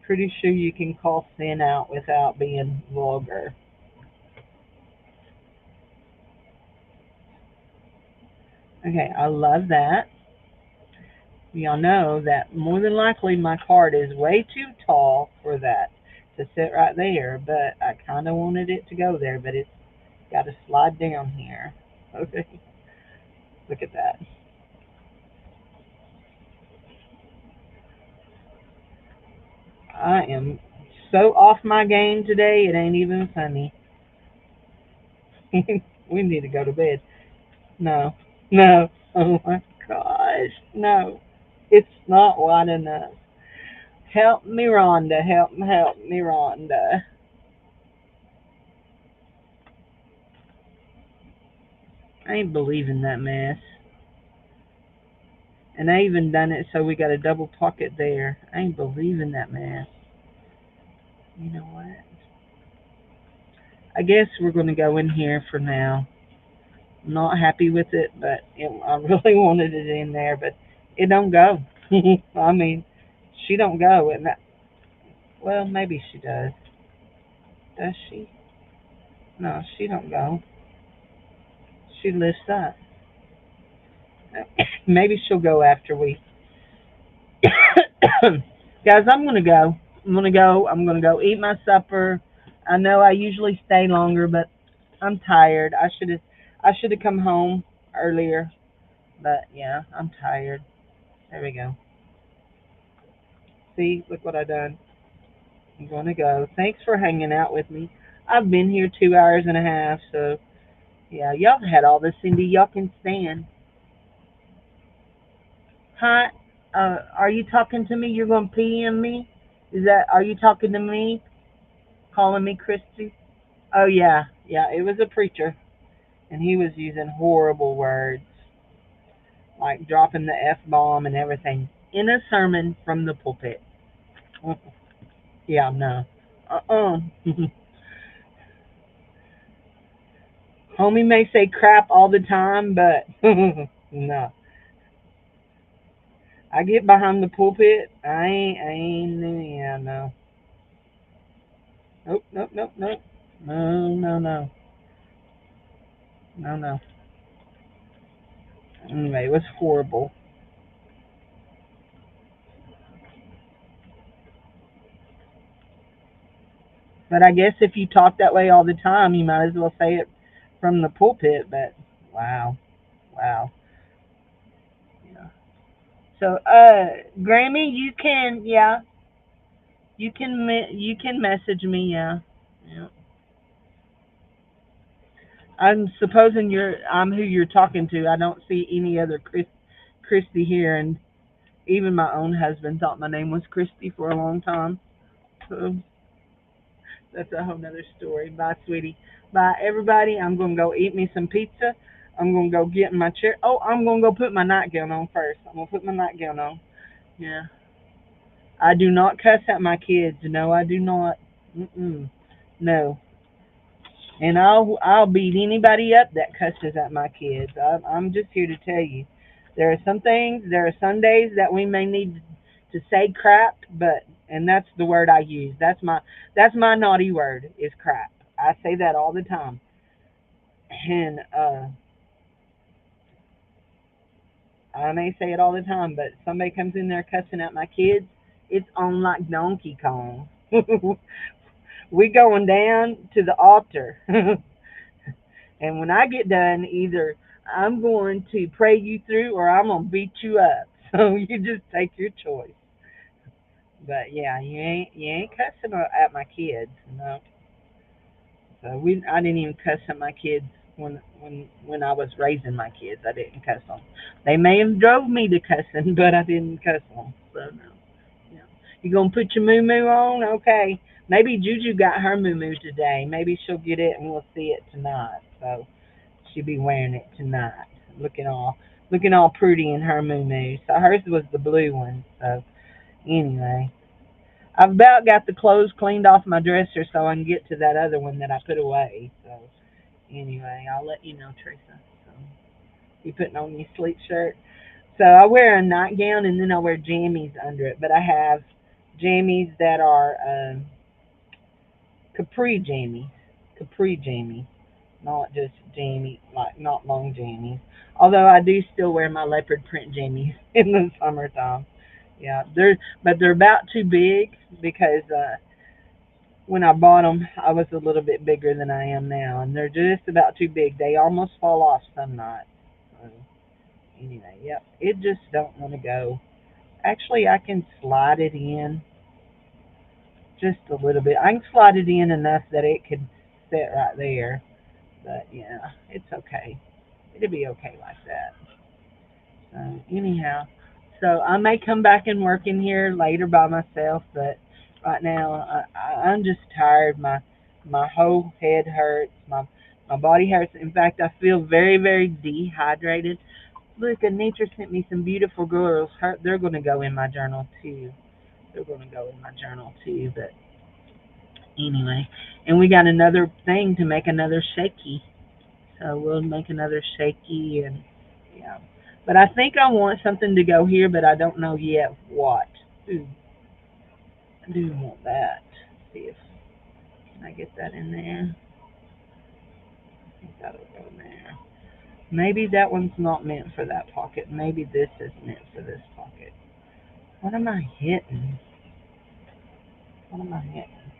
Pretty sure you can call sin out without being vulgar. Okay, I love that. Y'all know that more than likely my card is way too tall for that to sit right there, but I kind of wanted it to go there, but it's got to slide down here. Okay, look at that. I am so off my game today, it ain't even funny. We need to go to bed. No, no. Oh my gosh, no. It's not wide enough. Help me, Rhonda. Help me, Rhonda. I ain't believing that mess. And I even done it so we got a double pocket there. I ain't believing that mess. You know what? I guess we're going to go in here for now. I'm not happy with it, but I really wanted it in there, but it don't go. I mean, she don't go. And that, well, maybe she does. Does she? No, she don't go. She lifts up. Maybe she'll go after we. Guys, I'm gonna go. I'm gonna go. I'm gonna go eat my supper. I know I usually stay longer, but I'm tired. I should have come home earlier, but yeah, I'm tired. There we go. See, look what I done. I'm gonna go. Thanks for hanging out with me. I've been here 2 hours and a half, so yeah, y'all had all this Cindy y'all can stand. Hi, are you talking to me? You're gonna PM me? Are you talking to me? Calling me Christy? Oh yeah, yeah, it was a preacher, and he was using horrible words, like dropping the F bomb and everything in a sermon from the pulpit. Yeah, no. Uh-uh. Homie may say crap all the time, but no. I get behind the pulpit. Yeah, no. Nope, nope, nope, nope. No, no, no. No, no. Anyway, it was horrible. But I guess if you talk that way all the time, you might as well say it from the pulpit. But wow, wow. Yeah. So, Grammy, you can message me, yeah. Yeah. I'm supposing I'm who you're talking to. I don't see any other Christy here, and even my own husband thought my name was Christy for a long time. So that's a whole nother story. Bye, sweetie. Bye, everybody. I'm gonna go eat me some pizza. I'm gonna go get in my chair. Oh, I'm gonna go put my nightgown on first. I'm gonna put my nightgown on. Yeah. I do not cuss at my kids. No, I do not. Mm-mm. No. And I'll beat anybody up that cusses at my kids. I'm just here to tell you, there are some days that we may need to say crap, and that's the word I use. That's my naughty word is crap. I say that all the time, and I may say it all the time. But somebody comes in there cussing at my kids, it's on like Donkey Kong. We going down to the altar. And when I get done, either I'm going to pray you through or I'm going to beat you up. So you just take your choice. But yeah, you ain't cussing at my kids, no. So I didn't even cuss at my kids when I was raising my kids. I didn't cuss them. They may have drove me to cussing, but I didn't cuss them. So no. Yeah. You gonna put your moo moo on? Okay. Maybe Juju got her moo today. Maybe she'll get it and we'll see it tonight. So she'll be wearing it tonight, looking all looking all pretty in her moo. So hers was the blue one. So anyway, I've about got the clothes cleaned off my dresser so I can get to that other one that I put away. So anyway, I'll let you know, Teresa. So you putting on your sleep shirt? So I wear a nightgown and then I wear jammies under it. But I have jammies that are capri jammies, capri jammies, not just jammies like not long jammies. Although I do still wear my leopard print jammies in the summertime. Yeah, they're about too big because when I bought them, I was a little bit bigger than I am now, and they're just about too big. They almost fall off some nights. So anyway, yep, it just don't want to go. Actually, I can slide it in just a little bit. I can slide it in enough that it could sit right there. But yeah, it's okay. It'll be okay like that. So anyhow, so I may come back and work in here later by myself, but right now I'm just tired. My whole head hurts. My body hurts. In fact, I feel very dehydrated. Look, Anitra sent me some beautiful girls. They're going to go in my journal too. They're going to go in my journal too. But anyway, and we got another thing to make another shaky. So we'll make another shaky and yeah. But I think I want something to go here, but I don't know yet what. Ooh, I do want that. Let's see if can I get that in there. I think that'll go in there. Maybe that one's not meant for that pocket. Maybe this is meant for this pocket. What am I hitting? What am I hitting?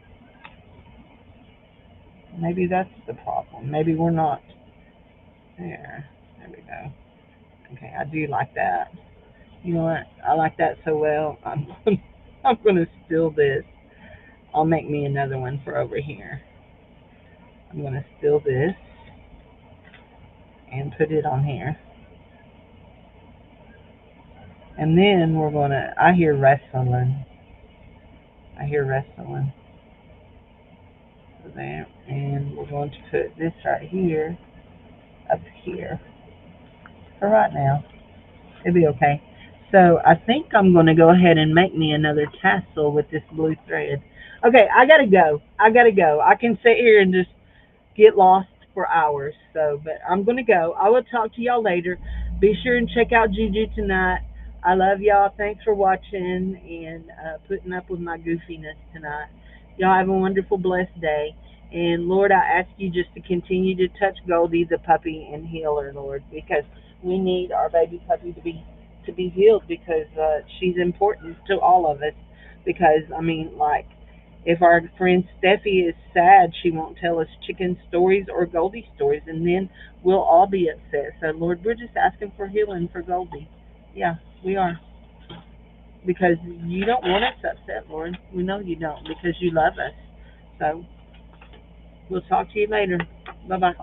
Maybe that's the problem. Maybe we're not there. There we go. Okay, I do like that. You know what? I like that so well. I'm gonna steal this. I'll make me another one for over here. I'm gonna steal this and put it on here. And then we're gonna I hear wrestling. I hear wrestling. So there. And we're going to put this right here up here. For right now. It'll be okay. So I think I'm gonna go ahead and make me another tassel with this blue thread. Okay, I gotta go. I gotta go. I can sit here and just get lost for hours. So, but I'm gonna go. I will talk to y'all later. Be sure and check out Juju tonight. I love y'all. Thanks for watching and putting up with my goofiness tonight. Y'all have a wonderful, blessed day. And Lord, I ask you just to continue to touch Goldie, the puppy, and heal her, Lord, because we need our baby puppy to be healed because she's important to all of us. Because I mean, like if our friend Steffi is sad, she won't tell us chicken stories or Goldie stories, and then we'll all be upset. So, Lord, we're just asking for healing for Goldie. Yeah, we are. Because you don't want us upset, Lord. We know you don't because you love us. So, we'll talk to you later. Bye bye.